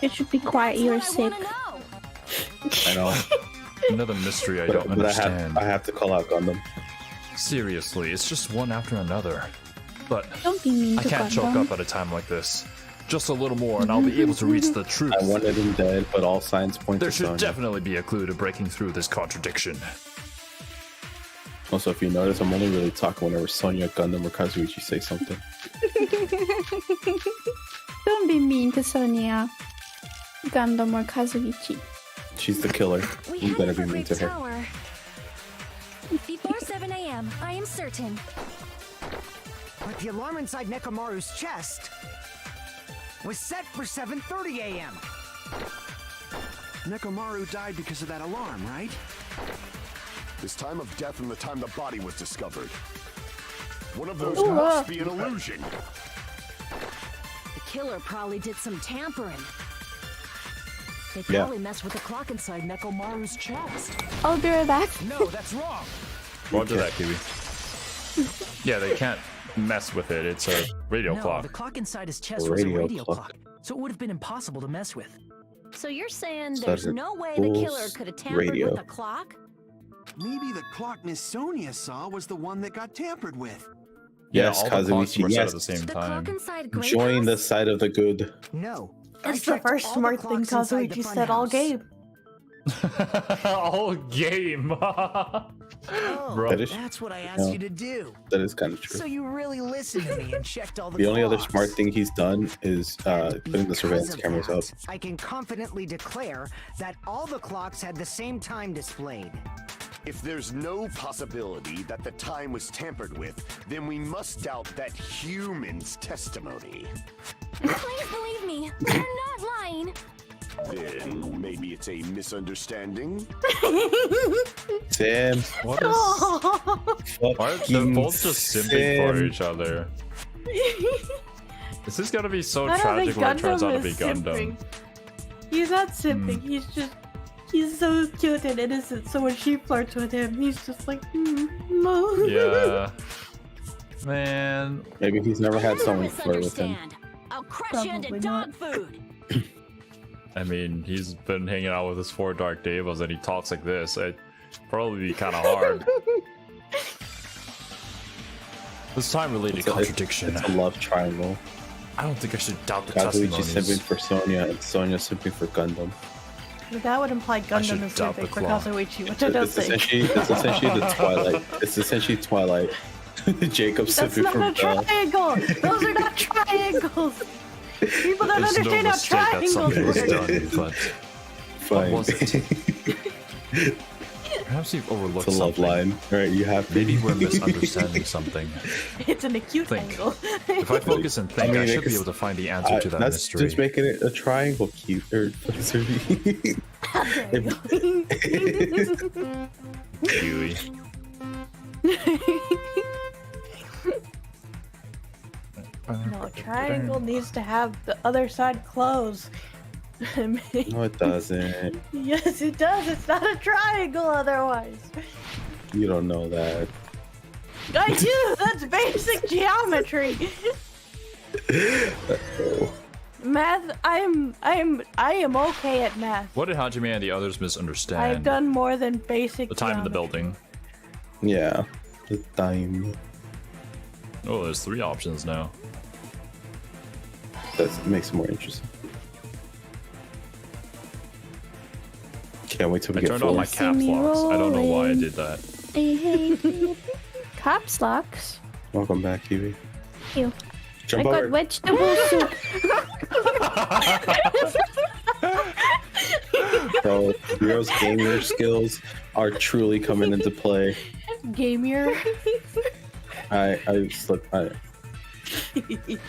You should be quiet. You're That's what sick. I wanna know. I know. Another mystery I don't But understand. I have to call out Gundam. Seriously, it's just one after another. But Don't be mean I to can't choke Gundam. up at a time like this. Just a little more and I'll be able to reach the truth. I wanted him dead, but all signs point There to should Sonya. definitely be a clue to breaking through this contradiction. Also, if you notice, I'm only really talking whenever Sonya, Gundam, or Kazuichi say something. Don't be mean to Sonia, Gundam, or Kazuichi. She's the killer. We You better headed be for mean Grape to her. Tower. Before 7 a.m., I am certain. But the alarm inside Nekomaru's chest was set for 7:30 a.m. Nekomaru died because of that alarm, right? This time of death and the time the body was discovered. One of those must be an illusion. The killer probably did some tampering. They Yeah. probably messed with the clock inside Nekomaru's chest. I'll be right back. No, that's wrong. Roger that, Kiwi. Yeah, they can't mess with it. It's a radio No, clock. the clock inside his chest was a Radio radio clock. clock, so it would have been impossible to mess with. So you're saying So there's that's no way the killer Bulls could have tampered radio. with the clock? Maybe the clock Miss Sonia saw was the one that got tampered with. Yes, all the clocks Kazuichi, were set yes. at the same The time. clock inside Grape Join the House? side of the good. No. That's I the checked first all smart the thing clocks inside the Kazuichi said all funhouse. game. All game. Oh, Bro. That is- that's what I asked yeah. you to do. That is kind of true. So you really listened to me and checked all the The only other clocks. smart thing he's done is putting the Because surveillance of cameras that, up. I can confidently declare that all the clocks had the same time displayed. If there's no possibility that the time was tampered with, then we must doubt that human's testimony. Please believe me, they're not lying. Then maybe it's a misunderstanding? Sam, What is? Why are they both just simping for Sam. each other? This is gonna be so I don't tragic think when it turns out to Gundam be is Gundam. simping. He's not simping. He's so cute and innocent. So when she flirts with him, he's just like, no. Yeah. Man. Maybe he's never had You someone flirt with him. misunderstand. I'll crush you into Probably dog not. food. I mean, he's been hanging out with his 4 Dark Devas and he talks like this. It'd probably be kind of hard. This time-related contradiction. It's a love triangle. I don't think I should doubt the Kazuichi simping testimonies. for Sonia and Sonia simping for Gundam. That would imply should Gundam is doubt the simping for clock. Kazuichi, which I don't It's think. essentially the Twilight. It's essentially Twilight. Jacob That's simping not for a Belle. triangle! Those are not triangles! People don't It's no understand how mistake that something was triangles done, work! but Fine. what was it? Perhaps you've overlooked It's a love something. line. Alright, you have to. Maybe we're misunderstanding something. It's an acute Think. angle. If I focus and think, I, I mean, should be it's- able to find the answer to that that's mystery. just making it a triangle cute. Or, Kiwi. No, a triangle needs to have the other side closed. I mean, no, it doesn't. yes, it does. It's not a triangle otherwise. You don't know that. I do. That's basic geometry. Math. I am okay at math. What did Hajime and the others misunderstand? I've done more than basic. the time in the geometry. building. Yeah. The time. Oh, there's 3 options now. That makes it more interesting. Can't wait till we I get turned on my full. caps See me locks. I don't know why I rolling. did that. Hey, caps locks. Welcome back, Kiwi. Ew. Jump I over. got vegetable soup. Bro, Zero's gamer skills are truly coming into play. Gamer. I slipped. It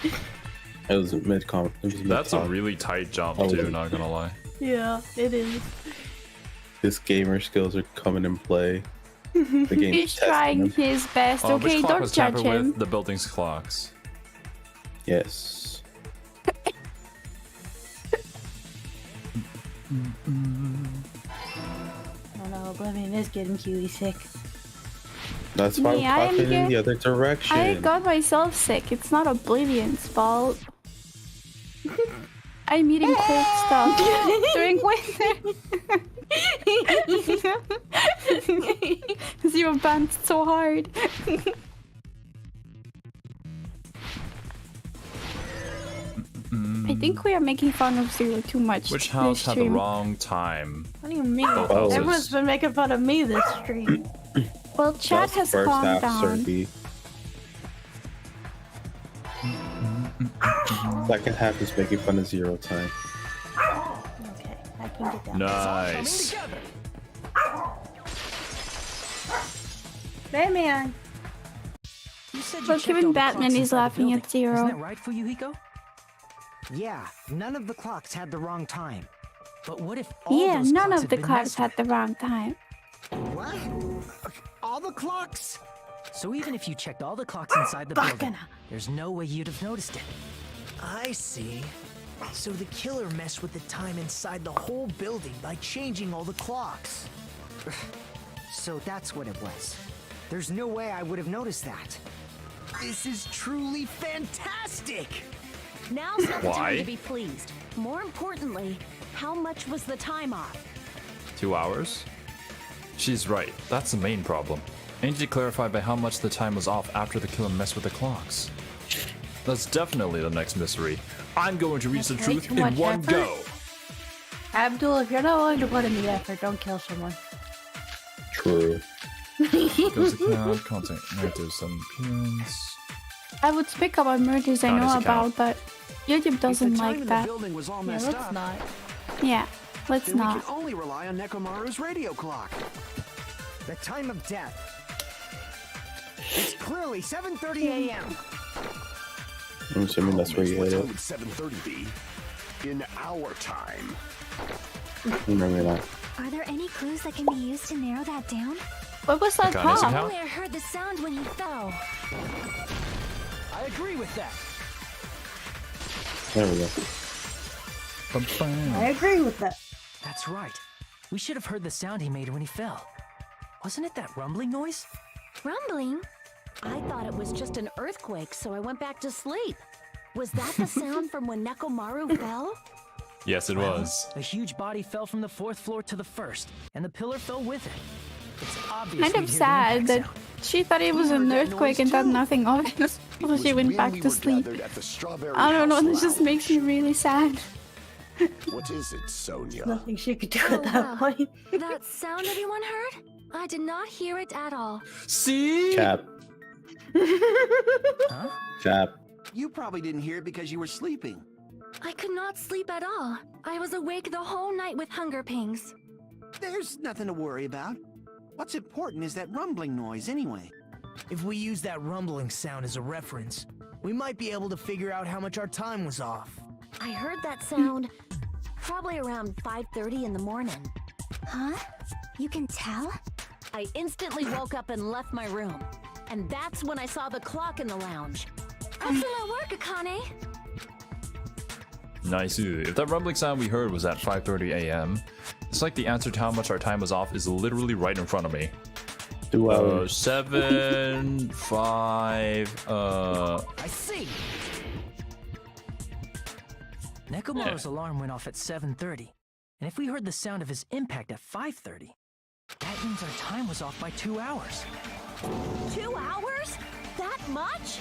was mid-com. It was mid-talk. That's a really tight jump, Oh, too, really? not gonna lie. Yeah, it is. His gamer skills are coming in play. The game He's trying his best. Which Okay, clock don't was judge tampered him. with? The building's clocks. Yes. Oh no, Oblivion is getting Kiwi sick. That's why Me, I'm I am popping in here. the other direction. I got myself sick. It's not Oblivion's fault. I'm eating cold stuff during winter. Zero bounced so hard. I think we are making fun of Zero too much. Which this house had the stream. wrong time? What do you mean? Both houses. Everyone's been making fun of me this stream. Well, chat That's has first calmed half, down. Cerby. Second half is making fun of Zero time. Okay, I can get down. Nice. Batman. You said you Look, checked even all the Batman clocks is inside the laughing at building. Isn't Zero. that right for you, Hiko? Yeah, none of the clocks had the wrong time. But what if all Yeah, those none clocks of had the been clocks messed had with? the wrong time. What? All the clocks? So even if you checked all the clocks inside the building, there's no way you'd have noticed it. I see. So the killer messed with the time inside the whole building by changing all the clocks. So that's what it was. There's no way I would have noticed that. This is truly fantastic! Now's not the Why? time to be pleased. More importantly, how much was the time off? 2 hours? She's right. That's the main problem. I need to clarify by how much the time was off after the killer messed with the clocks. That's definitely the next mystery. I'm going to reach the Way truth too in much one effort. go. Abdul, if you're not willing to put in the effort, don't kill someone. True. Goes account, content, narrative, sudden appearance. I would speak about murders I know Honest account. about, but YouTube doesn't if the time like in the that. building was all Yeah, messed let's up, not. Yeah, let's then we not. can only rely on Nekomaru's radio clock. The time of death. It's clearly 7:30 a.m. I'm assuming that's where you What hit time it. would 7:30 be? In our time. Remember that. Are there any clues that can be used to narrow that down? What was that Account is called? account. I heard the sound when he fell. I agree with that. There we go. I agree with that. That's right. We should have heard the sound he made when he fell. Wasn't it that rumbling noise? Rumbling? I thought it was just an earthquake, so I went back to sleep. Was that the sound from when Nekomaru fell? Yes, it was. A huge body fell from the 4th floor to the 1st, and the pillar fell with it. It's obvious Kind we'd of hear the sad impact that sound. she thought it was an earthquake and thought nothing of it. So she went back to sleep. I don't know, this just makes me really sad. What is it, Sonia? Nothing she could do Oh, at that wow. point. That sound everyone heard? I did not hear it at all. See? Cap. Huh? Cap. You probably didn't hear it because you were sleeping. I could not sleep at all. I was awake the whole night with hunger pangs. There's nothing to worry about. What's important is that rumbling noise anyway. If we use that rumbling sound as a reference, we might be able to figure out how much our time was off. I heard that sound probably around 5:30 in the morning. Huh? You can tell? I instantly woke up and left my room. And that's when I saw the clock in the lounge. Excellent work, Akane. Nice. If that rumbling sound we heard was at 5:30 a.m., it's like the answer to how much our time was off is literally right in front of me. 2 hours. 7, 5, I see. Nekomaru's alarm went off at 7:30, and if we heard the sound of his impact at 5:30, that means our time was off by 2 hours. 2 hours? That much?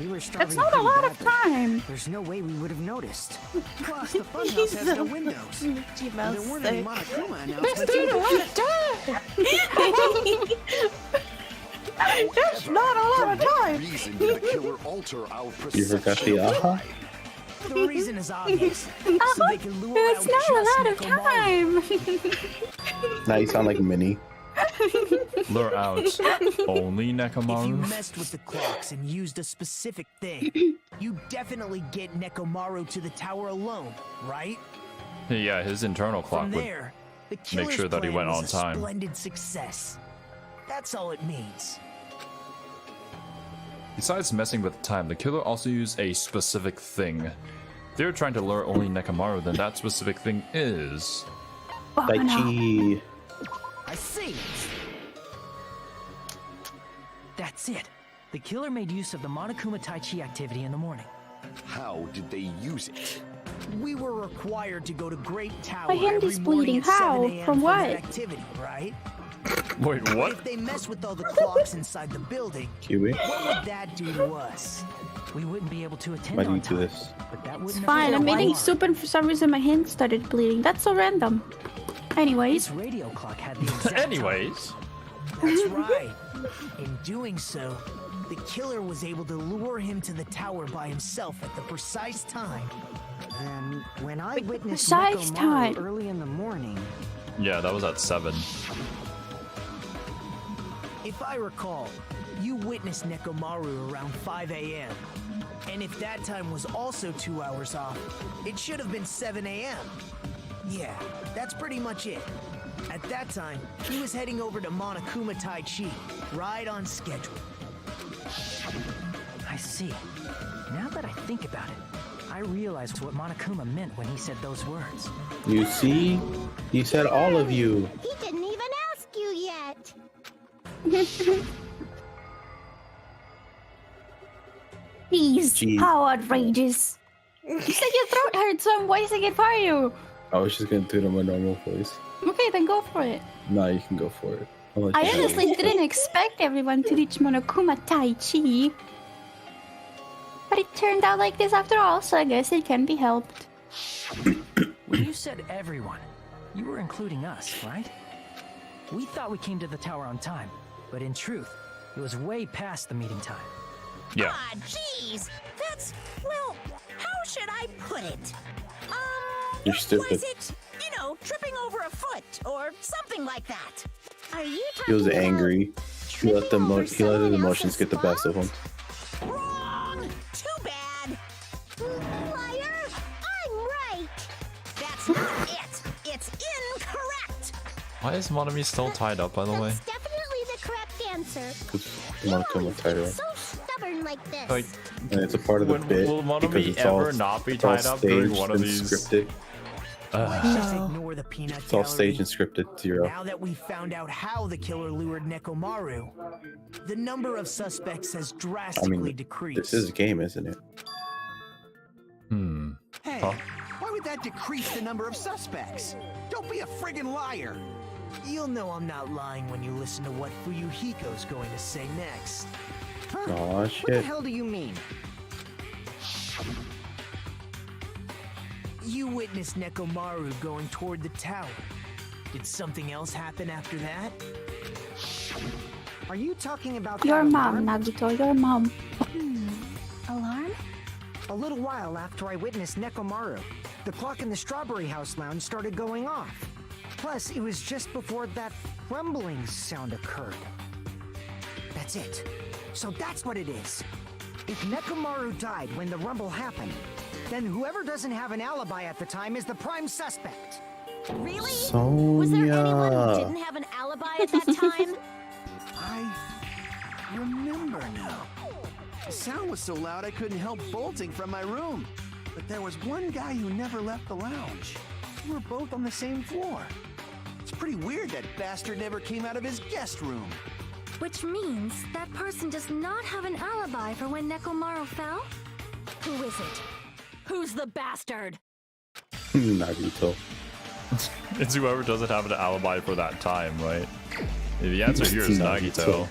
We were That's starving not a pretty lot of badly. time. There's no way we would have noticed. Plus, the funhouse has no windows. Mickey And Mouse there weren't any sick. Monokuma That's announcements not a either. lot of time. That's not a lot of time. Reason did the killer alter our You forgot the perception? aha? The reason is obvious. So they can lure That's out not a just lot of Nekomaru. time. Now you sound like Minnie. lure out only If you Nekomaru. messed with the clocks and used a specific thing, you definitely get Nekomaru to the tower alone, right? Yeah, his internal clock From would. there, the killer's sure that he plan went was on a time. Splendid success. That's all it means. Besides messing with time, the killer also used a specific thing. If they're trying to lure only Nekomaru, then that specific thing is. Tai Chi. I see. That's it. The killer made use of the Monokuma Tai Chi activity in the morning. How did they use it? We were required to go to Great Tower My hand every is morning bleeding. at 7 How? a.m. From for what? that activity, right? Wait, what? If they mess with all the clocks inside the building, Kiwi. what would that do to us? We wouldn't be able to attend Why do on you do time, this? but that It's wouldn't fine, affect I'm our eating alarm. soup and for some reason my hand started bleeding. That's so random. Anyways, His radio clock had the exact time. Anyways. That's right. In doing so, the killer was able to lure him to the tower by himself at the precise time. Then, when I witnessed precise Nekomaru time. early in the morning, Yeah, that was at 7. If I recall, you witnessed Nekomaru around 5 a.m. And if that time was also 2 hours off, it should have been 7 a.m. Yeah, that's pretty much it. At that time, he was heading over to Monokuma Tai Chi, right on schedule. I see. Now that I think about it, I realized what Monokuma meant when he said those words. You see? He said all of you. He didn't even ask you yet. Jeez, how outrageous. You said your throat hurts, so I'm voicing it for you. I was just gonna do it in my normal voice. Okay, then go for it. No, you can go for it. I honestly didn't expect everyone to reach Monokuma Tai Chi. But it turned out like this after all, so I guess it can be helped. When you said everyone, you were including us, right? We thought we came to the tower on time, but in truth, it was way past the meeting time. Yeah. Ah, jeez. That's, well, how should I put it? You're stupid. Was it, you know, tripping over a foot or something like that? Are you He was talking angry. He let the over his someone emotions else's get the best of him. Wrong! Too bad! Liar! I'm right! That's not it! It's incorrect! Why is Monami still tied up, by the way? That's definitely the correct answer. Because You Monokuma always tied her get up. so stubborn like this. Like, And it's a part of the bit will because Monami it's all, ever not be it's all tied up during staged one of and these? scripted. Just ignore the peanut It's all gallery. staged and scripted. Zero. Now that we've found out how the killer lured Nekomaru, the number of suspects has I drastically mean, decreased. this is a game, isn't it? Hey, Huh? why would that decrease the number of suspects? Don't be a friggin' liar. You'll know I'm not lying when you listen to what Fuyuhiko's going to say next. Aw, What the shit. hell do you mean? You witnessed Nekomaru going toward the tower. Did something else happen after that? Are you talking about Your that mom, alarm? Nagito, your mom. Alarm? A little while after I witnessed Nekomaru, the clock in the Strawberry House lounge started going off. Plus, it was just before that rumbling sound occurred. That's it. So that's what it is. If Nekomaru died when the rumble happened, then whoever doesn't have an alibi at the time is the prime suspect. Really? Was there anyone who Sonia. didn't have an alibi at that time? I remember now. The sound was so loud I couldn't help bolting from my room. But there was one guy who never left the lounge. We were both on the same floor. It's pretty weird that bastard never came out of his guest room. Which means that person does not have an alibi for when Nekomaru fell? Who is it? Who's the bastard? Nagito. It's whoever doesn't have an alibi for that time, right? The answer here is Nagito.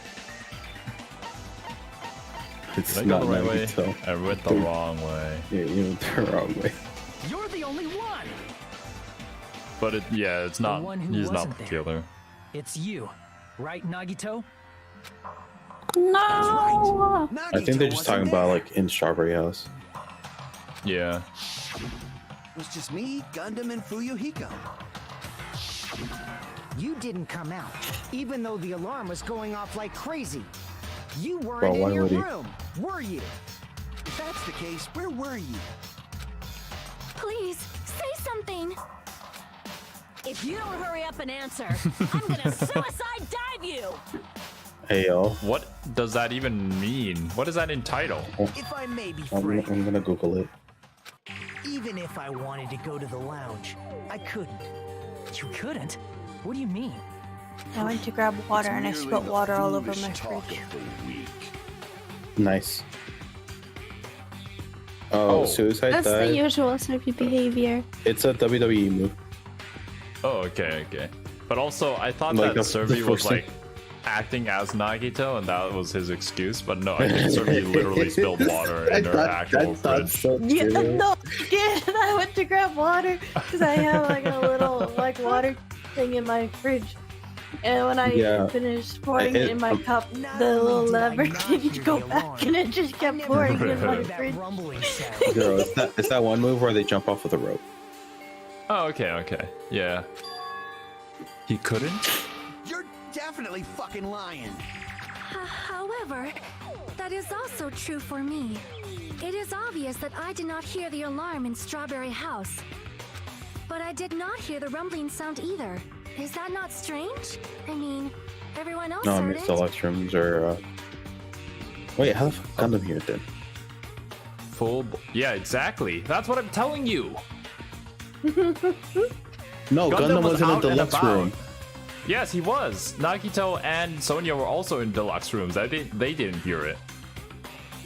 It's Did I go not the right way? Nagito. I went the wrong way. Yeah, you went the wrong way. You're the only one! But it's not. one who He's not wasn't the there. killer. It's you, right, Nagito? No! I think they're just talking about like in Strawberry House. Yeah. It was just me, Gundam, and Fuyuhiko. You didn't come out, even though the alarm was going off like crazy. You weren't Well, why in your would he? room, were you? If that's the case, where were you? Please, say something! If you don't hurry up and answer, I'm gonna suicide dive you! Hey yo, What does that even mean? What does that entitle? If I may be I'm frank, gonna Google it. even if I wanted to go to the lounge, I couldn't. You couldn't? What do you mean? I went to grab water and I Merely spilled the water all over foolish my talk fridge. of the weak. Nice. Oh, suicide That's the dive. usual Serby behavior. It's a WWE move. Oh, okay. But also, I thought Like that the Serby was first thing. like acting as Nagito, and that was his excuse. But no, I think Serby literally spilled water in her actual fridge. So Yeah, true. no, yeah, I went to grab water because I have like a little like water thing in my fridge. And when I Yeah. finished pouring It- it in my cup, Not the only little did I lever not didn't hear go the back alarm, and it just I kept never pouring in my heard that fridge. rumbling sound. Girl, it's that one move where they jump off with a rope. Oh, okay. Yeah. He couldn't? You're definitely fucking lying. However, that is also true for me. It is obvious that I did not hear the alarm in Strawberry House. But I did not hear the rumbling sound either. Is that not strange? I mean, everyone else No, I heard mean it. deluxe rooms are. Wait, how the fuck Gundam here then? Yeah, exactly. That's what I'm telling you. No, Gundam was in a out and deluxe about. room. Yes, he was. Nagito and Sonia were also in deluxe rooms. They didn't hear it.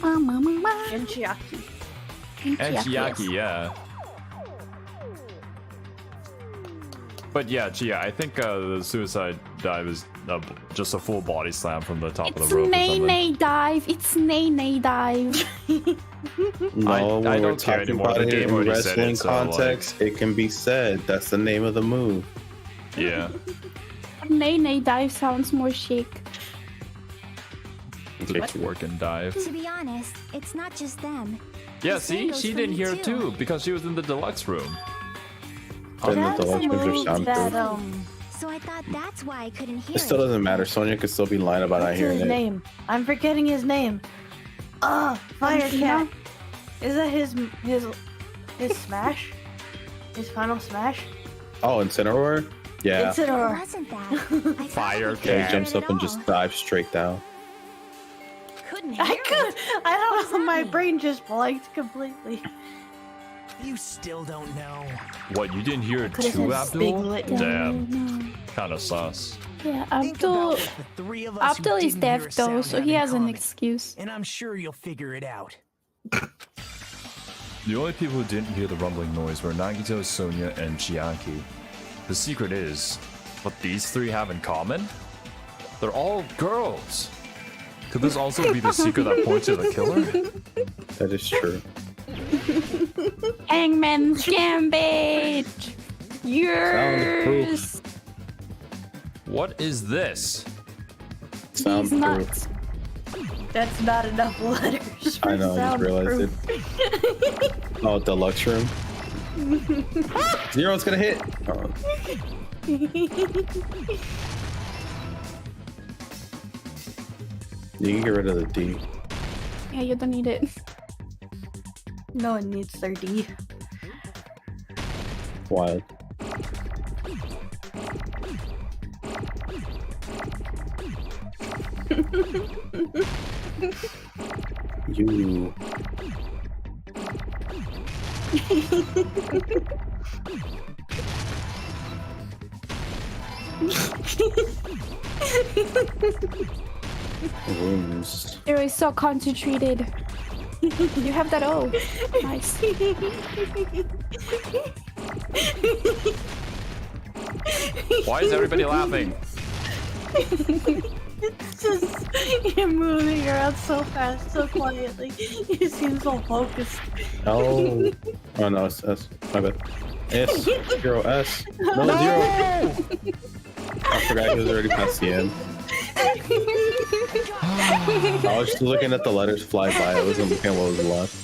And Chiaki. And Chiaki, yeah. But yeah, Chia, I think the suicide dive is just a full body slam from the top of It's the rope or something. nay dive. It's nay dive. No, I when don't we're care talking anymore. about The it game in already said wrestling it, so, context, it can be said. That's the name of the move. Yeah. Nay dive sounds more chic. It's work and dive. To be honest, it's not just them. Yeah, The same see? goes She for didn't me hear it too, because she was in the deluxe room. Then the That's a deluxe rooms are move soundproof. that, So I thought that's why I couldn't hear It still doesn't matter. Sonya could still be lying about not What's hearing his it. name? I'm forgetting his name. Firecat. Is that his smash? His final smash? Oh, Incineroar? Yeah. Incineroar. It wasn't that. I thought Fire we could Yeah, hear he jumps it up at and all. just dives straight down. Couldn't hear I don't know. My brain just blanked completely. You still don't know. What, you didn't hear it Could've too, said Abdul? Spiglet. Damn. Kinda sus. Yeah, Think about Abdul. it, the three of us who Abdul is didn't hear a deaf though, sound so have he in has an common. excuse. And I'm sure you'll figure it out. The only people who didn't hear the rumbling noise were Nagito, Sonia, and Chiaki. The secret is, what these three have in common? They're all girls. Could this also be the secret that points to the killer? That is true. Hangman's Gambit! Yours! What is this? He's Soundproof. nuts. That's not enough letters. For I know, I just realized it. Oh, deluxe room. Zero's gonna hit. Oh. You can get rid of the D. Yeah, you don't need it. No one needs their D. Wild. You. Rooms. You're always so concentrated. You have that O. Nice. Why is everybody laughing? It's just you're moving around so fast, so quietly. You seem so focused. Oh. Oh no, it's S. My bad. S. Zero S. No, zero. I forgot he was already past the end. I was just looking at the letters fly by. I wasn't looking at what was left.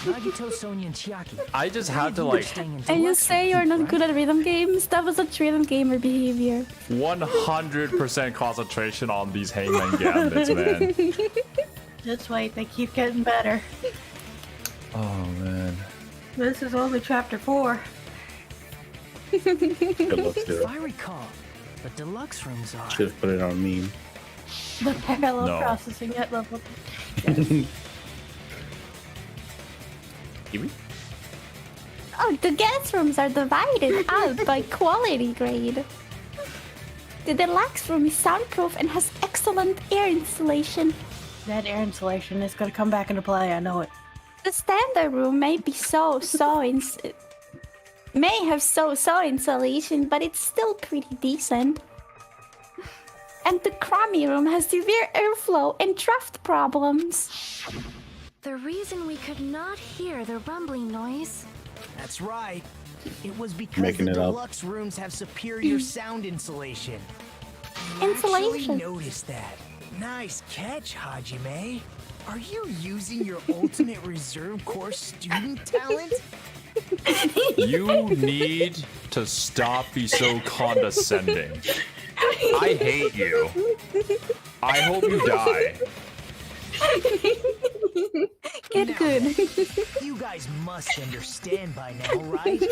Nagito, Sonia, and Chiaki. I just had to like And you say you're not good at rhythm games? That was such rhythm gamer behavior. 100% concentration on these hangman gambits, man. Just wait, they keep getting better. Oh man. This is only chapter 4. Good luck, If Zero. I recall, the deluxe rooms are. Should have put it on meme. The parallel No. processing at level. Kiwi? Oh, the guest rooms are divided out by quality grade. The deluxe room is soundproof and has excellent air insulation. That air insulation is gonna come back into play, I know it. The standard room may be may have so insulation, but it's still pretty decent. And the crummy room has severe airflow and draft problems. The reason we could not hear the rumbling noise. That's right. It was because Making the it up. deluxe rooms have superior sound insulation. Insulation. Actually noticed that. Nice catch, Hajime. Are you using your ultimate reserve corps student talent? You need to stop being so condescending. I hate you. I hope you die. Get good. You guys must understand by now, right?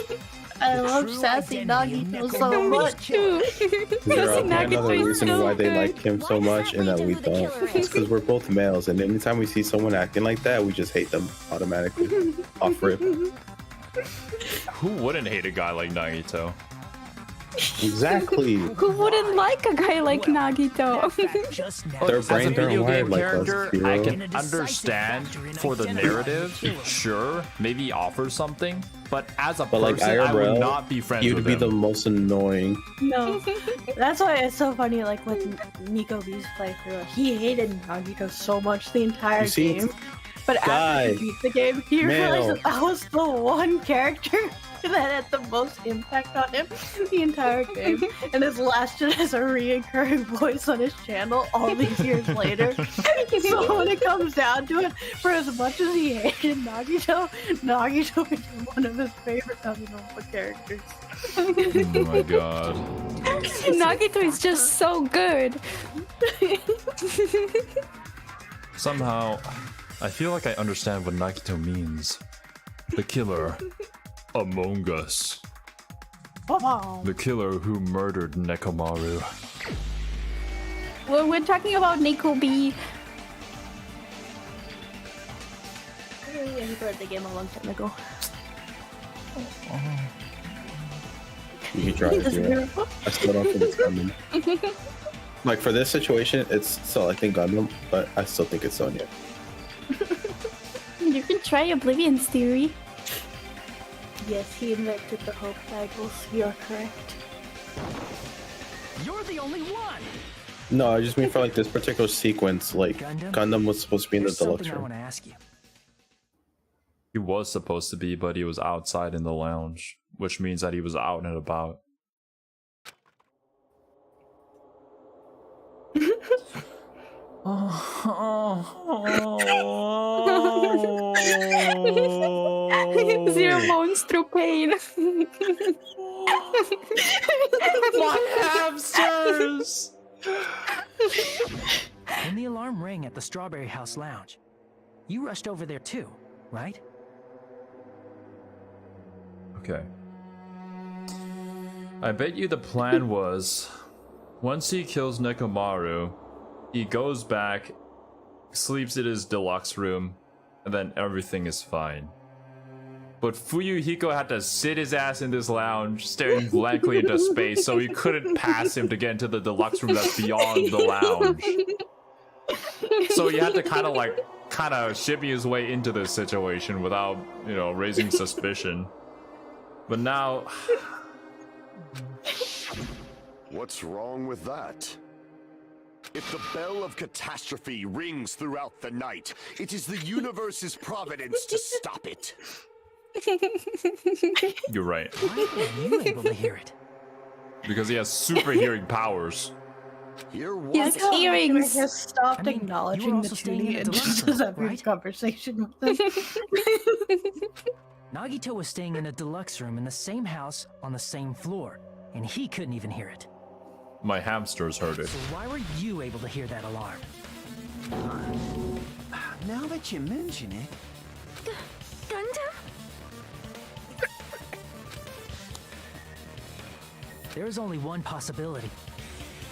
I The love true sassy identity of Nagito so Nekomaru's much. killer. Zero, Nagito another is reason so why they good. like him so Why does much that and that lead we to who the don't. killer It's is? because we're both males, and anytime we see someone acting like that, we just hate them automatically. Off rip. Who wouldn't hate a guy like Nagito? Exactly. Who wouldn't like a guy like Nagito? Just now. Their As a brains aren't video game wired like us, character, Hero. I In a can decisive understand factor in for the identifying narrative, the killer. sure, maybe offer something, but as a But like person, I would IRL, not be friends You'd with be him. the most annoying. No, that's why it's so funny. Like with Nico B's playthrough, he hated Nagito so much the entire You see, game. But guy, after he beat the game, he realized male. that was the one character that had the most impact on him the entire game, and has lasted as a reoccurring voice on his channel all these years later. So when it comes down to it, for as much as he hated Nagito, Nagito became one of his favorite Danganronpa characters. Oh my god. Nagito is just so good. Somehow, I feel like I understand what Nagito means. The killer among us. The killer who murdered Nekomaru. Well, we're talking about Nico B. Yeah, he started the game a long time ago. You can try it, Zero. I still don't think it's Gundam. Like for this situation, it's still I think Gundam, but I still think it's Sonya. You can try Oblivion's theory. Yes, he invented the hope cycles. You're correct. You're the only one. No, I just mean for like this particular sequence, like Gundam was supposed to be in the There's deluxe something I room. want to ask you. He was supposed to be, but he was outside in the lounge, which means that he was out and about. Zero moans through pain. My hamsters! When the alarm rang at the Strawberry House Lounge, you rushed over there too, right? Okay. I bet you the plan was, once he kills Nekomaru, he goes back, sleeps in his deluxe room, and then everything is fine. But Fuyuhiko had to sit his ass in this lounge, staring blankly into space, so he couldn't pass him to get into the deluxe room that's beyond the lounge. So he had to kind of shimmy his way into this situation without, raising suspicion. But now... What's wrong with that? If the bell of catastrophe rings throughout the night, it is the universe's providence to stop it. You're right. Why were you able to hear it? Because he has super hearing powers. Hear what? His earrings. I just stopped I mean, you acknowledging were the also staying in tuning a and deluxe just room, having a right? conversation with them. Nagito was staying in a deluxe room in the same house on the same floor, and he couldn't even hear it. My hamsters heard it. So why were you able to hear that alarm? Now that you mention it, Gundam? There is only one possibility.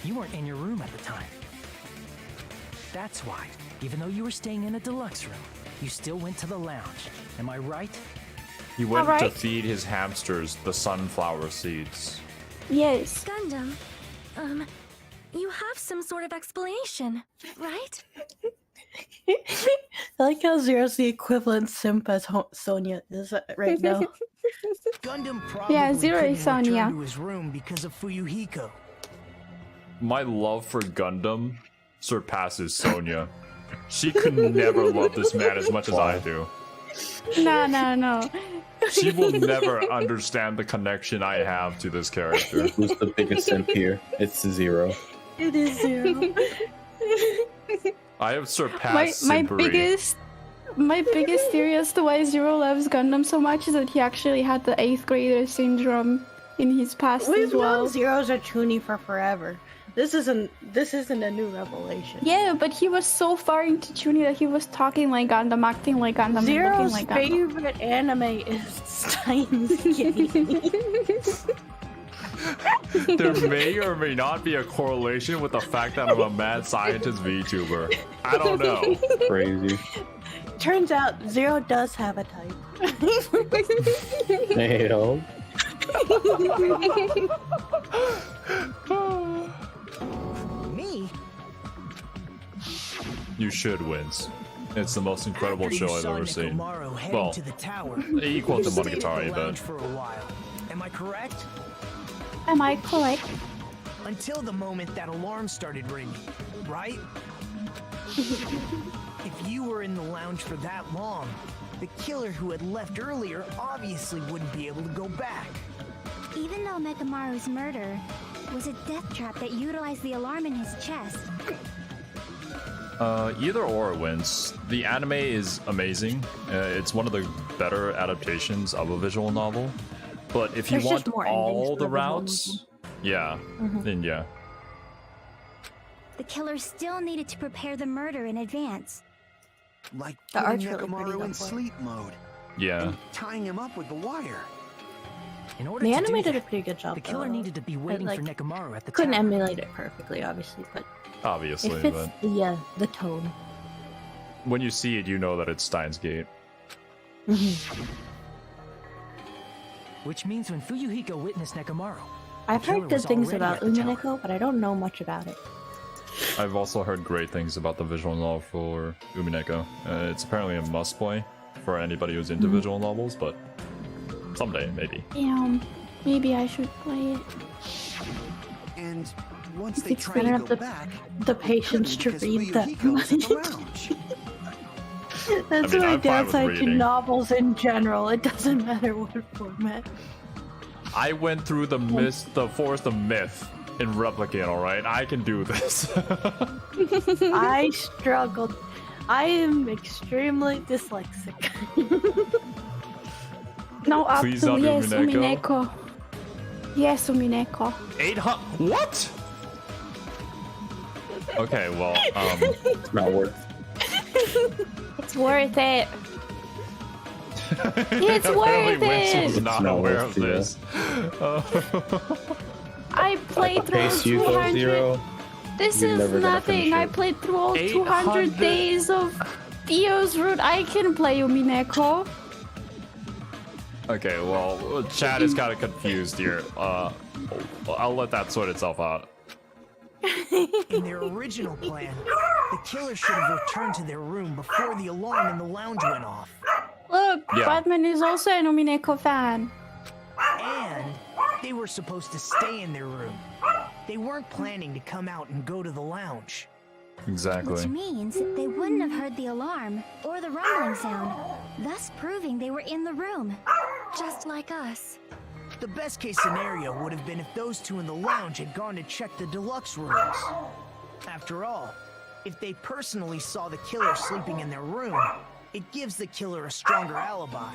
You weren't in your room at the time. That's why, even though you were staying in a deluxe room, you still went to the lounge. Am I right? He went to Alright. feed his hamsters the sunflower seeds. Yes. Gundam, you have some sort of explanation, right? I like how Zero's the equivalent simp as Sonya is right now. Gundam probably Yeah, Zero couldn't is Sonya. return to his room because of Fuyuhiko. My love for Gundam surpasses Sonya. She could never love this man as much as I do. No. She will never understand the connection I have to this character. Who's the biggest simp here? It's Zero. It is Zero. I have surpassed My simpery. my biggest theory as to why Zero loves Gundam so much is that he actually had the 8th grader syndrome in his past We've as well. known Zero's a toonie for forever. This isn't a new revelation. Yeah, but he was so far into tuning that he was talking like Gundam, acting like Gundam, and looking Zero's like Gundam. favorite anime is Steins Gate. There may or may not be a correlation with the fact that I'm a mad scientist VTuber. I don't know. Crazy. Turns out Zero does have a type. Hey, yo. Me? You should, Wins. It's the most incredible After show you I've saw ever seen. Nekomaru heading Well, to the tower, equal you to stayed at the Monogatari, lounge but for a while. Am I correct? Am I correct? Until the moment that alarm started ringing, right? If you were in the lounge for that long, the killer who had left earlier obviously wouldn't be able to go back. Even though Nekomaru's murder was a death trap that utilized the alarm in his chest, either or wins. The anime is amazing. It's one of the better adaptations of a visual novel. But if you There's want just more endings all for the the visual routes, yeah, then yeah. the killer still needed to prepare the murder in advance. Like The putting art's really pretty Nekomaru though, in boy. sleep mode. Yeah. And tying him up with the wire. In order The to anime do did a that, pretty good job. the killer though. needed to be waiting like, for Nekomaru at the Couldn't tower. emulate it perfectly, obviously, but Obviously, it fits but the tone. when you see it, you know that it's Steins Gate. Which means when Fuyuhiko witnessed Nekomaru, I've killer heard good was things already about at the tower. Umineko, but I don't know much about it. I've also heard great things about the visual novel for Umineko. It's apparently a must-play for anybody who's into visual novels, but someday, maybe. Maybe I should play it. And once they Think try we to don't go have back, the patience to because read that Fuyuhiko was at the much. lounge. That's I mean, my I'm fine with downside to reading. novels in general. It doesn't matter what format. I went through the Forest of Myth in Replicant, alright? I can do this. I struggled. I am extremely dyslexic. No, up Please to don't yes, Umineko. Umineko. Yes, Umineko. 800. What? Okay, well, It's not worth. It's worth it. It's apparently worth Winston it. was not not aware worth of it, this. I played through Pace you go 200. Zero. This You're never is gonna nothing. finish I it. played through all 200 800. days of Theo's route. I can play Umineko. Okay, well, Chad is kind of confused here. I'll let that sort itself out. In their original plan, the killer should have returned to their room before the alarm in the lounge went off. Look, Yeah. Batman is also an Umineko fan. And they were supposed to stay in their room. They weren't planning to come out and go to the lounge. Exactly. Which means they wouldn't have heard the alarm or the rumbling sound, thus proving they were in the room. Just like us. The best case scenario would have been if those two in the lounge had gone to check the deluxe rooms. After all, if they personally saw the killer sleeping in their room, it gives the killer a stronger alibi.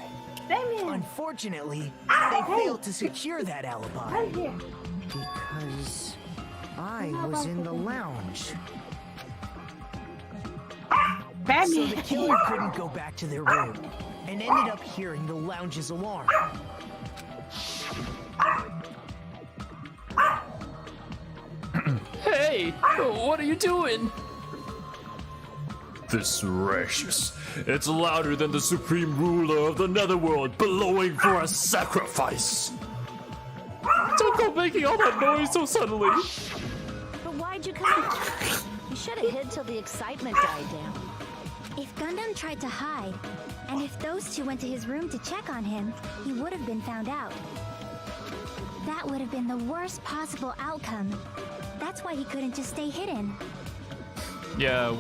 Unfortunately, they failed to secure that alibi. Because I was in the lounge. So the killer couldn't go back to their room and ended up hearing the lounge's alarm. Hey, what are you doing? This rashes. It's louder than the supreme ruler of the netherworld bellowing for a sacrifice. Don't go making all that noise so suddenly. But why'd you come out? You should have hid till the excitement died down. If Gundam tried to hide, and if those two went to his room to check on him, he would have been found out. That would have been the worst possible outcome. That's why he couldn't just stay hidden. Yeah,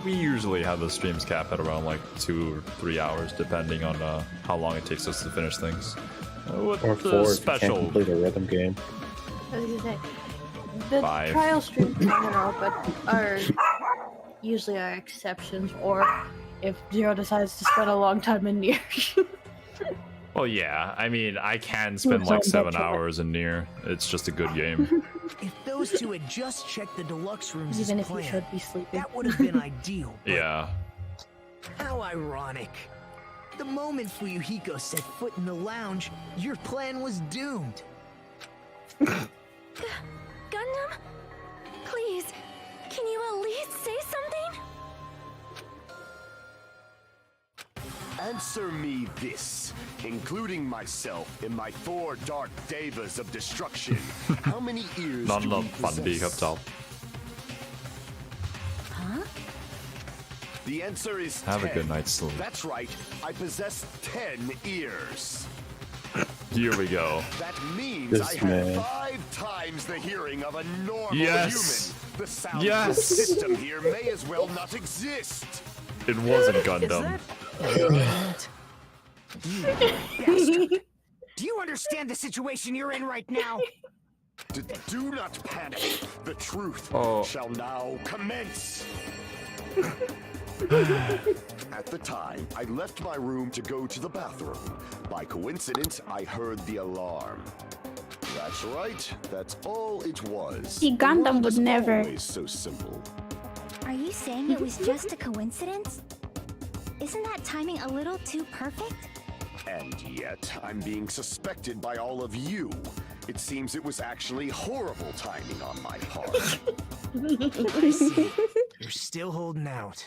we usually have the streams cap at around like 2 or 3 hours, depending on how long it takes us to finish things. With Or the 4 if you special. can't complete a rhythm game. I was gonna say, the 5. trial streams in general, but are usually are exceptions, or if Zero decides to spend a long time in near. Well, yeah. I mean, I can spend It's like on 7 that chart. hours in Nier. It's just a good game. If those two had just checked the deluxe rooms Even as if you planned, should be sleeping. that would have been ideal. But Yeah. how ironic. The moment Fuyuhiko set foot in the lounge, your plan was doomed. Gundam? Please, can you at least say something? Answer me this, including myself and my 4 dark devas of destruction. How many ears do นั่นแหละ we ฝันดีครับ possess? จ๊อบ The answer is Have a 10. good night's sleep. That's right. I possess 10 ears. Here we go. That means This I have man. 5 times the hearing of a normal Yes. human. The sound Yes. of the system here may as well not exist. It wasn't Is Gundam. that... You bastard. Do you understand the situation you're in right now? Do not panic. The truth Oh. shall now commence. At the time, I left my room to go to the bathroom. By coincidence, I heard the alarm. That's right. That's all it was. See, Gundam It would was never. always so simple. Are you saying it was just a coincidence? Isn't that timing a little too perfect? And yet, I'm being suspected by all of you. It seems it was actually horrible timing on my part. I see. You're still holding out.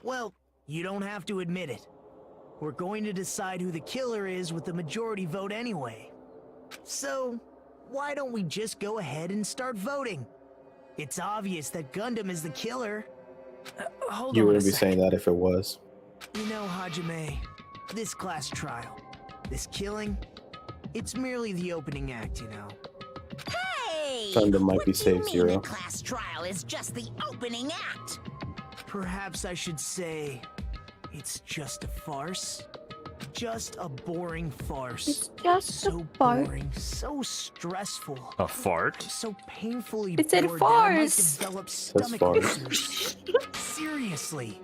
Well, you don't have to admit it. We're going to decide who the killer is with the majority vote anyway. So, why don't we just go ahead and start voting? It's obvious that Gundam is the killer. Hold You on a wouldn't be sec. saying that if it was. You know, Hajime, this class trial, this killing, it's merely the opening act, you know. Hey! Gundam might what be do safe, you mean Xero. a class trial is just the opening act? Perhaps I should say, it's just a farce. Just a boring farce. It's just So a farce. boring, so stressful. A fart? So painfully It said bored that I might farce. develop That's stomach farce. ulcers. Seriously.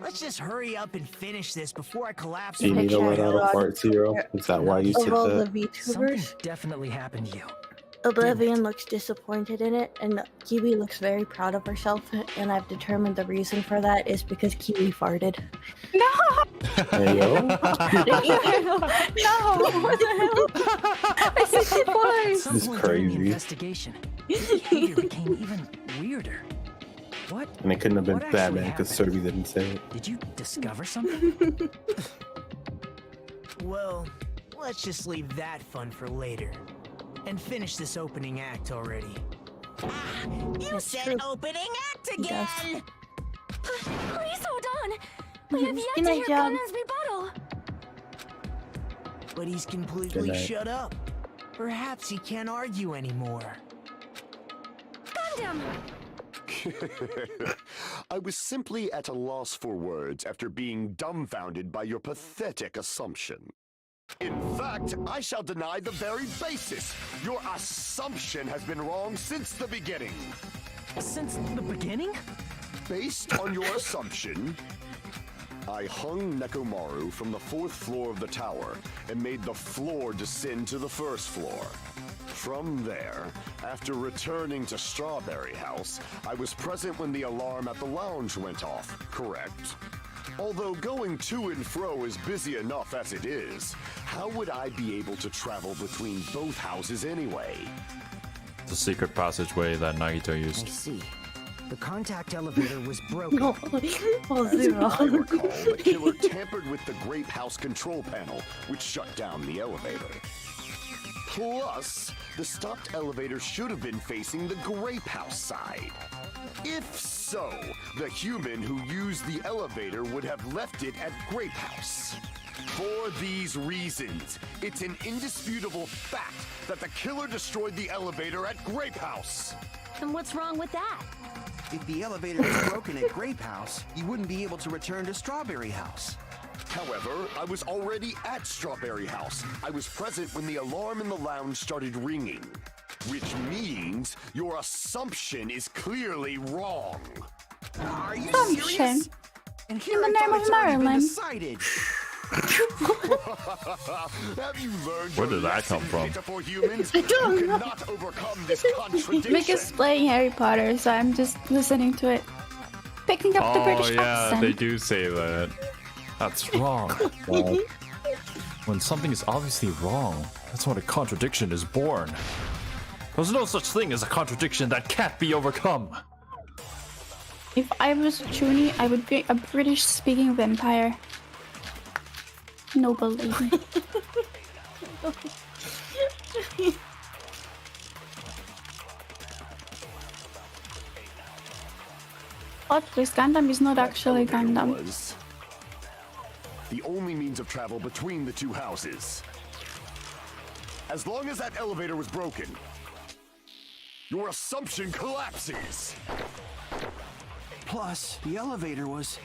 Let's just hurry up and finish this before I collapse. Do you from need to let out a chaos. fart, Xero? Is that why you Of said all the that? Something VTubers, definitely happened to you. Oblivion looks disappointed in it, and Kiwi looks very proud of herself, and I've determined the reason for that is because Kiwi farted. No! Hey, yo. No! What the hell? I said it At was! some This is point during the crazy. investigation, your behavior became even weirder. What? And it couldn't have been What actually Batman because happened? Cerby didn't say it. Did you discover something? Well, let's just leave that fun for later. And finish this opening act already. You That's said true. opening act He does. again! Please hold on. We have yet Good to night, hear John. Gundam's rebuttal. But he's completely Good night. shut up. Perhaps he can't argue anymore. Gundam! I was simply at a loss for words after being dumbfounded by your pathetic assumption. In fact, I shall deny the very basis. Your assumption has been wrong since the beginning. Since the beginning? Based on your assumption, I hung Nekomaru from the 4th floor of the tower and made the floor descend to the 1st floor. From there, after returning to Strawberry House, I was present when the alarm at the lounge went off, correct? Although going to and fro is busy enough as it is, how would I be able to travel between both houses anyway? The secret passageway that Nagito I used. see. The contact elevator was broken. No. Oh, As Zero. I recall, the killer tampered with the Grape House control panel, which shut down the elevator. Plus, the stopped elevator should have been facing the Grape House side. If so, the human who used the elevator would have left it at Grape House. For these reasons, it's an indisputable fact that the killer destroyed the elevator at Grape House. And what's wrong with that? If the elevator was broken at Grape House, you wouldn't be able to return to Strawberry House. However, I was already at Strawberry House. I was present when the alarm in the lounge started ringing. Which means your assumption is clearly wrong. Are you Assumption? serious? And here In the I name thought of it's already been Maryland. decided. Have you learned Where your did that come lesson, from? pitiful humans? I don't You know. cannot overcome this contradiction. Mick is playing Harry Potter, so I'm just listening to it. Picking up the Oh British yeah, accent. they do say that. That's wrong. When something is obviously wrong, that's when a contradiction is born. There's no such thing as a contradiction that can't be overcome. If I was Chuni, I would be a British-speaking vampire. Noble lady. What? This Gundam is not actually Gundam. Was the only means of travel between the two houses. As long as that elevator was broken, your assumption collapses. Plus, the elevator was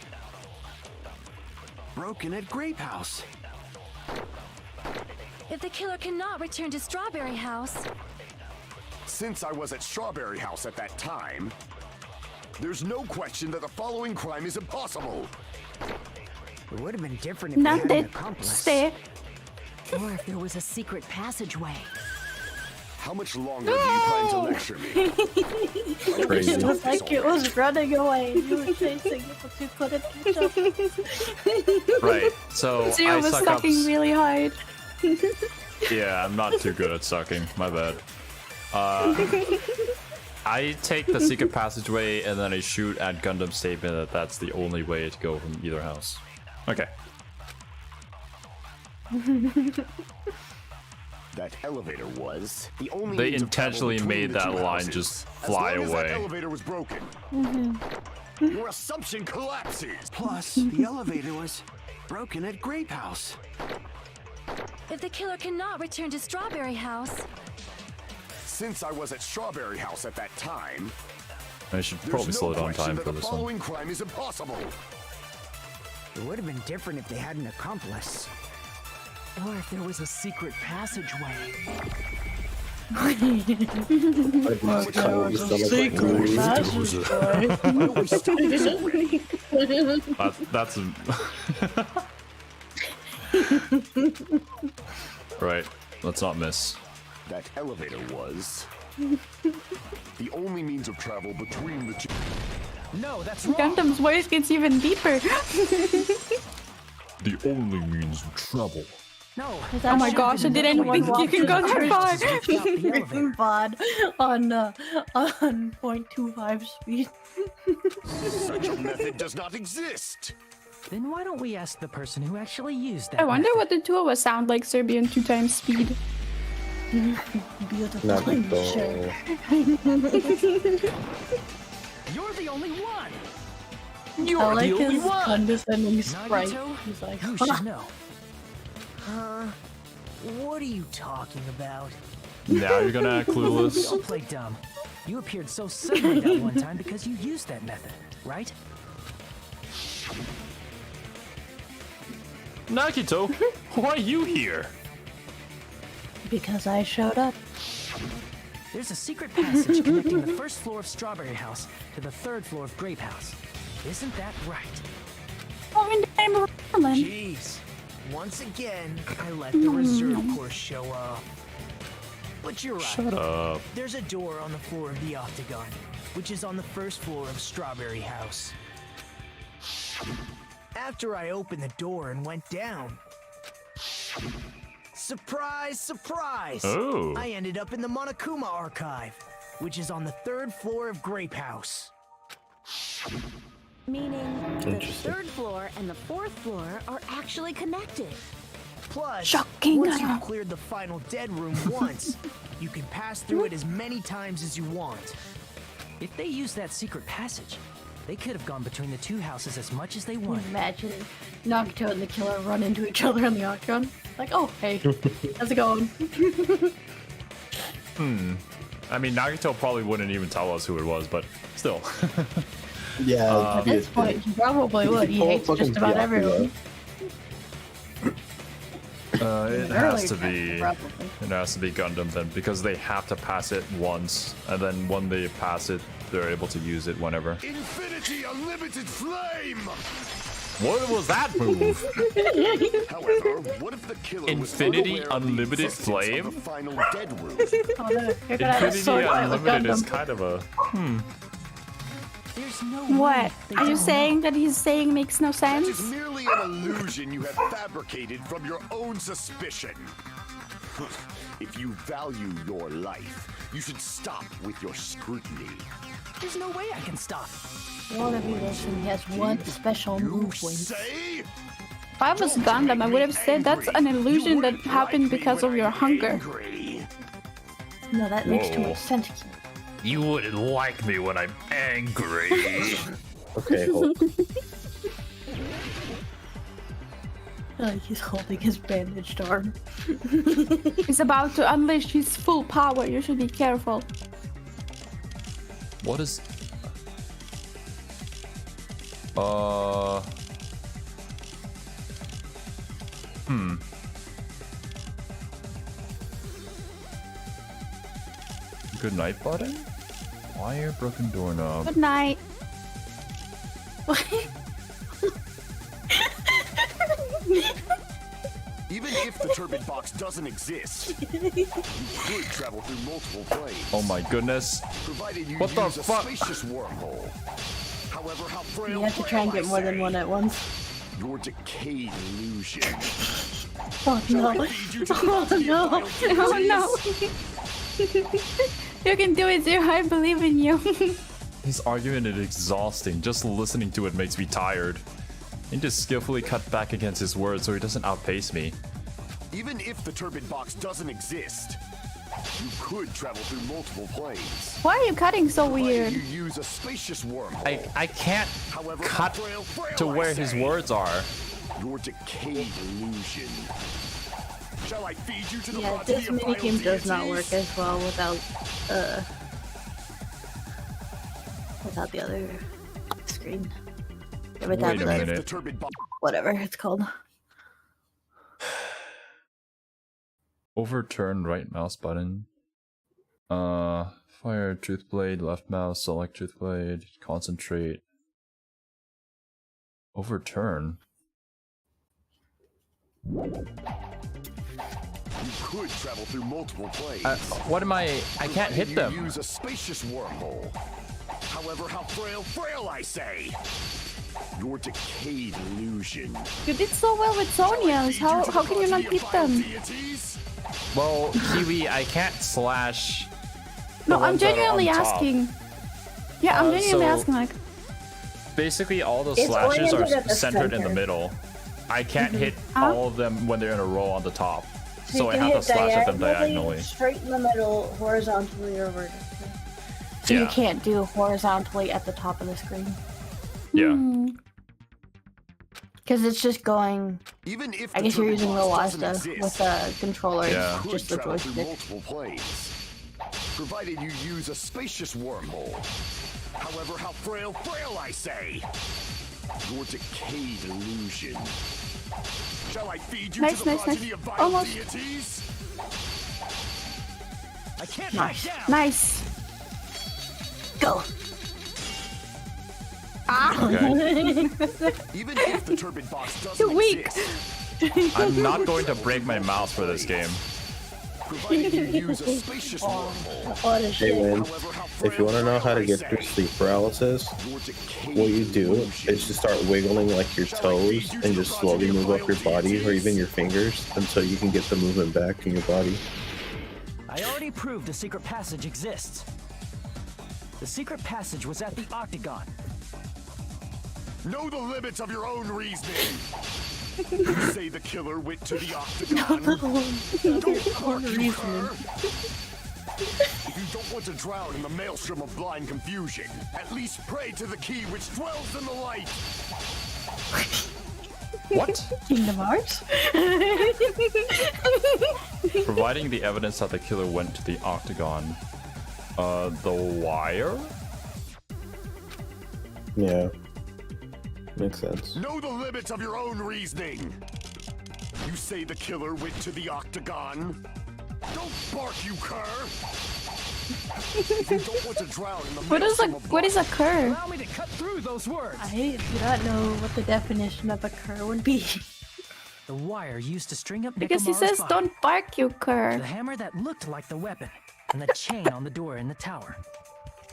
broken at Grape House. If the killer cannot return to Strawberry House, Since I was at Strawberry House at that time, there's no question that the following crime is impossible. It would have been different if they had an accomplice. Stay. Or if there was a secret passageway. How much longer do you plan to lecture me? Crazy. It was like it was running away and you were chasing it, but you couldn't catch up. Right. So Zero I was suck up. sucking really hard. Yeah, I'm not too good at sucking. My bad. I take the secret passageway and then I shoot at Gundam's statement that that's the only way to go from either house. Okay. That elevator was the only. They means of travel intentionally between made the that two line houses. just As fly long as that away. elevator was broken, your assumption collapses. Plus, the elevator was broken at Grape House. if the killer cannot return to Strawberry House, Since I was at Strawberry House at that time, I should there's probably no slow down question time that for the this one. following crime is impossible. It would have been different if they had an accomplice. Or if there was a secret passageway. That's right. Let's not miss. That elevator was the only means of travel between the two. No, that's wrong. Gundam's voice gets even deeper. The only means of travel. No. Oh my gosh, I didn't think you can go that far. Freaking VOD on 0.25 speed. Such a method does not exist. Then why don't we ask the person who actually used that? I wonder method? what the two of us sound like Serbian 2 times speed. Beautiful. Naruto. You're the only one. I You're like the only his one. condescending sprite. Nagito, He's like, you should know. Huh? What are you talking about? Now you're gonna act clueless. Don't play dumb. You appeared so suddenly that one time because you used that method, right? Nakito, why are you here? because I showed up. There's a secret passage connecting the first floor of Strawberry House to the third floor of Grape House. Isn't that right? Oh, in the name of Merlin. Jeez. Once again, I let the reserve course show up. But you're right. Shut up. There's a door on the floor of the Octagon, which is on the first floor of Strawberry House. After I opened the door and went down, surprise, surprise! Oh. I ended up in the Monokuma Archive, which is on the third floor of Grape House. Meaning the third floor and the fourth floor are actually connected. Plus, Shocking. once you've cleared the final dead room once, you can pass through it as many times as you want. If they used that secret passage, they could have gone between the two houses as much as they wanted. Imagine Nagito and the killer run into each other on the Octagon. Like, oh, hey, how's it going? I mean, Nagito probably wouldn't even tell us who it was, but still. Yeah, At this point, he probably would. He hates just about everyone. It Earlier has to times, be. probably. It has to be Gundam then, because they have to pass it once, and then when they pass it, they're able to use it whenever. Infinity Unlimited Flame! What was that move? However, what if the killer Infinity was unaware of the Unlimited existence of Flame? the final dead room? Oh no, you're gonna have a Infinity sword fight with Unlimited is Gundam. kind of a There's no What? way they Are you don't saying that he's saying makes no That is sense? merely an illusion you have fabricated from your own suspicion. If you value your life, you should stop with your scrutiny. There's no way I can stop. One of you listen, he has one special move when Say? If I was Gundam, I would have said that's an illusion that happened because of your hunger. No, that makes too Whoa. much sense. You wouldn't like me when I'm angry. Okay, hold. Like he's holding his bandaged arm. He's about to unleash his full power. You should be careful. What is... Good night button? Wire broken doorknob. Good night. Even if the turbid box doesn't exist, you could travel through multiple planes. Oh my goodness. Provided you What the use a fuck? spacious wormhole. However, how frail You have to try and get more than one at once. Your decayed illusion. Oh no. Oh no. Oh no. You can do it, Zero. I believe in you. His argument is exhausting. Just listening to it makes me tired. I need to skillfully cut back against his words so he doesn't outpace me. Even if the turbid box doesn't exist, you could travel through multiple planes. Why are you cutting so weird? You use a spacious wormhole. I can't However, cut frail to I where his say. words are. Your decayed illusion. Shall I feed you to the Yeah, progeny this of vile minigame does not deities? work as well without the other screen. Or without Wait a the minute. The turbid box. whatever it's called. Overturn right mouse button. Fire truth blade, left mouse, select truth blade, concentrate. Overturn. You could travel through multiple planes. What am I can't hit You them. use a spacious wormhole. However, how frail I say. Your decayed illusion. You did so well with Sonya's. How can you not beat them? Well, Kiwi, I can't slash. No, the I'm ones that are genuinely on top. asking. Yeah, I'm genuinely so- asking. Like, Basically, all the It's slashes oriented are at the centered in the center. middle. I can't hit Huh? all of them when they're in a row on the top. So I you can have to hit slash at them diagonally. straight in the middle, horizontally or vertically. So you Yeah. can't do horizontally at the top of the screen. Yeah. Because it's just going. Even if I the guess you're turbid using box the doesn't WASD exist, with the controller, Yeah. you just could the travel through joystick. multiple planes. Provided you use a spacious wormhole. However, how frail I say. Your decayed illusion. Shall I feed you Nice, to the nice, progeny nice. of vile Almost. deities? I can't nice, back down. nice. Go! Okay. Even if the turbid box doesn't You're weak. exist, I'm not going to break my mouse for this game. provided you use a spacious wormhole. What a shit. Hey, Lynn, However, how if you want to know how to frail get I through say. sleep paralysis, Your decayed what you do illusion. is to start wiggling like your toes and just slowly move up your body or even your fingers until you can get the movement back in your body. I already proved the secret passage exists. The secret passage was at the Octagon. Know the limits of your own reasoning. You say the killer went to the Octagon. Don't bark, you cur. If you don't want to drown in the maelstrom of blind confusion, at least pray to the key which dwells in the light. What? Kingdom Hearts? Providing the evidence that the killer went to the Octagon. The wire? Yeah. Makes sense. Know the limits of your own reasoning. You say the killer went to the Octagon. Don't bark, you cur. You don't want to drown in the What is a cur? Allow me to cut through those words. I do not know what the definition of a cur would be. The wire used to string up Because he Nekomaru's says, body. "Don't bark, you cur." The hammer that looked like the weapon, and the chain on the door in the tower.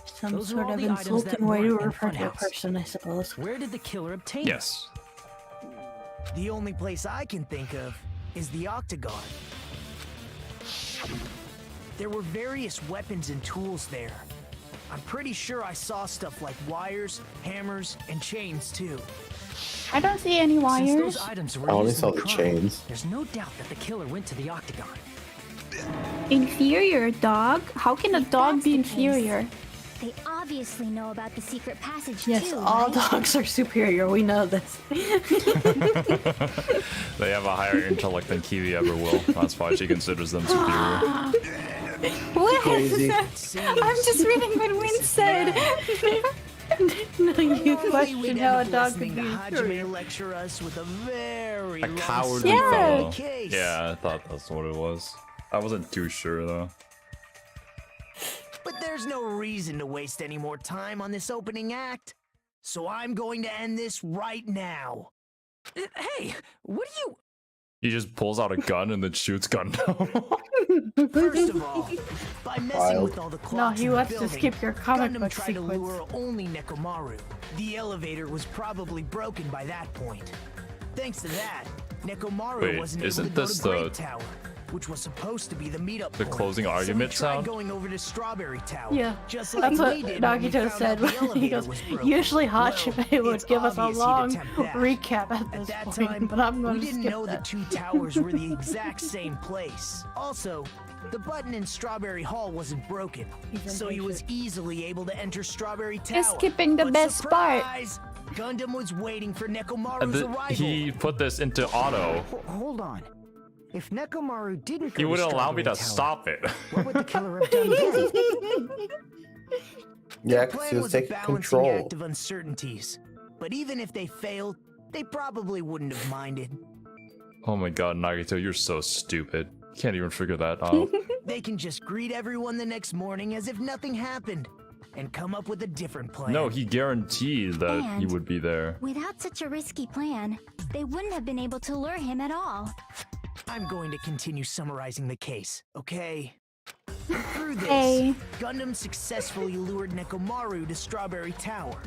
Some Those are sort all of the items that insulting way to weren't in refer to a Funhouse. person, I suppose. Where did the killer obtain Yes. The only place I can think of is the Octagon. There were various weapons and tools there. I'm pretty sure I saw stuff like wires, hammers, and chains too. I don't see any Since wires. those items were I only used saw in the crime, chains. there's no doubt that the killer went to the Octagon. Inferior dog? How can a If dog that's be the case, inferior? They obviously know about the secret passage Yes, too, all right? dogs are superior. We know this. They have a higher intellect than Kiwi ever will. That's why she considers them superior. What? Crazy. I'm just reading what Win said. No, you Normally, question we'd how a end up dog listening could be to Hajime inferior. lecture us with a very A long cowardly Yeah. fellow. case. Yeah, I thought that's what it was. I wasn't too sure though. But there's no reason to waste any more time on this opening act. So I'm going to end this right now. Hey, what do you... He just pulls out a gun and then shoots Gundam. First of all, by messing Wild. with all the No, clocks he in the wants to building, skip your comic Gundam book tried to sequence. lure only Nekomaru. The elevator was probably broken by that point. Thanks to that, Nekomaru Wait, wasn't able isn't to go this to Great the- Tower, which was supposed to be the meetup The point. closing So argument we tried sound? going over to Strawberry Tower. Yeah, just like that's what we did when we Nagito found said. out the He elevator goes, was broken. usually Well, Hajime would it's give us a obvious he'd long attempt that. recap at At this that point, time, but I'm going we to didn't skip know that. the two towers were the exact same place. Also, the button in Strawberry Hall wasn't broken, He's so he was impatient. easily able to enter Strawberry Tower. You're skipping the But best part. surprise, Gundam was waiting for And Nekomaru's arrival. he put this into auto. Hold on. If Nekomaru didn't go He to wouldn't allow me to Strawberry Tower, stop it. what would the killer have done then? Yeah, The because plan he was was a taking balancing control. act of uncertainties. But even if they failed, they probably wouldn't have minded. Oh my god, Nagito, you're so stupid. Can't even figure that out. They can just greet everyone the next morning as if nothing happened and come up with a different plan. No, he guaranteed that he And- would be there. Without such a risky plan, they wouldn't have been able to lure him at all. I'm going to continue summarizing the case, okay? Through this, Hey. Gundam successfully lured Nekomaru to Strawberry Tower.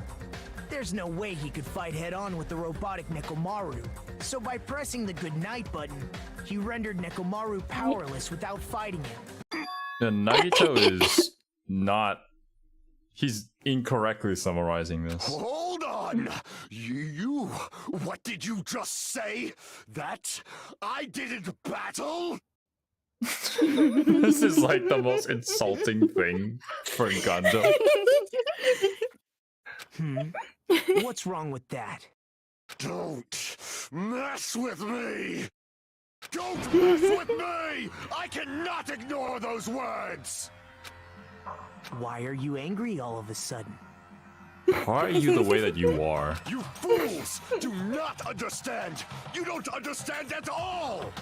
There's no way he could fight head-on with the robotic Nekomaru, so by pressing the goodnight button, he rendered Nekomaru powerless without fighting him. And Nagito is not... He's incorrectly summarizing this. Hold on! You... What did you just say? That I didn't battle? This is like the most insulting thing for Gundam. What's wrong with that? Don't mess with me! Don't mess with me! I cannot ignore those words! Why are you angry all of a sudden? Why are you the way that you are? You fools do not understand! You don't understand at all!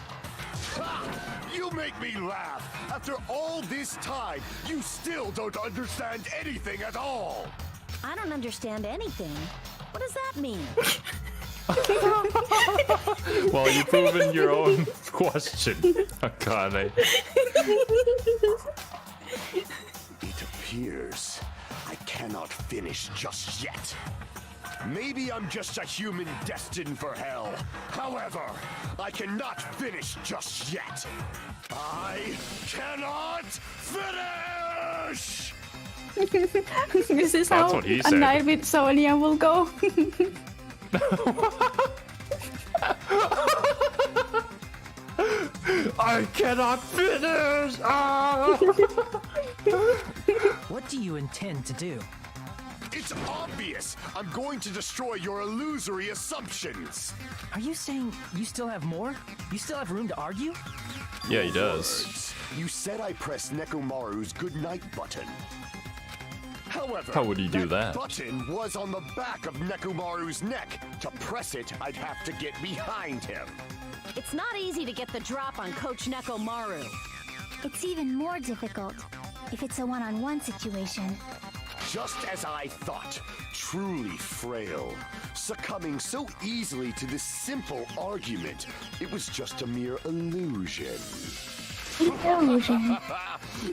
Ha! You make me laugh! After all this time, you still don't understand anything at all! I don't understand anything. What does that mean? Well, you've proven your own question, Akane. It appears I cannot finish just yet. Maybe I'm just a human destined for hell. However, I cannot finish just yet. I cannot finish! This is That's how what he a said. night with Sonia will go. I cannot finish! Ah! What do you intend to do? It's obvious! I'm going to destroy your illusory assumptions! Are you saying you still have more? You still have room to argue? Yeah, he does. Words. You said I pressed Nekomaru's goodnight button. However, How would he do that? button was on the back of Nekomaru's neck. To press it, I'd have to get behind him. It's not easy to get the drop on Coach Nekomaru. It's even more difficult. if it's a one-on-one situation. Just as I thought, truly frail, succumbing so easily to this simple argument. It was just a mere illusion. Illusion.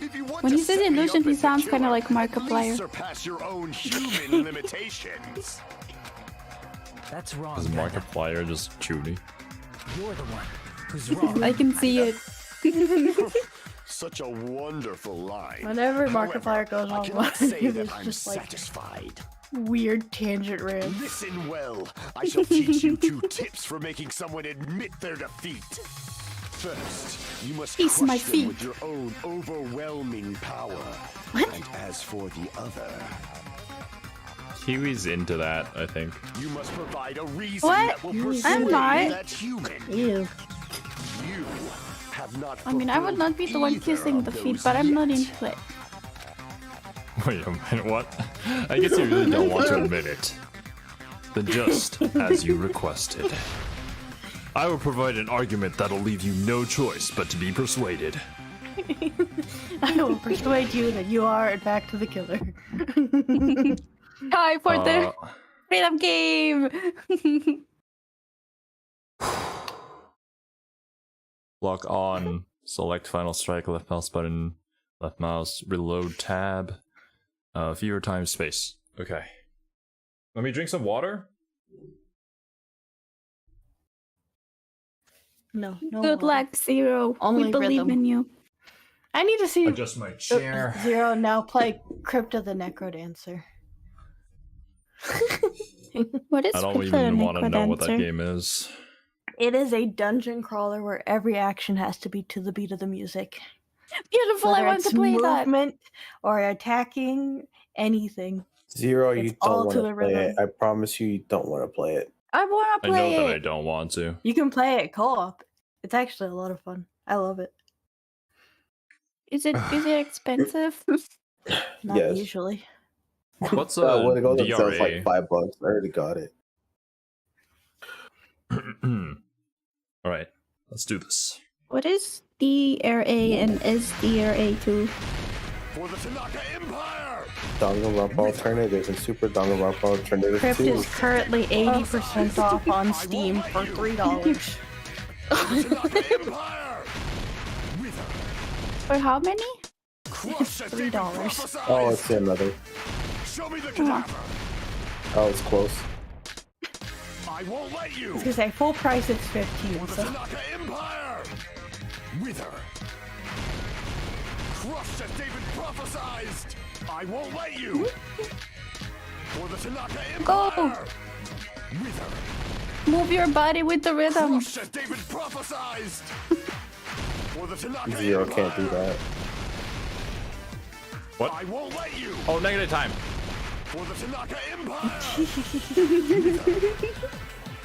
If you want When to he says set me illusion, up he as the sounds kind of killer, like at least Markiplier. surpass your own human limitations. That's wrong. Is Gundam. Markiplier just Judy? You're the one who's wrong. I can see it. Such a wonderful line. Whenever However, Markiplier goes I on cannot one, say that it's I'm just like satisfied. weird tangent rant. Listen well. I shall teach you 2 tips for making someone admit their defeat. First, you must Kiss crush my them feet. with your own overwhelming power. And as for the other, Kiwi's into that, I think. you must provide a reason What? that will persuade I'm not. that human. Ew. You have not. I mean, I would not be the one fulfilled kissing either the of feet, those but I'm not yet. into it. Wait a minute, what? I guess you really don't want to admit it. Then just as you requested. I will provide an argument that'll leave you no choice but to be persuaded. I will persuade you that you are, in fact, the killer. Time for the freedom game. Lock on. Select final strike, left mouse button, left mouse, reload tab. Fewer times space. Okay. Let me drink some water. No, no. Good luck, Xero. Only We believe rhythm. in you. I need to see Adjust my chair. Zero now play Crypto the Necrodancer. What is I don't Crypto even the want to know what that Necrodancer? game is. It is a dungeon crawler where every action has to be to the beat of the music. Beautiful, I Whether want it's to play that. movement or attacking, anything. Zero, you It's all don't to want the to play it. rhythm. I promise you, you don't want to play it. I want I to know play that I it. don't want to. You can play it co-op. It's actually a lot of fun. I love it. Is it expensive? Not Yes. usually. What's When it goes on sale, it's DRA? like $5. I already got it. Alright, let's do this. What is DRA and is DRA too? For the Tanaka Empire! Danganronpa Alternatives and Super Danganronpa Alternatives Crypt 2. is currently 80% off on Steam for $3. For the Tanaka Empire! Wither, For how many? crush that David $3. prophesied! Oh, let's see another. Show me the cadaver! Oh, it's close. I won't let you! I was gonna say full price it's 15. For the So Tanaka Empire! Wither, crush as David prophesied! I won't let you! For the Tanaka Empire! Wither, Move your body with the rhythm. crush as David prophesied! For the Tanaka Zero Empire! can't do that. What? I won't let you! Oh, negative time. For the Tanaka Empire!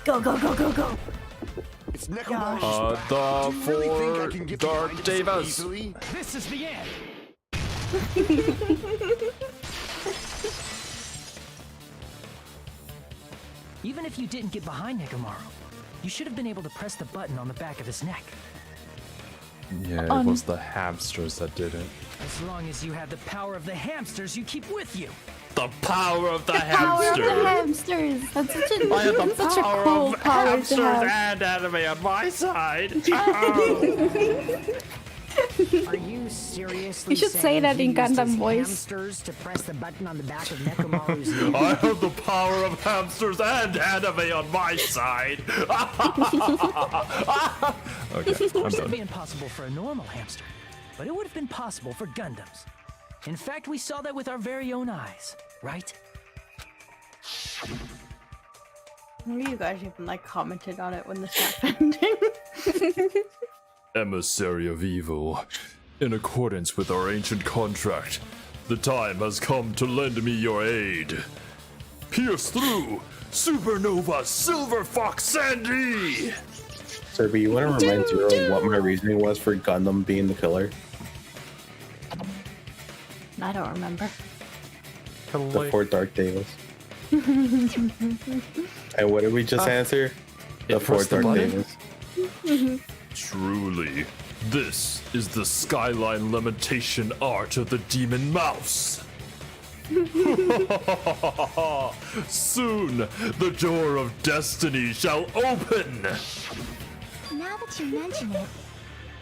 go, go, go, go, go. It's Nekomaru's back. The Do you really think I can four get Dark behind it so Davis. easily? This is the end. Even if you didn't get behind Nekomaru, you should have been able to press the button on the back of his neck. Yeah, it was the hamsters that did it. As long as you have the power of the hamsters you keep with you. The power of the Power of the hamster! hamsters. That's such a, I have the such a power cool of power to hamsters have. and anime on my side. Oh. Are you seriously You should say saying that he in used Gundam his voice. hamsters to press the button on the back of Nekomaru's neck? I have the power of hamsters and anime on my side. Okay, Of I'm course, it'd done. be impossible for a normal hamster, but it would have been possible for Gundams. In fact, we saw that with our very own eyes, right? You guys even like commented on it when this happened. Emissary of evil, in accordance with our ancient contract, the time has come to lend me your aid. Pierce through, Supernova Silver Fox Sandy! Cerby, you want to remind Zero what my reasoning was for Gundam being the killer? I don't remember. The 4 Dark Davis. And what did we just answer? The 4 press the Dark button? Davis. Truly, This is the skyline limitation art of the demon mouse. Soon, the door of destiny shall open. Now that you mention it,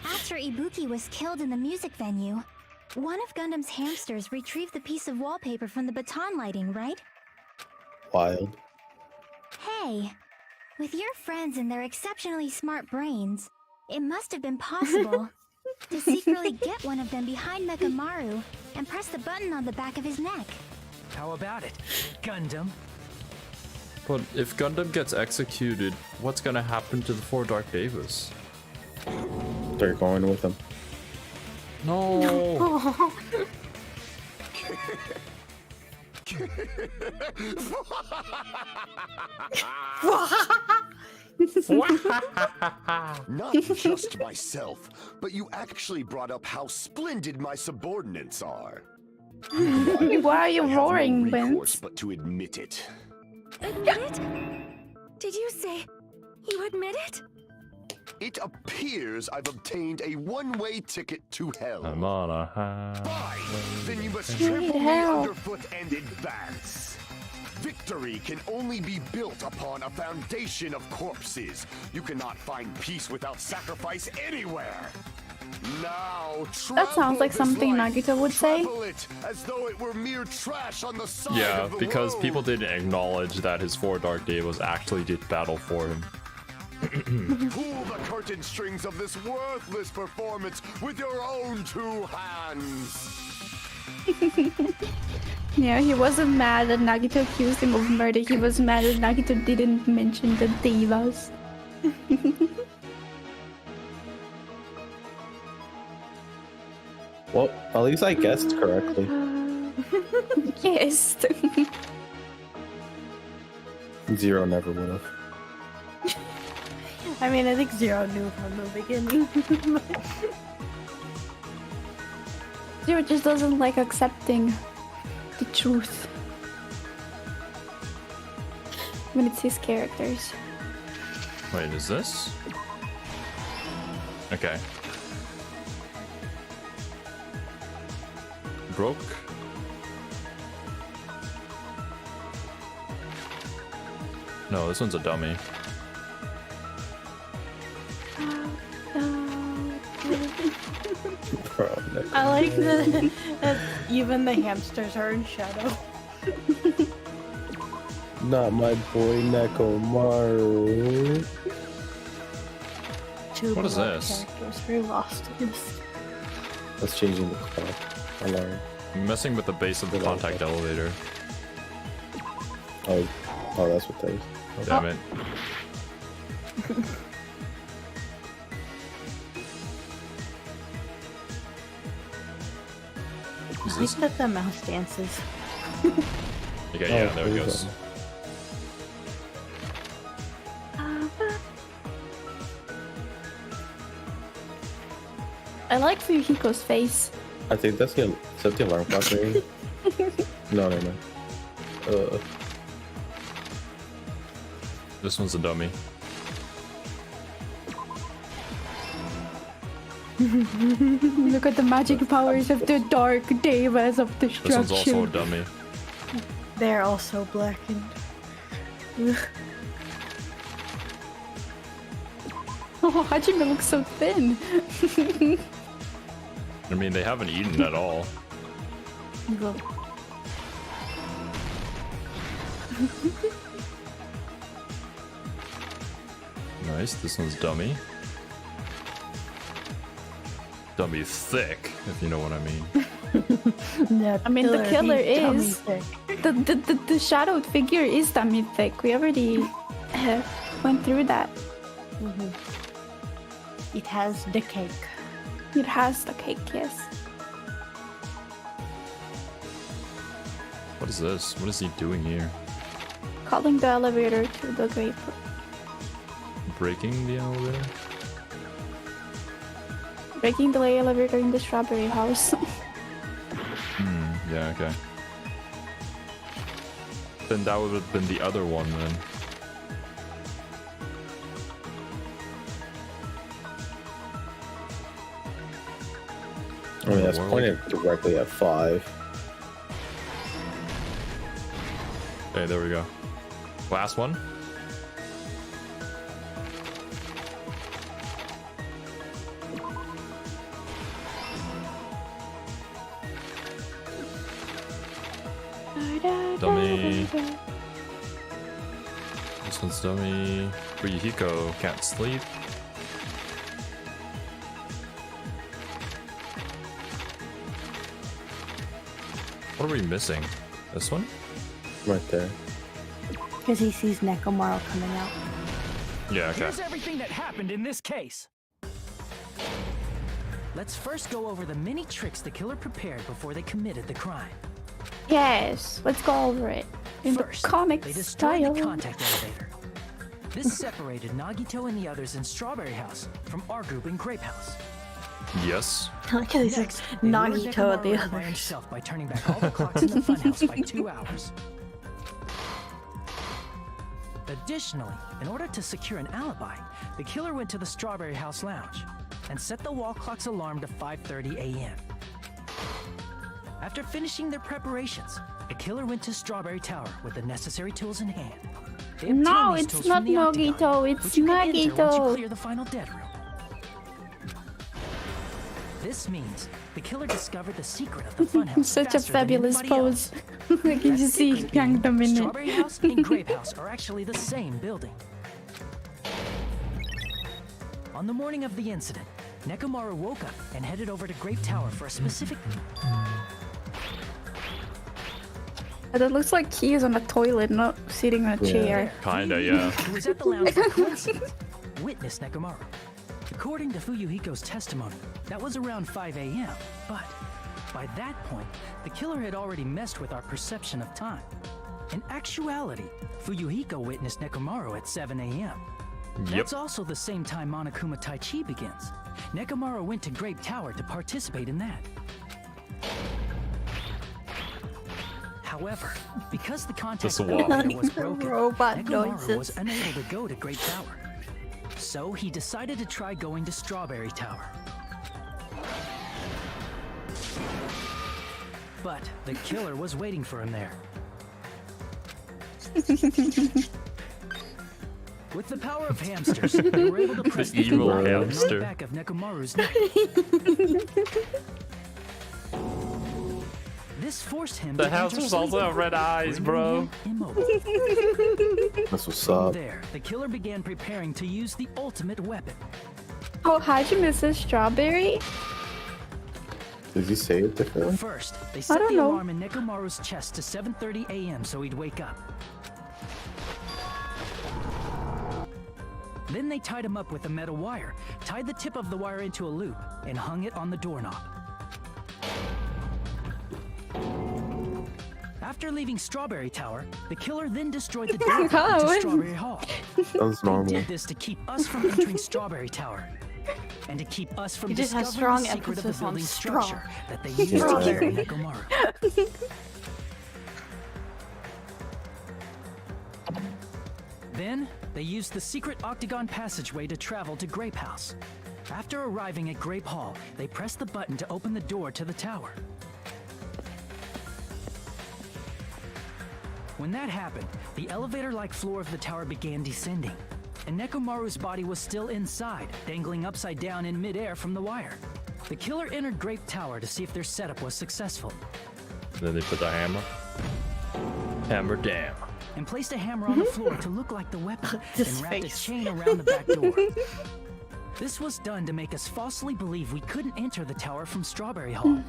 after Ibuki was killed in the music venue, one of Gundam's hamsters retrieved the piece of wallpaper from the baton lighting, right? Wild. Hey, with your friends and their exceptionally smart brains, it must have been possible to secretly get one of them behind Mekamaru and press the button on the back of his neck. How about it, Gundam? But if Gundam gets executed, what's gonna happen to the 4 Dark Devas? They're going with him. No. Not just myself, but you actually brought up how splendid my subordinates are. Why are you I have roaring, no recourse Vince? but to admit it. Admit it? Did you say you admit it? It appears I've obtained a one-way ticket to hell. I'm on a high. Fine, then you must Need trample me help. underfoot and advance. Victory can only be built upon a foundation of corpses. You cannot find peace without sacrifice anywhere. Now, That sounds like something Nagito would say. travel it as though it were mere trash on the side Yeah, of the because road. people didn't acknowledge that his 4 Dark Devas actually did battle for him. Pull the curtain strings of this worthless performance with your own 2 hands. Yeah, he wasn't mad that Nagito accused him of murder. He was mad that Nagito didn't mention the Devas. Well, at least I guessed correctly. Yes. Zero never would have. I mean, I think Zero knew from the beginning. Zero just doesn't like accepting the truth when it's his characters. Wait, is this? Okay. Broke. No, this one's a dummy. I like that even the hamsters are in shadow. Not my boy Nekomaru. Two What is beloved this? characters very lost in this. That's changing the clock. Alarm. I'm messing with the base of the contact elevator. Oh, that's what that is. Damn it. Is I this? think that the mouse dances. Okay, yeah, there it goes. I like Fuyuhiko's face. I think that's the alarm clock ring. No. This one's a dummy. Look at the magic powers of the dark devas of This one's also a destruction. dummy. They're also blackened. Oh, Hajime looks so thin. I mean, they haven't eaten at all. Nice, this one's dummy. Dummy thick, if you know what I mean. I mean, the killer dummy is thick. the shadowed figure is dummy thick. We already went through that. It has the cake. It has the cake, yes. What is this? What is he doing here? Calling the elevator to the grape. Breaking the elevator? Breaking the elevator in the strawberry house. Yeah, okay. Then that would have been the other one then. I mean, that's pointed directly at 5. Okay, there we go. Last one. Dummy. This one's dummy. Rihiko can't sleep. What are we missing? This one? Right there. Because he sees Nekomaru coming out. Yeah, okay. Here's everything that happened in this case. Let's first go over the many tricks the killer prepared before they committed the crime. Yes, let's go over it. In First, the comic they destroyed style. the contact elevator. This separated Nagito and the others in Strawberry House from our group in Grape House. Yes. Look at this Next, they lured Nagito at the Nekomaru by others. himself by turning back all the clocks in the funhouse by 2 hours. Additionally, in order to secure an alibi, the killer went to the Strawberry House lounge and set the wall clock's alarm to 5:30 a.m. After finishing their preparations, the killer went to Strawberry Tower with the necessary tools in hand. They obtained No, these it's tools not from the octagon, Nagito, it's which you can enter once you Nagito. clear the final dead room. This means the killer discovered the secret of the funhouse. Such a faster than fabulous anybody pose. else. I can That just see secret being Young them in it. Strawberry House and Grape House are actually the same building. On the morning of the incident, Nekomaru woke up and headed over to Grape Tower for a specific... But it looks like he is on a toilet, not sitting on a chair. Kinda, yeah. He was at the lounge for coincidence. Witness Nekomaru. According to Fuyuhiko's testimony, that was around 5 a.m. But by that point, the killer had already messed with our perception of time. In actuality, Fuyuhiko witnessed Nekomaru at 7 a.m. That's also the same time Monokuma Tai Chi begins. Nekomaru went to Grape Tower to participate in that. However, because the contact Just a wall. elevator was broken, Robot Nekomaru noises. was unable to go to Grape Tower. So he decided to try going to Strawberry Tower. But the killer was waiting for him there. With the power of hamsters, they were able to press the evil button on the hamster. back of Nekomaru's neck. This forced him The to enter hamsters also sleep, have red eyes, bro. rendering him immobile. That's what's From up. there, the killer began preparing to use the ultimate weapon. Oh, how'd you miss a strawberry? Did you say it differently? First, they set don't the know. alarm in Nekomaru's chest to 7:30 a.m. so he'd wake up. Then they tied him up with a metal wire, tied the tip of the wire into a loop, and hung it on the doorknob. After leaving Strawberry Tower, the killer then destroyed the door How? to Strawberry Hall. Sounds They normal. did this to keep us from entering Strawberry Tower, and to keep us from He just has discovering strong the secret of the emphasis on building's straw. structure that they used to Strawberry. kill Nekomaru. Then, they used the secret octagon passageway to travel to Grape House. After arriving at Grape Hall, they pressed the button to open the door to the tower. When that happened, the elevator-like floor of the tower began descending, and Nekomaru's body was still inside, dangling upside down in midair from the wire. The killer entered Grape Tower to see if their setup was successful, Then they put the hammer. Hammer down. and placed a hammer on the floor to look like the weapon, His and wrapped face. a chain around the back door. This was done to make us falsely believe we couldn't enter the tower from Strawberry Hall.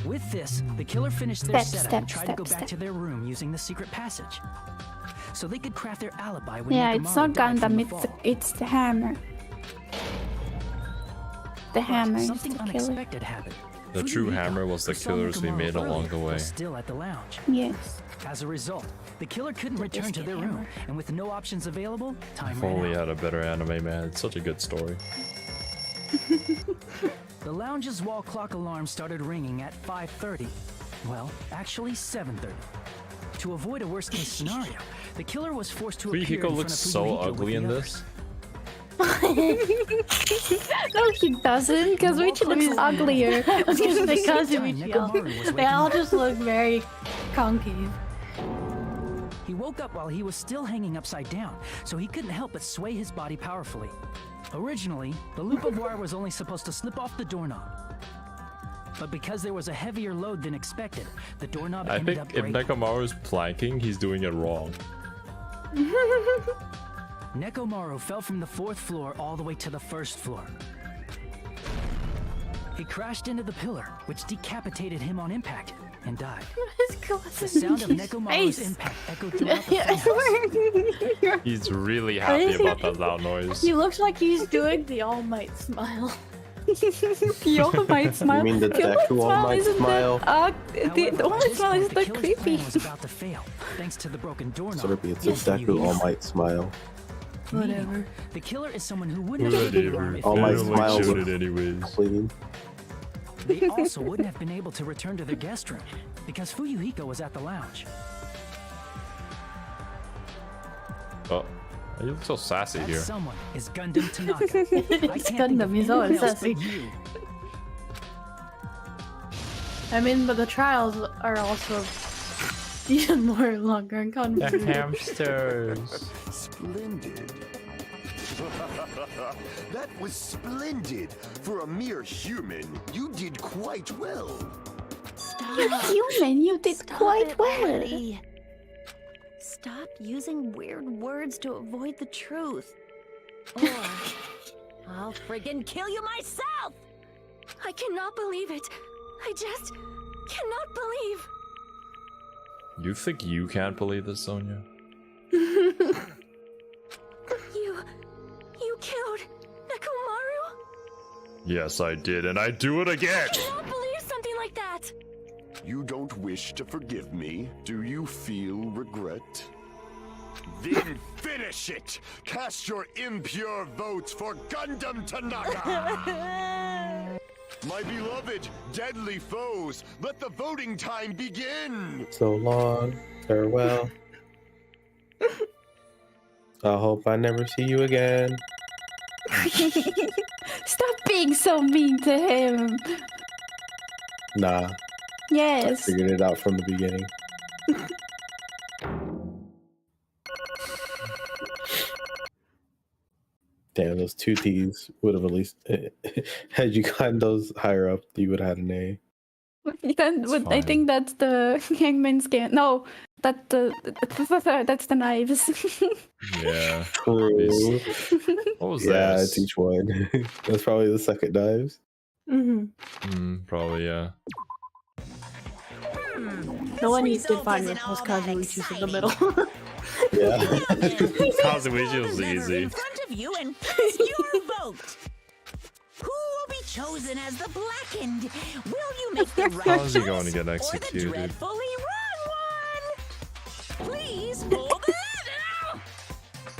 With this, the killer finished their Step, setup and step, tried to go step, back to step. their room using the secret passage, so they could craft their alibi when Yeah, Nekomaru it's not died from Gundam, the fall. it's the hammer. The But hammer is something the killer. unexpected happened. The true Fuyuhiko, hammer was the who saw killers we Nekomaru made along earlier, the way. was still at the lounge. Yes. As a result, the killer couldn't return to biscuit their room, hammer. and with no options available, time If ran only out. had a better anime, man. It's such a good story. The lounge's wall clock alarm started ringing at 5:30. Well, actually 7:30. To avoid a worst-case scenario, the killer was forced to appear in Rihiko front looks of so Fuyuhiko with ugly the in others. this. No, he doesn't, because Michi looks uglier. I was gonna say because of Nekomaru was Michiel. They all waking just look very concave. He woke up while he was still hanging upside down, so he couldn't help but sway his body powerfully. Originally, the loop of wire was only supposed to slip off the doorknob. But because there was a heavier load than expected, the doorknob I ended think up if breaking. Nekomaru's planking, he's doing it wrong. Nekomaru fell from the 4th floor all the way to the 1st floor. He crashed into the pillar, which decapitated him on impact, and died. The sound of Nekomaru's impact echoed throughout the funhouse. He's really happy about that loud noise. He looks like he's doing the All Might smile. The All Might smile. You mean the The All Might Deku All Might isn't smile? the All Might However, smile is the the killer's creepy. plan was about to fail, thanks to the broken doorknob. Cerby, it's a Deku All Might smile. Whatever. The killer is someone who wouldn't have been alarmed if All he Might was smile showed with it anyways. clean. They also wouldn't have been able to return to their guest room because Fuyuhiko was at the lounge. Oh, you look so sassy That here. someone is Gundam Tanaka. I It's can't think of Gundam, he's anyone always else sassy. but you. I mean, but the trials are also even more longer and The convoluted. hamsters. Splendid. That was splendid. For a mere human, you did quite well. You're human, you did quite well. Already. Stop using weird words to avoid the truth. Or I'll friggin' kill you myself! I cannot believe it. I just cannot believe. You think you can't believe this, Sonia? You killed Nekomaru? Yes, I did, and I do it again! I cannot believe something like that. You don't wish to forgive me? Do you feel regret? Then finish it! Cast your impure votes for Gundam Tanaka! My beloved, deadly foes, let the voting time begin! So long, farewell. I hope I never see you again. Stop being so mean to him. Nah, Yes. figured it out from the beginning. Damn, those two T's would have at least had you gotten those higher up, you would have had an A. You can, It's I fine. think that's the hangman's scan. No, that's the knives. Yeah. True. What was Yeah, that? it's each one. That's probably the second dives. Probably, yeah. The one you did result find isn't was all that Kazuichi's in the exciting. middle. Yeah. Kazuichi was Never easy. in front of you and place your vote. Who will be chosen as the blackened? Will you make the right How's he choice going to get or the executed? dreadfully wrong one? Please pull the lever.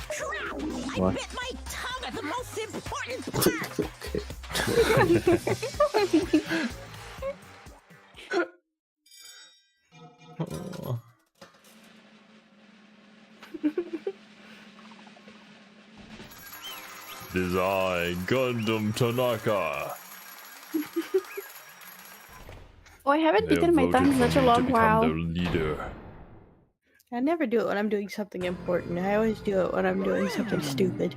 Crap! I What? bit my tongue at the most important part. Oh. Design Gundam Tanaka. Oh, I haven't They beaten my voted tongue in for such a me to long become while. their leader. I never do it when I'm doing something important. I always do it when I'm doing something stupid.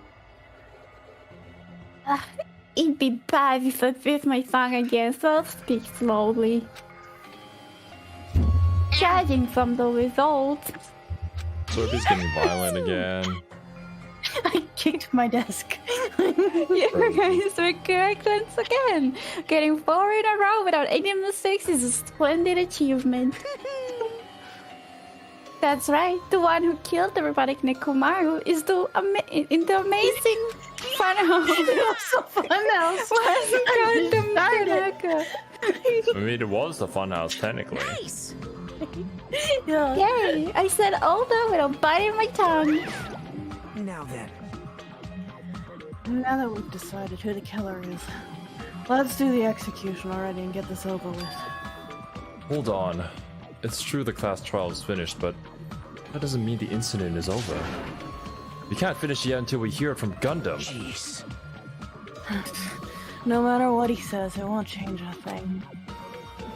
It'd be bad if I bit my tongue again, so I'll speak slowly. Judging from the results. Cerby's getting violent again. I kicked my desk. You guys were correct once again. Getting 4 in a row without any mistakes is a splendid achievement. That's right, the one who killed the robotic Nekomaru is in the amazing funhouse. Funhouse. Gundam Tanaka. I mean, it was the funhouse, technically. Nice. Yeah. Yay! I said older without biting my tongue. Now then, Now that we've decided who the killer is, let's do the execution already and get this over with. Hold on. It's true the class trial is finished, but that doesn't mean the incident is over. We can't finish yet until we hear it from Gundam. jeez. No matter what he says, it won't change a thing.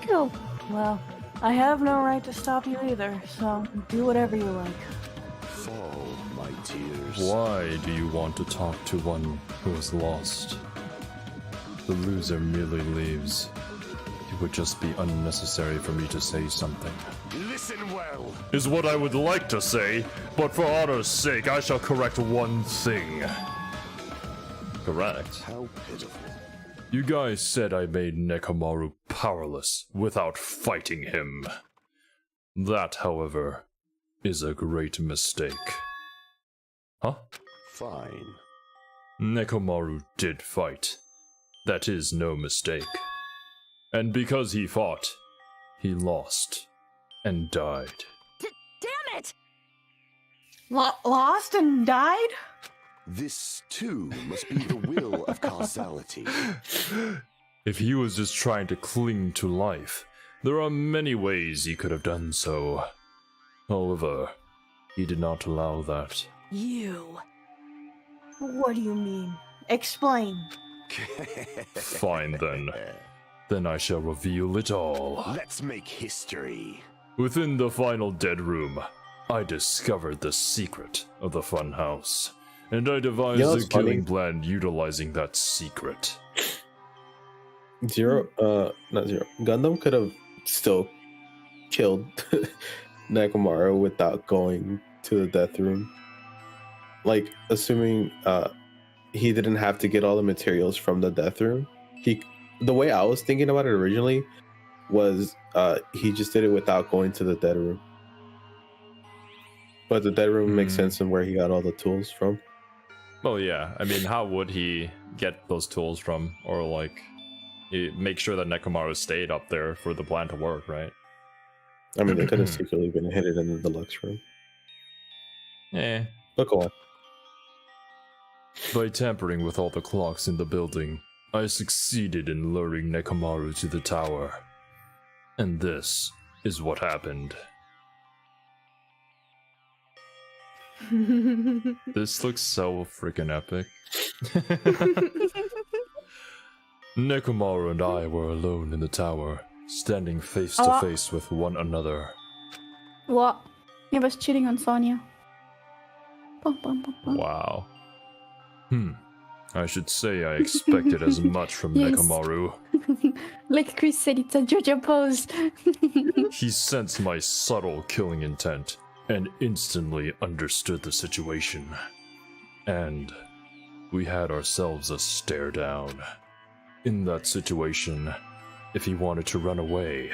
Cool. Well, I have no right to stop you either, so do whatever you like. Fall, my tears. Why do you want to talk to one who is lost? The loser merely leaves. It would just be unnecessary for me to say something. Listen well. Is what I would like to say, but for honor's sake, I shall correct one thing. Correct. How pitiful. You guys said I made Nekomaru powerless without fighting him. That, however, is a great mistake. Huh? Fine. Nekomaru did fight. That is no mistake. And because he fought, he lost and died. Damn it! Lost and died? This, too, must be the will of causality. If he was just trying to cling to life, there are many ways he could have done so. However, he did not allow that. You. What do you mean? Explain. Fine then. Then I shall reveal it all. Let's make history. Within the final dead room, I discovered the secret of the funhouse. And I devised a killing plan utilizing that secret. Not Zero. Gundam could have still killed Nekomaru without going to the death room. Like, assuming he didn't have to get all the materials from the death room. The way I was thinking about it originally was he just did it without going to the dead room. But the dead room makes sense in where he got all the tools from. Well, yeah. I mean, how would he get those tools from? Or, like, make sure that Nekomaru stayed up there for the plan to work, right? I mean, they could have secretly been hidden in the deluxe room. Yeah. Look on. By tampering with all the clocks in the building, I succeeded in luring Nekomaru to the tower. And this is what happened. This looks so freaking epic. Nekomaru and I were alone in the tower, standing face to face with one another. What? He was cheating on Sonya. Bum, bum, bum, bum. Wow. I should say I expected as much from Yes. Nekomaru. Like Chris said, it's a JoJo pose. He sensed my subtle killing intent and instantly understood the situation. And we had ourselves a stare down. In that situation, if he wanted to run away,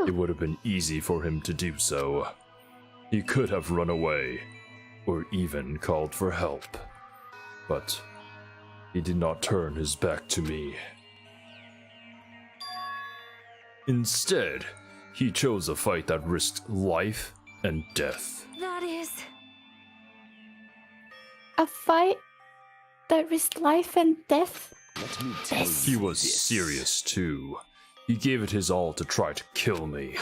it would have been easy for him to do so. He could have run away, or even called for help. But he did not turn his back to me. Instead, he chose a fight that risked life and death. That is... A fight that risked life and death? Let me tell you He was this. serious too. He gave it his all to try to kill me.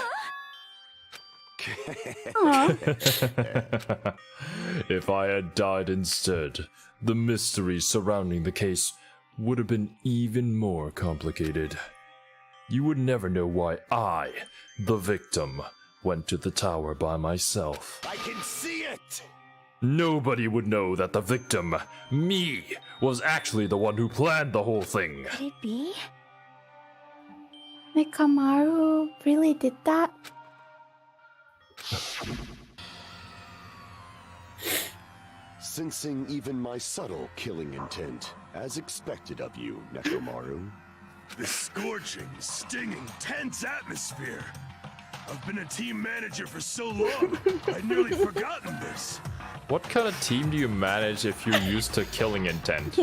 If I had died instead, the mysteries surrounding the case would have been even more complicated. You would never know why I, the victim, went to the tower by myself. I can see it! Nobody would know that the victim, me, was actually the one who planned the whole thing. Could it be? Nekomaru really did that? Sensing even my subtle killing intent, as expected of you, Nekomaru. This scorching, stinging, tense atmosphere. I've been a team manager for so long, I'd nearly forgotten this. What kind of team do you manage if you're used to killing intent?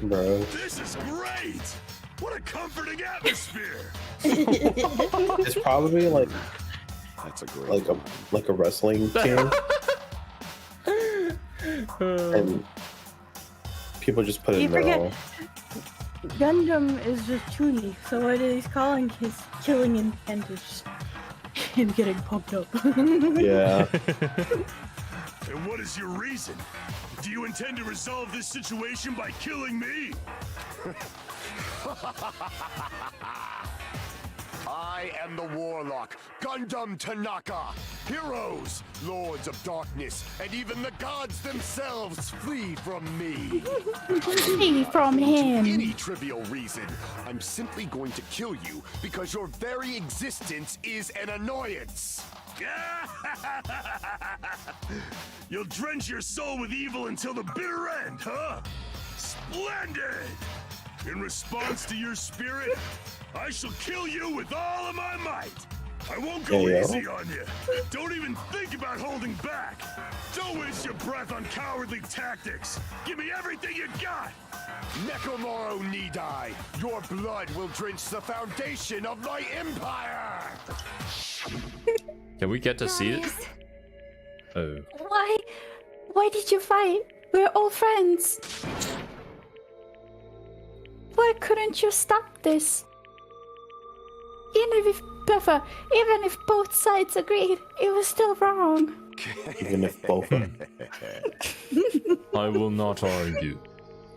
Bro. This is great! What a comforting atmosphere! It's probably like That's a great like a wrestling team. And people just put it You in their forget, all. Gundam is just Chuni, so what he's calling his killing intent is just him getting pumped up. Yeah. And what is your reason? Do you intend to resolve this situation by killing me? I am the Warlock, Gundam Tanaka. Heroes, Lords of Darkness, and even the gods themselves flee from me. Flee from him. Any trivial reason. I'm simply going to kill you because your very existence is an annoyance. You'll drench your soul with evil until the bitter end, huh? Splendid! In response to your spirit, I shall kill you with all of my might. I won't go easy on you. Don't even think about holding back. Don't waste your breath on cowardly tactics. Give me everything you got. Nekomaru need die. Your blood will drench the foundation of my empire. Can we get to see it? Oh. Why did you fight? We're all friends. Why couldn't you stop this? Even if both sides agreed, it was still wrong. Even if both. I will not argue.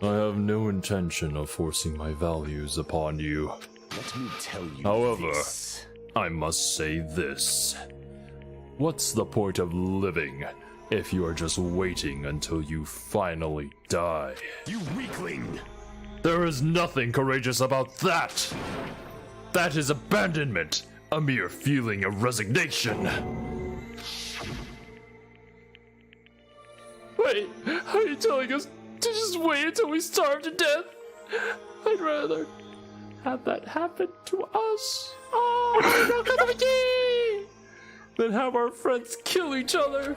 I have no intention of forcing my values upon you. Let me tell you However, this. I must say this. What's the point of living if you are just waiting until you finally die? You weakling! There is nothing courageous about that! That is abandonment, a mere feeling of resignation. Wait, are you telling us to just wait until we starve to death? I'd rather have that happen to us. Oh, than have our friends kill each other.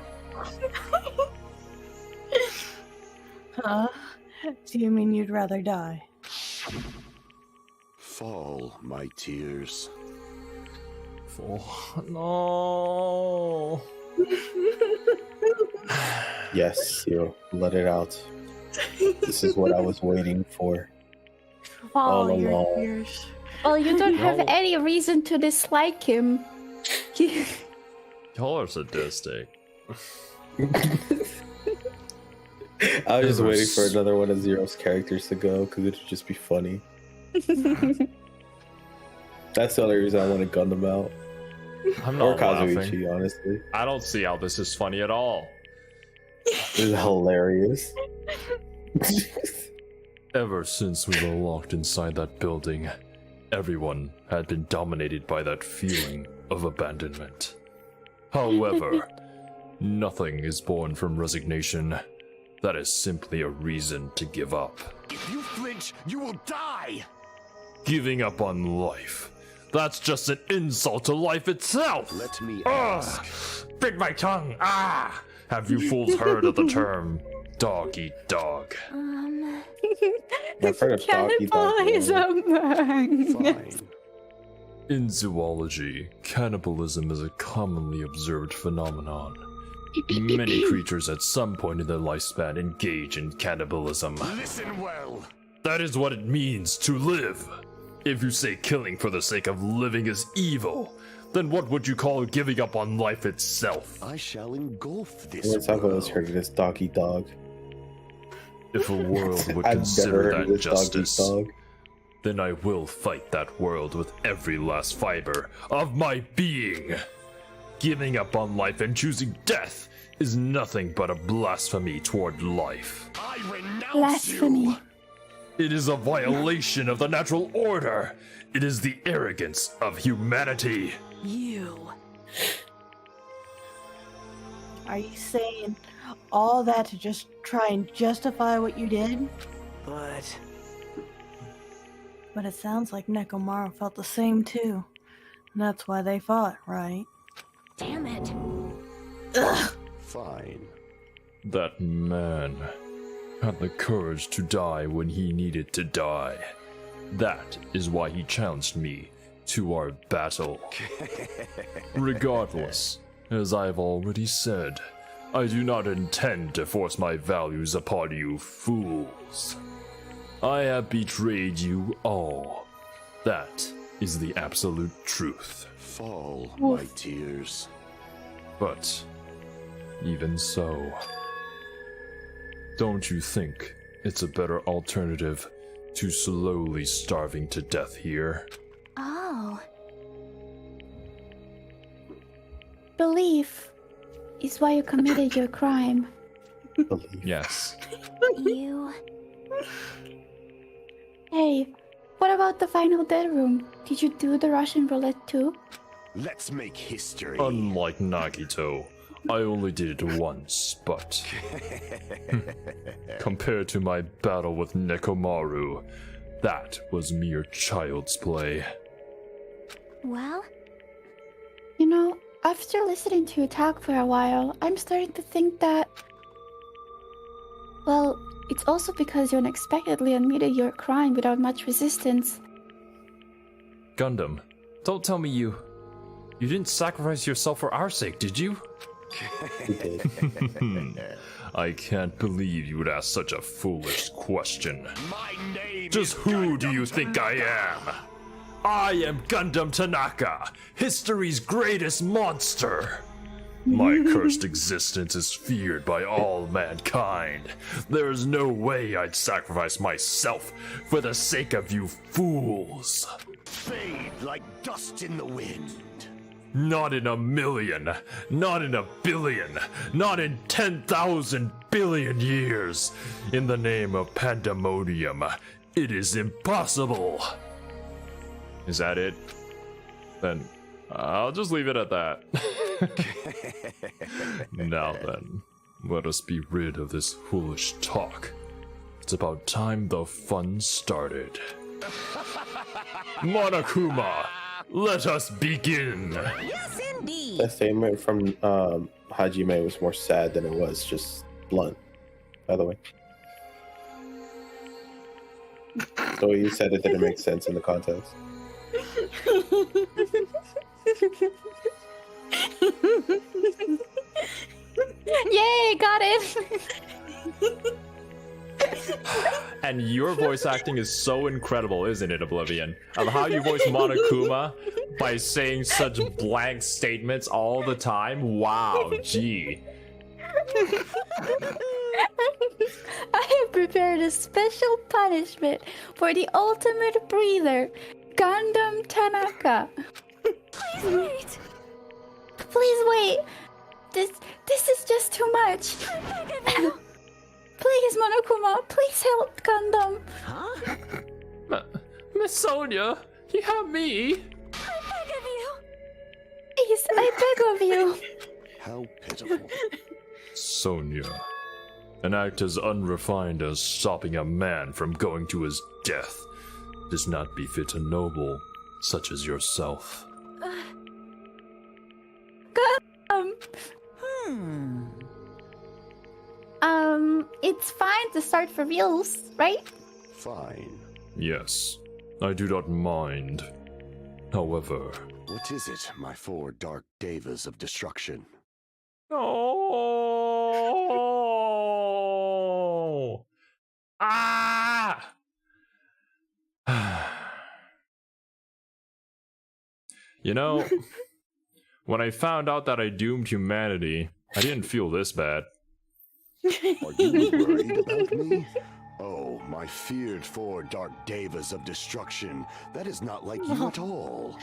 Huh? Do you mean you'd rather die? Fall, my tears. Fall. No. Yes, you let it out. This is what I was waiting for. All along. Well, you don't have any reason to dislike him. Y'all are sadistic. I was just waiting for another one of Zero's characters to go because it'd just be funny. That's the only reason I want to gun them out. I'm or not Kazuichi, laughing. honestly. I don't see how this is funny at all. This is hilarious. Ever since we were locked inside that building, everyone had been dominated by that feeling of abandonment. However, nothing is born from resignation. That is simply a reason to give up. If you flinch, you will die! Giving up on life. That's just an insult to life itself! Let me ask. Bit my tongue! Ah! Have you fools heard of the term dog eat dog? I've heard of dog eat dog. Fine. In zoology, cannibalism is a commonly observed phenomenon. Many creatures at some point in their lifespan engage in cannibalism. Listen well. That is what it means to live. If you say killing for the sake of living is evil, then what would you call giving up on life itself? I shall engulf this I've always heard of this dog eat dog. If a world would I've never consider heard of that this dog eat justice, dog. then I will fight that world with every last fiber of my being. Giving up on life and choosing death is nothing but a blasphemy toward life. I renounce Blasphemy. you! It is a violation of the natural order. It is the arrogance of humanity. You. Are you saying all that to just try and justify what you did? But But it sounds like Nekomaru felt the same too. And that's why they fought, right? Damn it. Ugh. Fine. That man had the courage to die when he needed to die. That is why he challenged me to our battle. Regardless, as I've already said, I do not intend to force my values upon you fools. I have betrayed you all. That is the absolute truth. Fall, my tears. But even so, Don't you think it's a better alternative to slowly starving to death here? Oh. Belief is why you committed your crime. Yes. You... Hey, what about the final dead room? Did you do the Russian roulette too? Let's make history. Unlike Nagito, I only did it once, but compared to my battle with Nekomaru, that was mere child's play. Well? You know, after listening to you talk for a while, I'm starting to think that... Well, it's also because you unexpectedly admitted your crime without much resistance. Gundam, don't tell me you didn't sacrifice yourself for our sake, did you? I can't believe you would ask such a foolish question. My name Just who do you think I am? I am Gundam Tanaka, history's greatest monster. My cursed existence is feared by all mankind. There is no way I'd sacrifice myself for the sake of you fools. Fade like dust in the wind. Not in a million, not in a billion, not in 10,000 billion years. In the name of pandemonium, it is impossible. Is that it? Then I'll just leave it at that. Now then, let us be rid of this foolish talk. It's about time the fun started. Monokuma, let us begin! Yes, indeed! That statement from Hajime was more sad than it was just blunt, by the way. The way you said it didn't make sense in the context. Yay, got it! And your voice acting is so incredible, isn't it, Oblivion? Of how you voice Monokuma by saying such blank statements all the time. Wow, gee. I have prepared a special punishment for the ultimate breather, Gundam Tanaka. Please wait. Please wait. This is just too much. I beg of you. Please, Monokuma, please help Gundam. Huh? Miss Sonia, you have me. I beg of you. Please, I beg of you. How pitiful. Sonia, an act as unrefined as stopping a man from going to his death does not befit a noble such as yourself. It's fine to start for reals, right? Fine. Yes, I do not mind. However... What is it, my four dark devas of destruction? Oh! Ah! You know, when I found out that I doomed humanity, I didn't feel this bad. Are you worried about me? Oh, my feared four dark devas of destruction. That is not like you at all.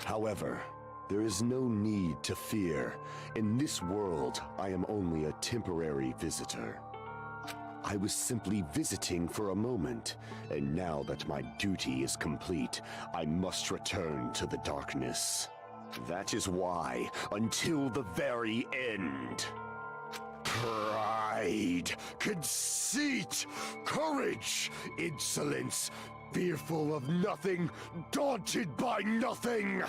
However, there is no need to fear. In this world, I am only a temporary visitor. I was simply visiting for a moment, and now that my duty is complete, I must return to the darkness. That is why, until the very end. Pride, conceit, courage, insolence, fearful of nothing, daunted by nothing.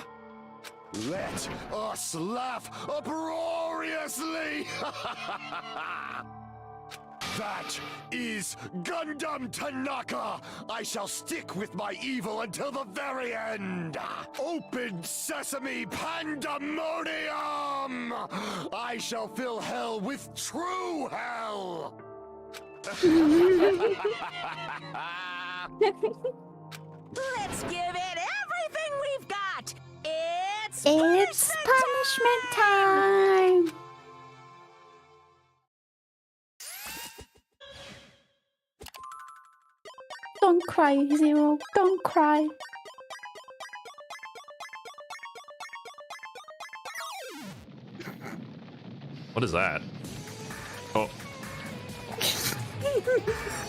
Let us laugh uproariously! That is Gundam Tanaka! I shall stick with my evil until the very end! Open sesame pandemonium! I shall fill hell with true hell! Let's give it everything we've got! It's punishment time! Don't cry, Xero. Don't cry. What is that? Oh.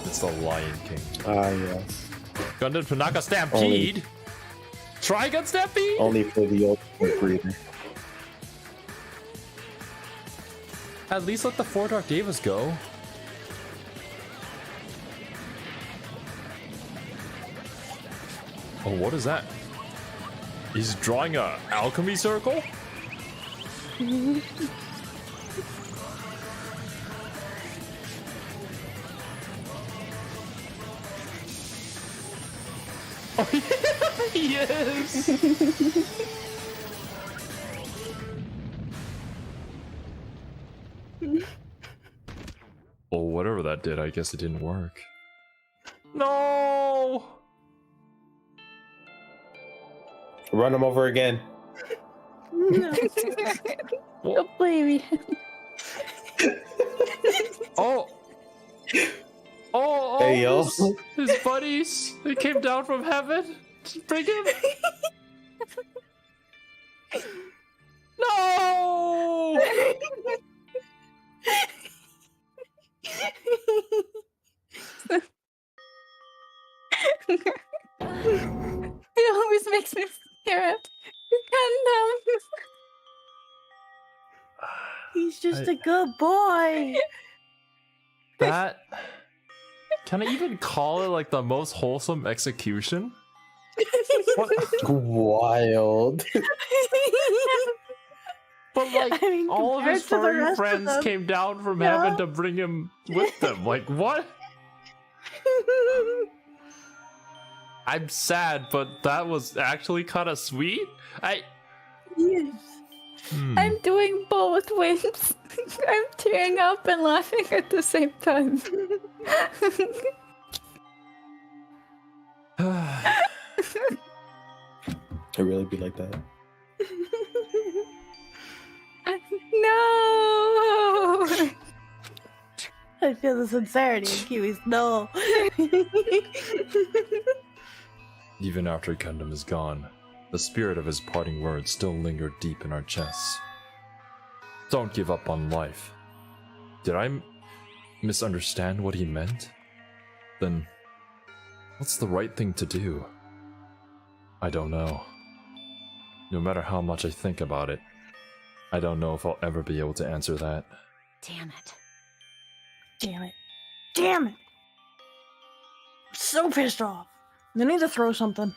It's the Lion King. Ah, yes. Gundam Tanaka Stampede? Trigun Stampede? Only for the ultimate breeder. At least let the 4 Dark Devas go. Oh, what is that? He's drawing a alchemy circle? Oh, yes! Well, whatever that did, I guess it didn't work. No! Run him over again. No. Don't blame him. Oh! Oh, Hey, yo. his buddies, they came down from heaven to bring him. No! It always makes me stare at Gundam. He's just a good boy. That... Can I even call it like the most wholesome execution? What? Wild. But like, I mean, all of his compared to the furry rest of friends them, came down from yeah. heaven to bring him with them. Like, what? I'm sad, but that was actually kind of sweet. Yes. I'm doing both wins. I'm tearing up and laughing at the same time. It really be like that. No! I feel the sincerity in Kiwi's no. Even after Gundam is gone, the spirit of his parting words still lingered deep in our chests. Don't give up on life. Did I misunderstand what he meant? Then, what's the right thing to do? I don't know. No matter how much I think about it, I don't know if I'll ever be able to answer that. Damn it. Damn it. Damn it. I'm so pissed off. I need to throw something.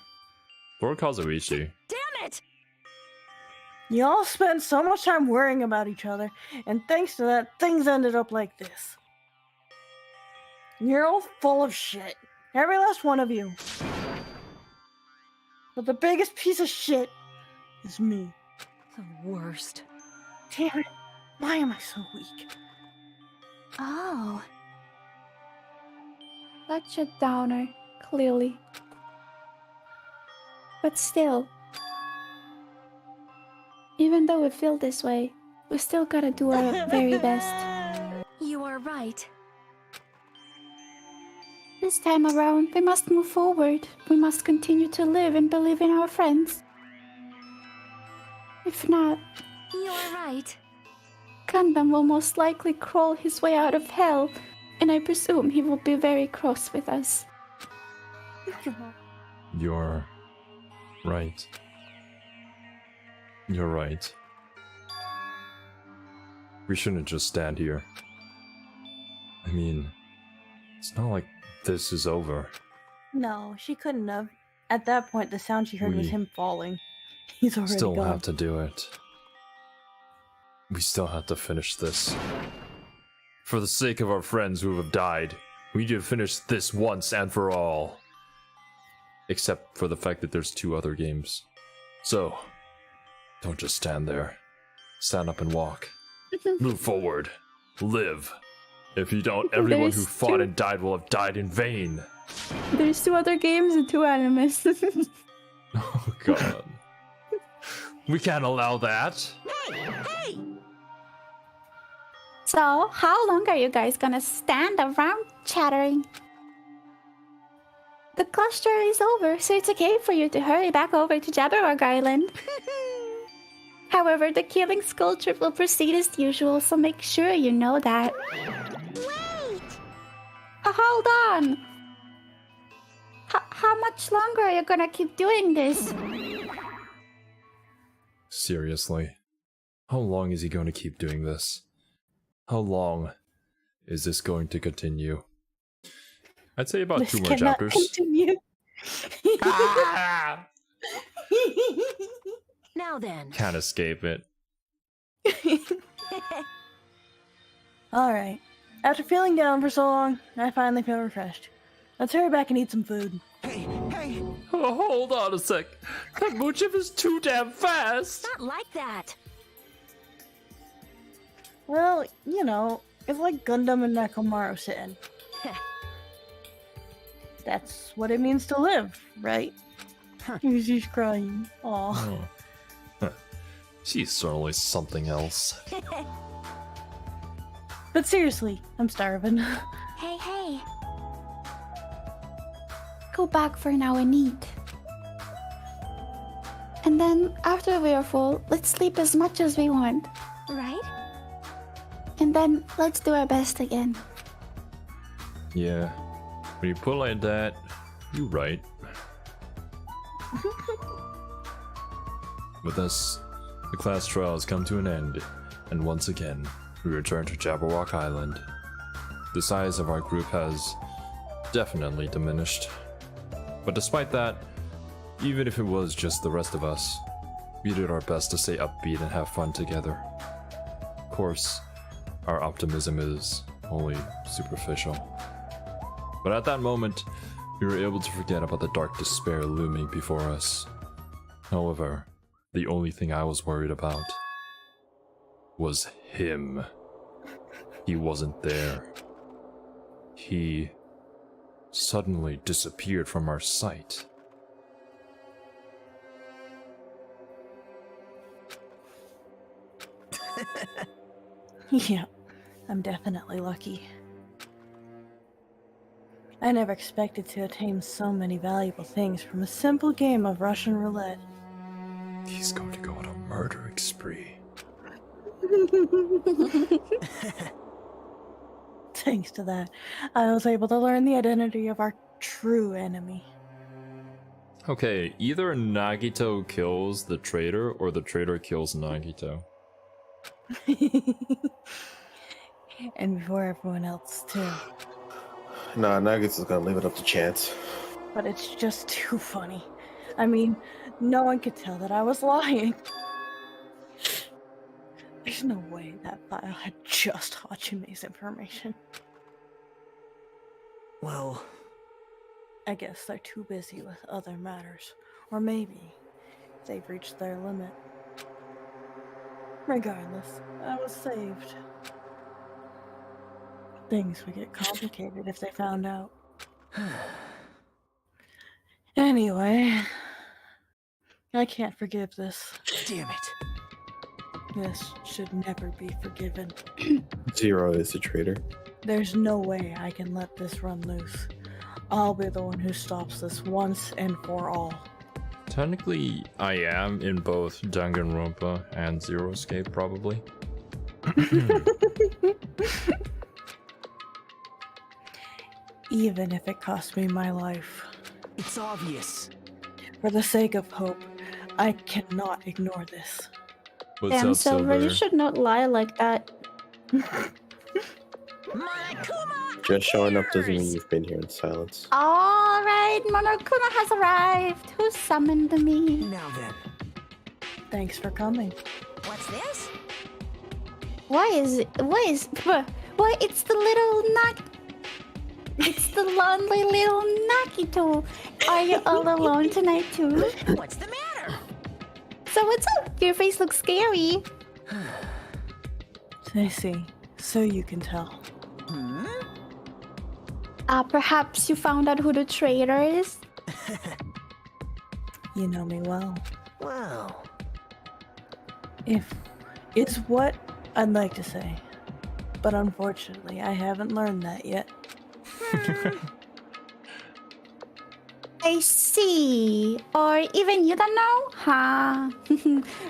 Poor Kazuichi. Damn it! Y'all spent so much time worrying about each other, and thanks to that, things ended up like this. You're all full of shit. Every last one of you. But the biggest piece of shit is me. The worst. Damn it. Why am I so weak? Oh. Such a downer, clearly. But still, even though we feel this way, we still gotta do our very best. You are right. This time around, we must move forward. We must continue to live and believe in our friends. If not, You are right. Gundam will most likely crawl his way out of hell, and I presume he will be very cross with us. You're right. You're right. We shouldn't just stand here. I mean, it's not like this is over. No, she couldn't have. At that point, the sound she heard was We him falling. He's already Still gone. have to do it. We still have to finish this. For the sake of our friends who have died, we need to finish this once and for all. Except for the fact that there's 2 other games. So, don't just stand there. Stand up and walk. Move forward. Live. If you don't, everyone who There's fought 2 and died will have died in vain. There's 2 other games and 2 animes. Oh god. We can't allow that. Hey! So, how long are you guys gonna stand around chattering? The class trial is over, so it's okay for you to hurry back over to Jabberwock Island. However, the killing skull trip will proceed as usual, so make sure you know that. Wait! Hold on! How much longer are you gonna keep doing this? Seriously. How long is he going to keep doing this? How long is this going to continue? I'd say about This 2 more cannot chapters. continue. Now then. Can't escape it. Alright. After feeling down for so long, I finally feel refreshed. Let's hurry back and eat some food. Hey! Oh, hold on a sec. That Moochif is too damn fast. Not like that. Well, you know, it's like Gundam and Nekomaru sitting. That's what it means to live, right? She's crying. Aw. Oh. She's certainly something else. But seriously, I'm starving. Hey, hey. Go back for now and eat. And then, after we are full, let's sleep as much as we want. Right? And then, let's do our best again. Yeah. When you put it like that, you're right. With us, the class trial has come to an end, and once again, we return to Jabberwock Island. The size of our group has definitely diminished. But despite that, even if it was just the rest of us, we did our best to stay upbeat and have fun together. Of course, our optimism is only superficial. But at that moment, we were able to forget about the dark despair looming before us. However, the only thing I was worried about was him. He wasn't there. He suddenly disappeared from our sight. Yeah, I'm definitely lucky. I never expected to attain so many valuable things from a simple game of Russian roulette. He's going to go on a murder spree. Thanks to that, I was able to learn the identity of our true enemy. Okay, either Nagito kills the traitor or the traitor kills Nagito. And before everyone else, too. Nah, Nuggets is gonna leave it up to chance. But it's just too funny. I mean, no one could tell that I was lying. There's no way that file had just Hachime's information. Well, I guess they're too busy with other matters. Or maybe they've reached their limit. Regardless, I was saved. Things would get complicated if they found out. Anyway, I can't forgive this. damn it. This should never be forgiven. Zero is a traitor. There's no way I can let this run loose. I'll be the one who stops this once and for all. Technically, I am in both Danganronpa and Zero Escape, probably. Even if it costs me my life. It's obvious. For the sake of hope, I cannot ignore this. What's Damn, up, Silver, you should not lie like that. Just showing up doesn't mean you've been here in silence. Alright, Monokuma has arrived. Who summoned me? Now then. Thanks for coming. What's this? Why, it's the little It's the lonely little Nakito. Are you all alone tonight too? What's the matter? So what's up? Your face looks scary. I see. So you can tell. Perhaps you found out who the traitor is? You know me well. Well. If it's what I'd like to say. But unfortunately, I haven't learned that yet. I see. Or even you don't know? Huh?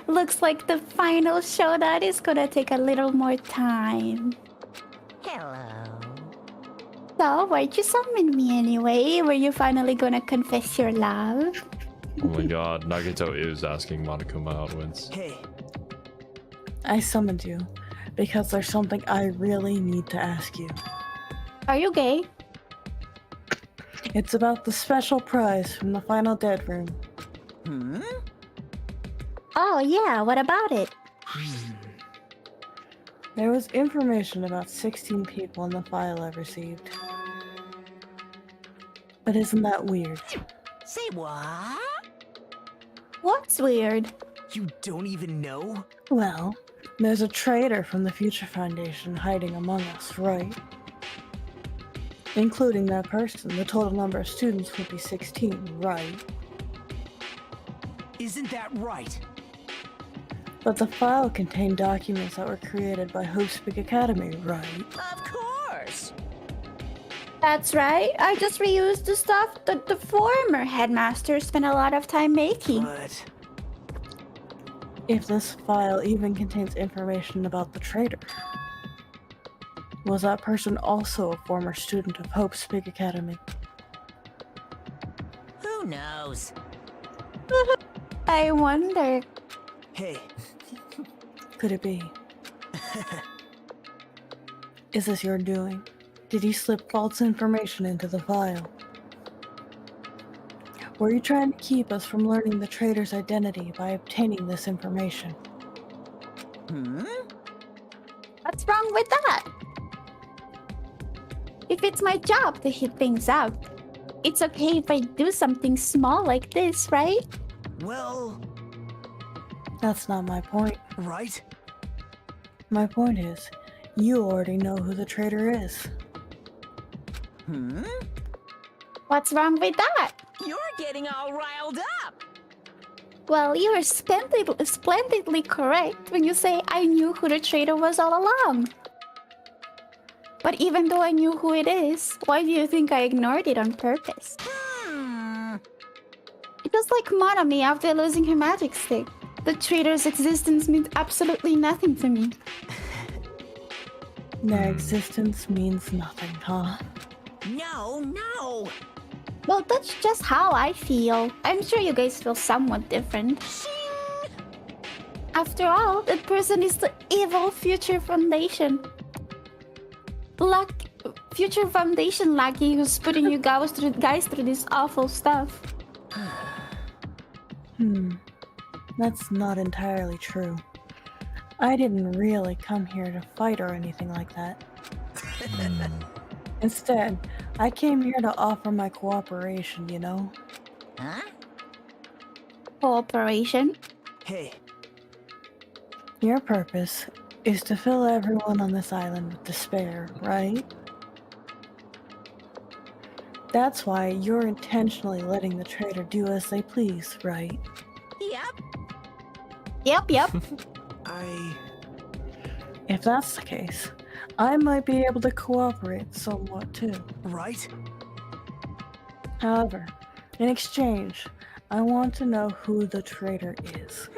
Looks like the final showdown is gonna take a little more time. Hello. So, why'd you summon me anyway? Were you finally gonna confess your love? Oh my god, Nagito is asking Monokuma out wins. Hey, I summoned you because there's something I really need to ask you. Are you gay? It's about the special prize from the final dead room. Oh yeah, what about it? There was information about 16 people in the file I received. But isn't that weird? Say what? What's weird? you don't even know? Well, there's a traitor from the Future Foundation hiding among us, right? Including that person, the total number of students would be 16, right? Isn't that right? But the file contained documents that were created by Hope's Academy, right? Of course. That's right. I just reused the stuff that the former headmaster spent a lot of time making. But if this file even contains information about the traitor, was that person also a former student of Hope's Big Academy? Who knows? I wonder. hey, Could it be? Is this your doing? Did you slip false information into the file? Were you trying to keep us from learning the traitor's identity by obtaining this information? What's wrong with that? If it's my job to hit things out, it's okay if I do something small like this, right? well, That's not my point. right? My point is, you already know who the traitor is. What's wrong with that? You're getting all riled up. Well, you are splendidly correct when you say I knew who the traitor was all along. But even though I knew who it is, why do you think I ignored it on purpose? It was like Monami after losing her magic stick. The traitor's existence means absolutely nothing to me. Their existence means nothing, huh? No. Well, that's just how I feel. I'm sure you guys feel somewhat different. After all, that person is the evil Future Foundation. Future Foundation Lucky who's putting you guys through this awful stuff. That's not entirely true. I didn't really come here to fight or anything like that. Instead, I came here to offer my cooperation, you know? Huh? Cooperation? Hey, Your purpose is to fill everyone on this island with despair, right? That's why you're intentionally letting the traitor do as they please, right? Yep. If that's the case, I might be able to cooperate somewhat too. right? However, in exchange, I want to know who the traitor is.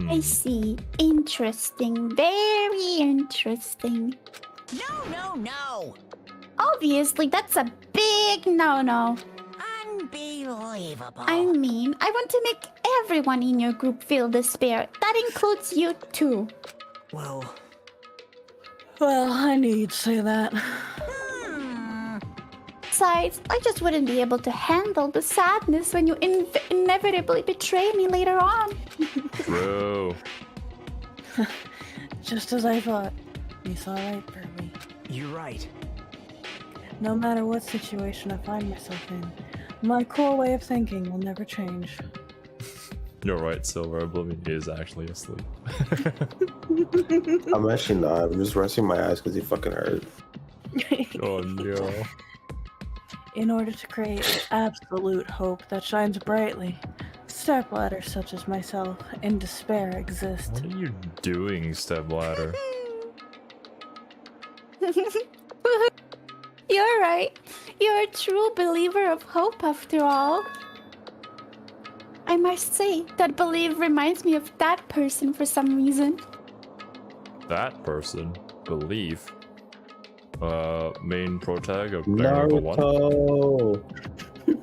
I see. Interesting. Very interesting. No. Obviously, that's a big no-no. Unbelievable. I mean, I want to make everyone in your group feel despair. That includes you too. Well, I knew you'd say that. Besides, I just wouldn't be able to handle the sadness when you inevitably betray me later on. Bro. Just as I thought. It's alright for me. you're right. No matter what situation I find myself in, my core way of thinking will never change. You're right, Silver. Oblivion is actually asleep. I'm actually not. I'm just resting my eyes because he fucking hurt. Oh no. In order to create absolute hope that shines brightly, stepladders such as myself in despair exist. What are you doing, Stepladder? You're right. You're a true believer of hope after all. I must say, that belief reminds me of that person for some reason. That person? Believe? Main protag of Danganronpa 1? Naruto.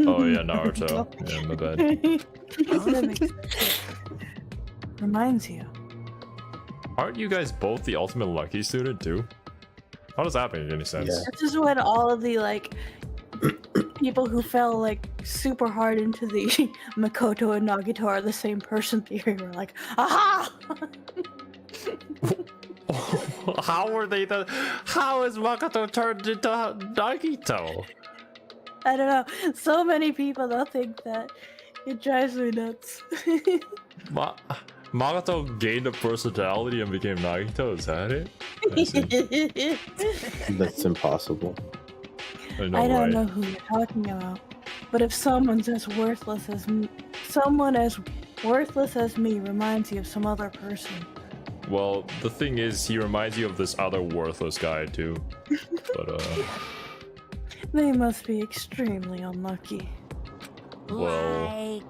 Oh yeah, Naruto. Yeah, my bad. That makes sense. Reminds you. Aren't you guys both the ultimate lucky student too? How does that make any sense? This is when all of the like people who fell like super hard into the Makoto and Nagito are the same person theory. We're like, aha! How were they the? How is Makoto turned into Nagito? I don't know. So many people don't think that. It drives me nuts. Makoto gained a personality and became Nagito. Is that it? I see. That's impossible. I don't know who you're talking about, but if someone's as worthless as someone as worthless as me reminds you of some other person. Well, the thing is, he reminds you of this other worthless guy too. But They must be extremely unlucky. well,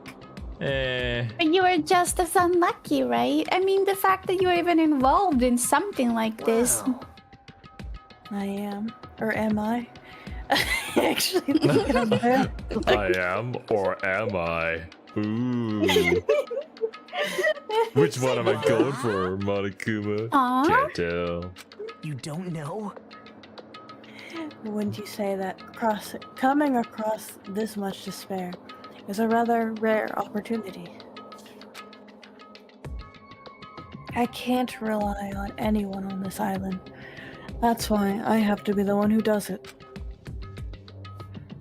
But you are just as unlucky, right? I mean, the fact that you're even involved in something like this. I am. Or am I? Actually, look at him there. I am or am I? Ooh. Which one am I going for, Monokuma? Can't tell. You don't know? Wouldn't you say that coming across this much despair is a rather rare opportunity? I can't rely on anyone on this island. That's why I have to be the one who does it.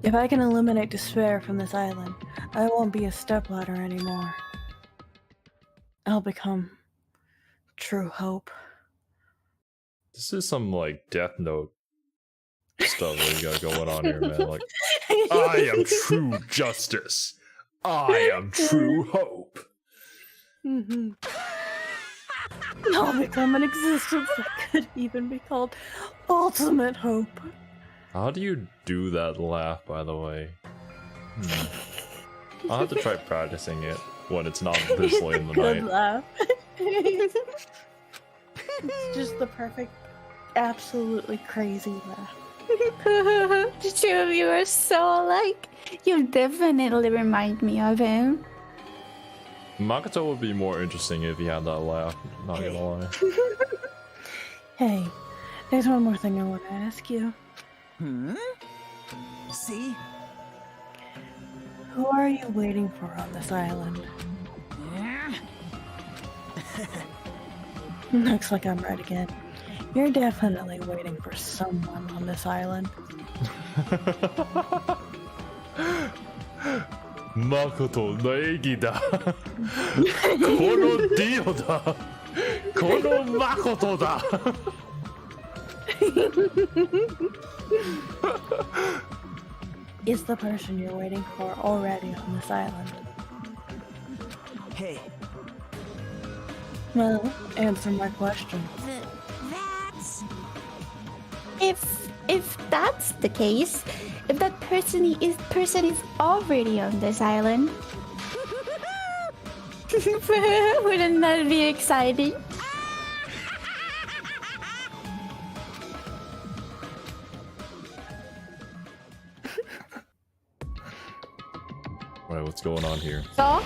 If I can eliminate despair from this island, I won't be a stepladder anymore. I'll become true hope. This is some like Death Note stuff that you got going on here, man. Like, I am true justice. I am true hope. Mm-hmm. I'll become an existence that could even be called ultimate hope. How do you do that laugh, by the way? I'll have to try practicing it when it's not this late in the Good night. laugh. It's just the perfect, absolutely crazy laugh. The two of you are so alike. You definitely remind me of him. Makoto would be more interesting if he had that laugh, not gonna lie. Hey, there's one more thing I want to ask you. See? Who are you waiting for on this island? Looks like I'm right again. You're definitely waiting for someone on this island. Makoto no egi da. Kono Dio da. Kono Makoto da. Is the person you're waiting for already on this island? Hey. Well, answer my question. If that's the case, if that person is already on this island, wouldn't that be exciting? Alright, what's going on here? So,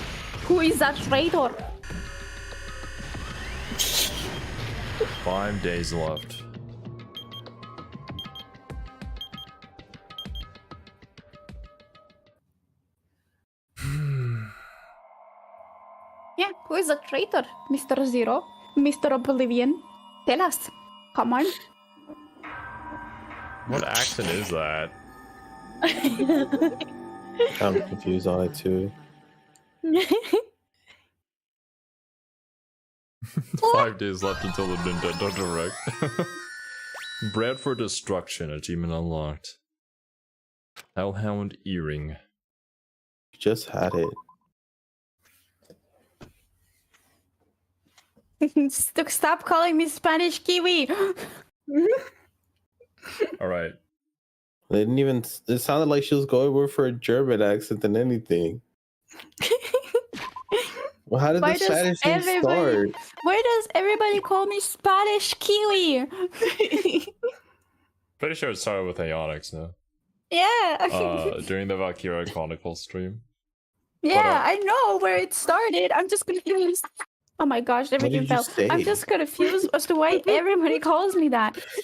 who is that traitor? 5 days left. Yeah, who is the traitor? Mr. Zero? Mr. Oblivion? Tell us. Come on. What accent is that? I'm confused on it too. 5 days left until the Nintendo Direct. Bred for Destruction, achievement unlocked. Hellhound Earring. Just had it. Stop calling me Spanish Kiwi. Alright. They didn't even. It sounded like she was going more for a German accent than anything. Well, how did Why the does Spanish thing everybody? start? Why does everybody call me Spanish Kiwi? Pretty sure it started with Aeonics, no? Yeah. During the Valkyria Chronicles stream. Yeah, I know where it started. I'm just confused. Oh my gosh, everything did you fell. I'm say? just confused as to why everybody calls me that. He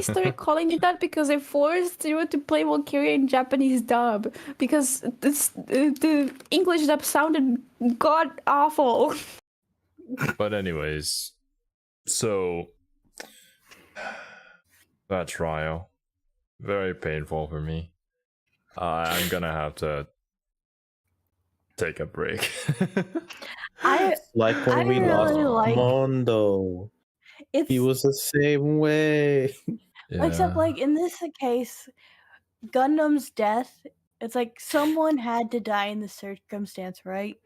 started calling me that because I forced Zero to play Valkyria in Japanese dub because the English dub sounded god awful. But anyways, so that trial, very painful for me. I'm gonna have to take a break. Like when we lost really like- Mondo. He was the same way. Except like in this case, Gundam's death, it's like someone had to die in the circumstance, right?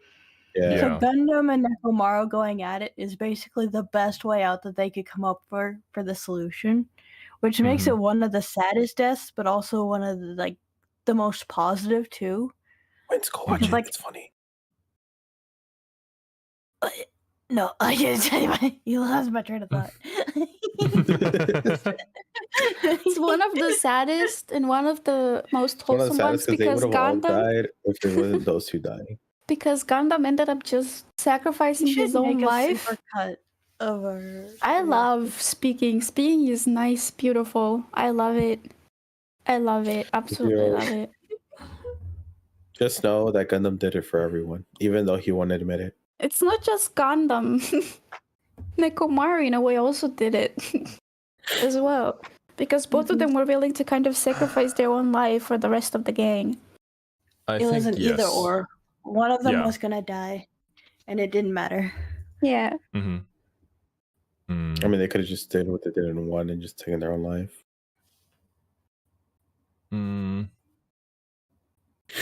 Yeah. So Gundam and Nekomaru going at it is basically the best way out that they could come up for the solution, which makes it one of the saddest deaths, but also one of the most positive too. Let's go watch it. It's funny. No, I didn't tell you. You lost my train of thought. It's one of the saddest and one of the most One of the wholesome ones saddest because they because would have all Gundam died if it wasn't those two dying. because Gundam ended up just sacrificing You should his own make a life. supercut of our. I love speaking. Speaking is nice, beautiful. I love it. I love it. Absolutely Yo. love it. Just know that Gundam did it for everyone, even though he won't admit it. It's not just Gundam. Nekomaru in a way also did it as well. Because both of them were willing to kind of sacrifice their own life for the rest of the gang. It was an either or. One of them was gonna die, and it didn't matter. Yeah. I mean, they could have just did what they did in one and just taken their own life.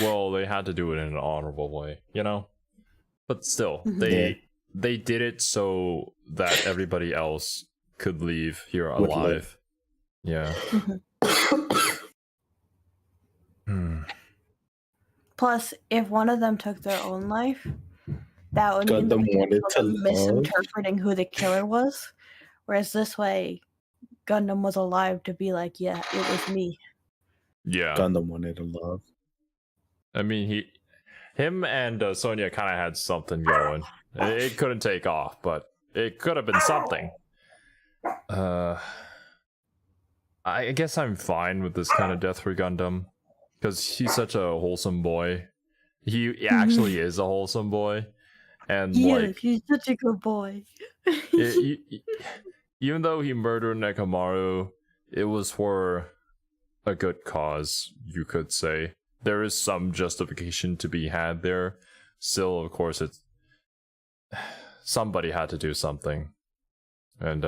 Well, they had to do it in an honorable way, you know? But still, Yeah. they did it so that everybody else could leave here Would alive. Yeah. Plus, if one of them took their own life, that would mean Gundam the wanted to them love. misinterpreting who the killer was. Whereas this way, Gundam was alive to be like, yeah, it was me. Yeah. Gundam wanted to love. I mean, him and Sonya kind of had something going. It couldn't take off, but it could have been something. I guess I'm fine with this kind of death for Gundam, because he's such a wholesome boy. He actually is a wholesome boy, and He's such a good boy. Even though he murdered Nekomaru, it was for a good cause, you could say. There is some justification to be had there. Still, of course, it's somebody had to do something, and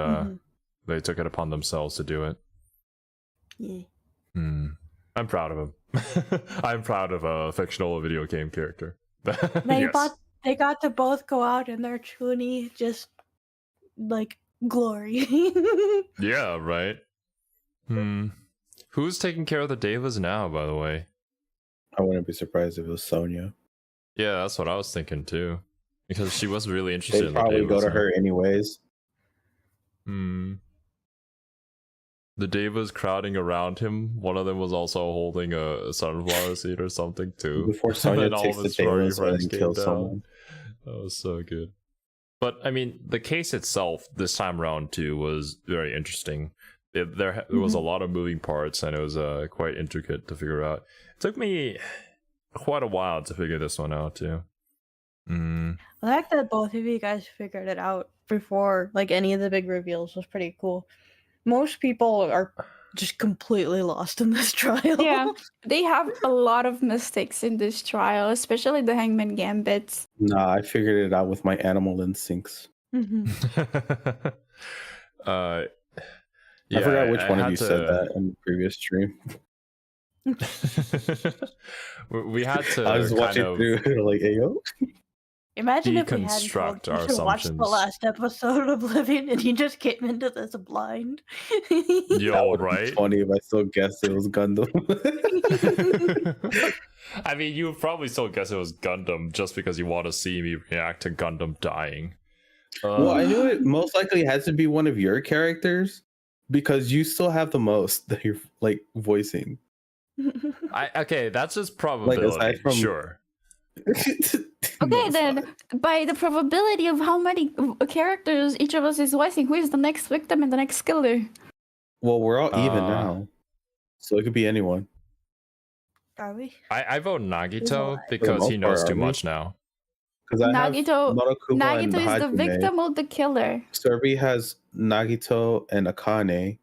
they took it upon themselves to do it. Yeah. I'm proud of him. I'm proud of a fictional video game character. They got to both go out in their truly just like glory. Yeah, right. Who's taking care of the Devas now, by the way? I wouldn't be surprised if it was Sonya. Yeah, that's what I was thinking too. Because she was really interested in They'd the probably Devas. go to her anyways. The Devas crowding around him. One of them was also holding a sunflower seed or something too. Before Sonya And all takes of the his furry Devas friends and came kills down. someone. That was so good. But I mean, the case itself this time around too was very interesting. There was a lot of moving parts, and it was quite intricate to figure out. It took me quite a while to figure this one out too. The fact that both of you guys figured it out before like any of the big reveals was pretty cool. Most people are just completely lost in this trial. Yeah, they have a lot of mistakes in this trial, especially the Hangman Gambits. Nah, I figured it out with my animal instincts. Yeah, I forgot which one of had you said that in the previous stream. We had to. I was watching through like, hey yo. Imagine if we hadn't deconstruct told our you to watch the assumptions. last episode of Oblivion and you just came into this blind. Yo, right? Funny if I still guessed it was Gundam. I mean, you would probably still guess it was Gundam just because you want to see me react to Gundam dying. Well, I knew it most likely has to be one of your characters because you still have the most that you're like voicing. Okay, that's just probability. aside from- Sure. Okay, then by the probability of how many characters each of us is voicing, who is the next victim and the next killer? Well, we're all even now, so it could be anyone. Are we? I vote Nagito For because the he most knows part, too are we? much now. Because I have Nagito Monokuma and is the Hajime. victim or the killer? Cerby has Nagito and Akane.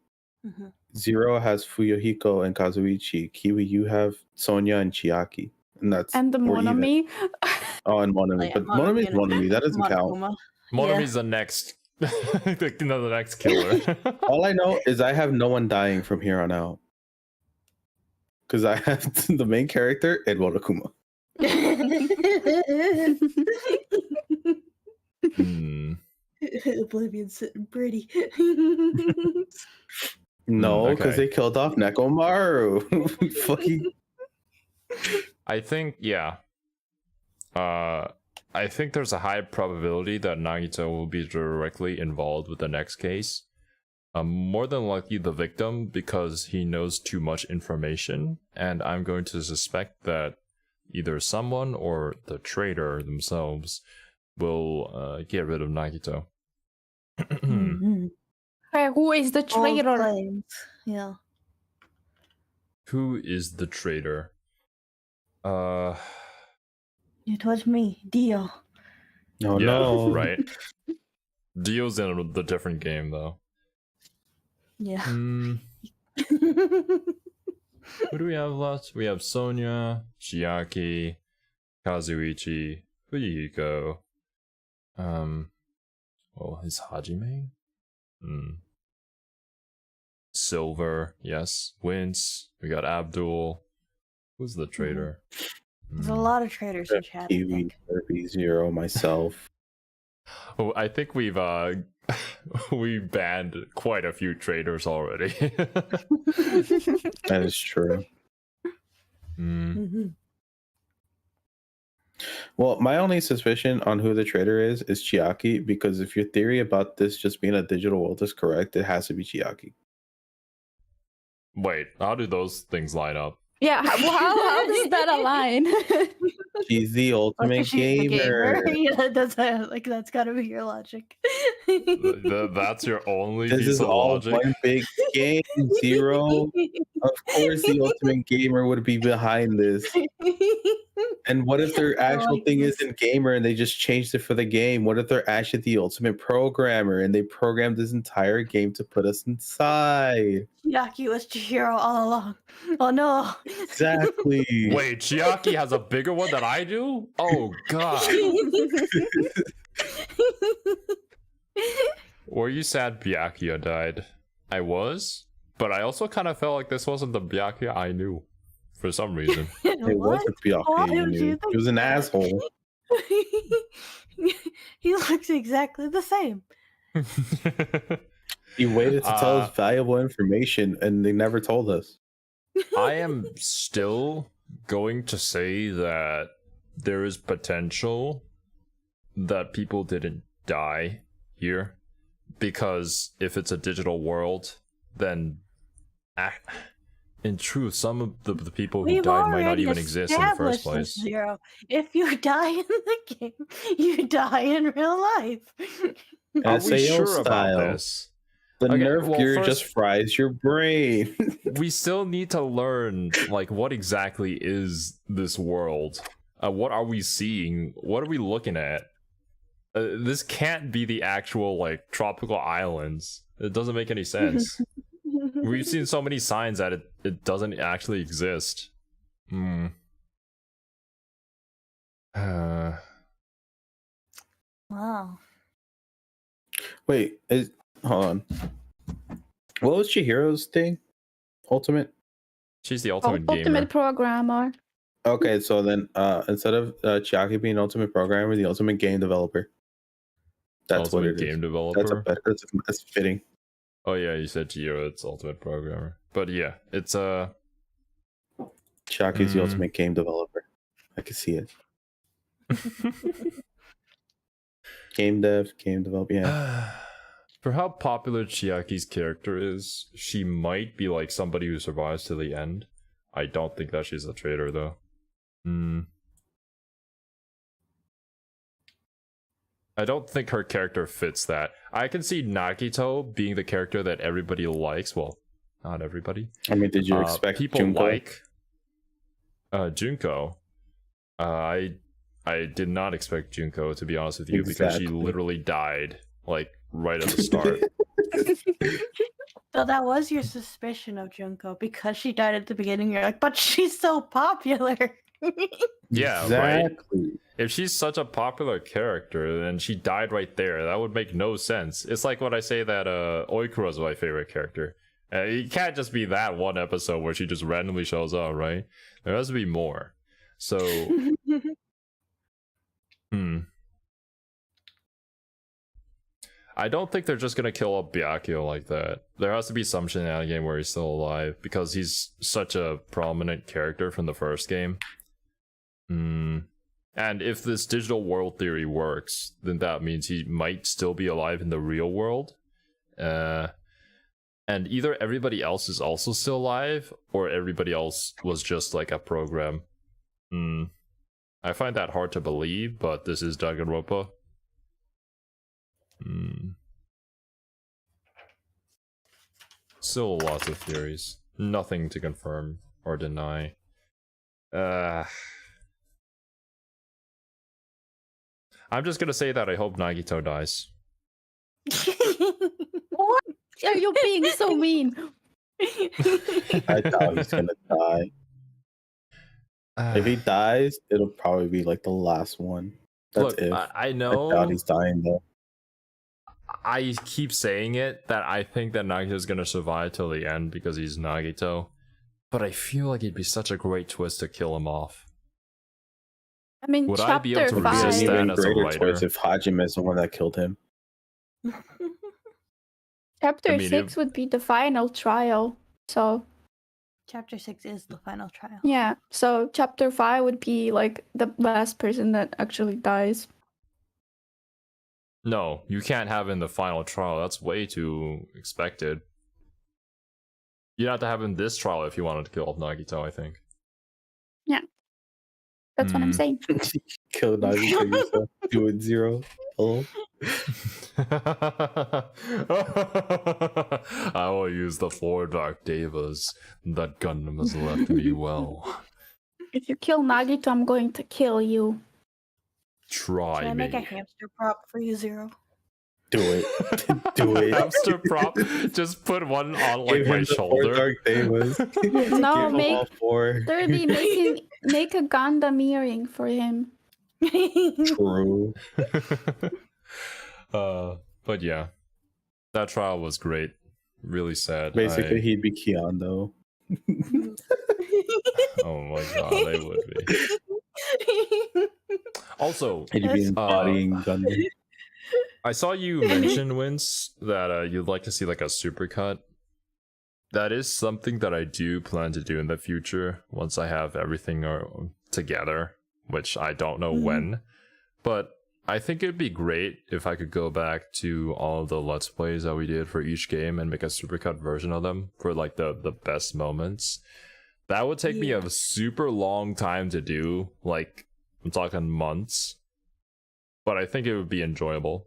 Mhm. Zero has Fuyuhiko and Kazuichi. Kiwi, you have Sonya and Chiaki. And that's And the we're even. Monami? Oh, and Monami. yeah, But Monami is Monami. That doesn't count. Monokuma. Monami's the next, the next killer. All I know is I have no one dying from here on out. Because I have the main character and Monokuma. Hmm. Oblivion's sitting pretty. No, because okay. they killed off Nekomaru. Fucking. I think, yeah. I think there's a high probability that Nagito will be directly involved with the next case. More than likely the victim because he knows too much information, and I'm going to suspect that either someone or the traitor themselves will get rid of Nagito. Hey, who is the Bold traitor? claims. Yeah. Who is the traitor? It was me, Dio. Oh, yeah, no. right. Dio's in the different game though. Yeah. Who do we have left? We have Sonya, Chiaki, Kazuichi, Fuyuhiko. Well, is Hajime? Silver, yes. Wince. We got Abdul. Who's the traitor? There's a lot of traders in chat. I Kiwi, think. Cerby, Zero, myself. Oh, I think we've we banned quite a few traders already. That is true. Well, my only suspicion on who the traitor is Chiaki, because if your theory about this just being a digital world is correct, it has to be Chiaki. Wait, how do those things line up? Yeah, how does that align? She's the ultimate She's the gamer. Yeah, that's gotta be your logic. That's your only This piece is of all logic? one big game. Zero. Of course, the ultimate gamer would be behind this. And what if their actual thing isn't gamer and they just changed it for the game? What if they're actually the ultimate programmer and they programmed this entire game to put us inside? Yaki was Chihiro all along. Oh no. Exactly. Wait, Chiaki has a bigger one than I do? Oh god. Were you sad Byakuya died? I was, but I also kind of felt like this wasn't the Byakuya I knew for some reason. It wasn't Byakuya you knew. He was an asshole. He looks exactly the same. He waited to tell us valuable information and they never told us. I am still going to say that there is potential that people didn't die here, because if it's a digital world, then in truth, some of the people who We've died might not already even exist in the first established this, place. Zero. If you die in the game, you die in real life. Are we SAO sure style. about this? The Okay, nerf well, gear first- just fries your brain. We still need to learn, like, what exactly is this world? What are we seeing? What are we looking at? This can't be the actual, like, tropical islands. It doesn't make any sense. We've seen so many signs that it doesn't actually exist. Wow. Wait, hold on. What was Chihiro's thing? Ultimate? She's the ultimate Ultimate gamer. programmer. Okay, so then instead of Chiaki being ultimate programmer, the ultimate game developer. That's ultimate what it is. game developer. That's fitting. Oh yeah, you said Giro, it's ultimate programmer. But yeah, it's Chiaki's the ultimate game developer. I can see it. Game developer, yeah. For how popular Chiaki's character is, she might be like somebody who survives to the end. I don't think that she's a traitor though. I don't think her character fits that. I can see Nagito being the character that everybody likes. Well, not everybody. I mean, did you expect people Junko? like Junko? I did not expect Junko, to be honest with you, because she literally died like right at the start. So that was your suspicion of Junko because she died at the beginning. You're like, but she's so popular. Yeah, exactly. Right? If she's such a popular character, then she died right there. That would make no sense. It's like when I say that Oikura is my favorite character. It can't just be that one episode where she just randomly shows up, right? There has to be more. So, I don't think they're just gonna kill up Byakuya like that. There has to be some shenanigan where he's still alive, because he's such a prominent character from the first game. And if this digital world theory works, then that means he might still be alive in the real world. And either everybody else is also still alive, or everybody else was just like a program. I find that hard to believe, but this is Danganronpa. Still lots of theories. Nothing to confirm or deny. I'm just gonna say that I hope Nagito dies. What? Are you being so mean? I doubt he's gonna die. If he dies, it'll probably be like the last one. That's Look, I know. I doubt he's dying though. I keep saying it that I think that Nagito's gonna survive till the end because he's Nagito, but I feel like it'd be such a great twist to kill him off. I mean, would I be able to chapter resist 5. that as a Greater writer? twist if Hajime is the one that killed him. Chapter I mean, 6 would be the final trial. So Chapter 6 is the final trial. yeah. So chapter 5 would be like the last person that actually dies. No, you can't have in the final trial. That's way too expected. You have to have in this trial if you wanted to kill off Nagito, I think. Yeah. That's what I'm saying. Kill Nagito yourself. Do it 0. Hello? I will use the 4 Dark Devas. That Gundam has left me well. If you kill Nagito, I'm going to kill you. Try Can I me. make a hamster prop for you, Zero? Do it. Do it. Hamster prop. Just put one on like Give my him the 4 shoulder. Dark Devas. No, Give him all 4. Derby, make a Gundam earring for him. True. But yeah, that trial was great. Really sad. Basically, he'd be Kion though. Oh my god, they would be. Also, he'd be embodying Gundam. I saw you mention, Wince, that you'd like to see like a supercut. That is something that I do plan to do in the future once I have everything together, which I don't know when. But I think it'd be great if I could go back to all of the Let's Plays that we did for each game and make a supercut version of them for like the best moments. That would take me a super long time to do, like I'm talking months. But I think it would be enjoyable.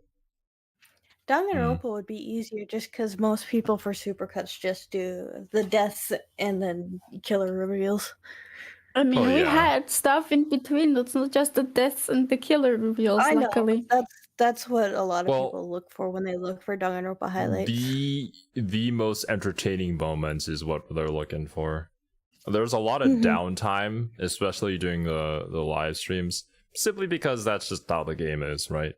Danganronpa would be easier just because most people for supercuts just do the deaths and then killer reveals. I mean, we had stuff in between. It's not just the deaths and the killer reveals, I know. luckily. That's what a lot of people look for when they look for Danganronpa highlights. The most entertaining moments is what they're looking for. There's a lot of downtime, especially during the live streams, simply because that's just how the game is, right?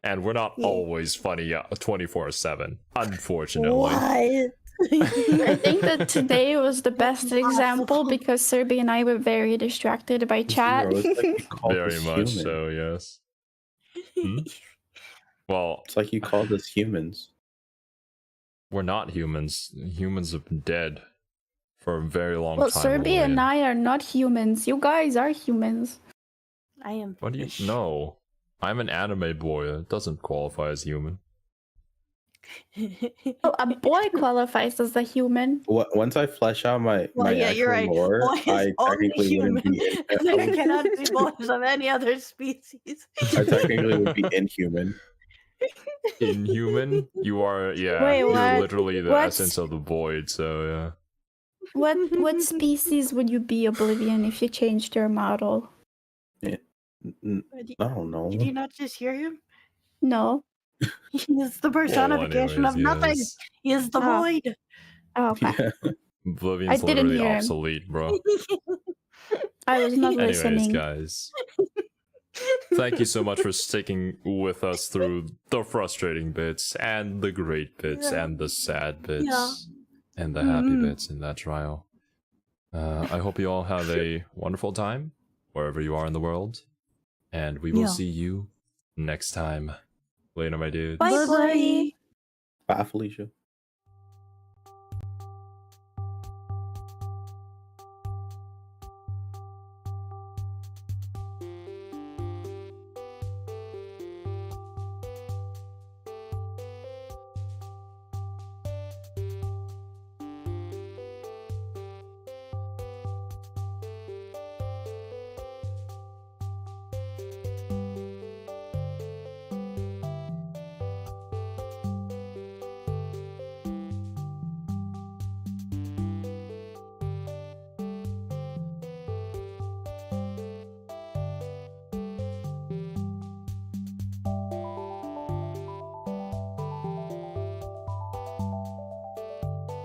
And we're not always funny 24/7, unfortunately. What? I think that today was the best example because Cerby and I were very distracted by chat. Bro, it's like you called Very us much human. so, yes. Well, It's like you called us humans. we're not humans. Humans have been dead for a very long Well, time. Cerby Lillian. and I are not humans. You guys are humans. I am. What do you know? I'm an anime boy. It doesn't qualify as human. Oh, a boy qualifies as a human. Once I flesh out my yeah, you're actual right. lore, Boy is I only technically human. wouldn't be. There cannot be boys of any other species. I technically would be inhuman. Inhuman? You are, yeah. Wait, you're what? literally the What's- essence of the void. So yeah. What species would you be, Oblivion, if you changed your model? I don't know. Did you not just hear him? No. He is the personification anyways, of nothing. yes. He is the Oh. void. Oh, okay. Oblivion's I didn't literally hear him. obsolete, bro. I was not Anyways, listening. guys. Thank you so much for sticking with us through the frustrating bits and the great bits Yeah. and the sad bits Yeah. and the happy Mhm. bits in that trial. I hope you all have a wonderful time wherever you are in the world, and we will Yeah. see you next time. Later, my dudes. Bye, buddy. Bye, Felicia.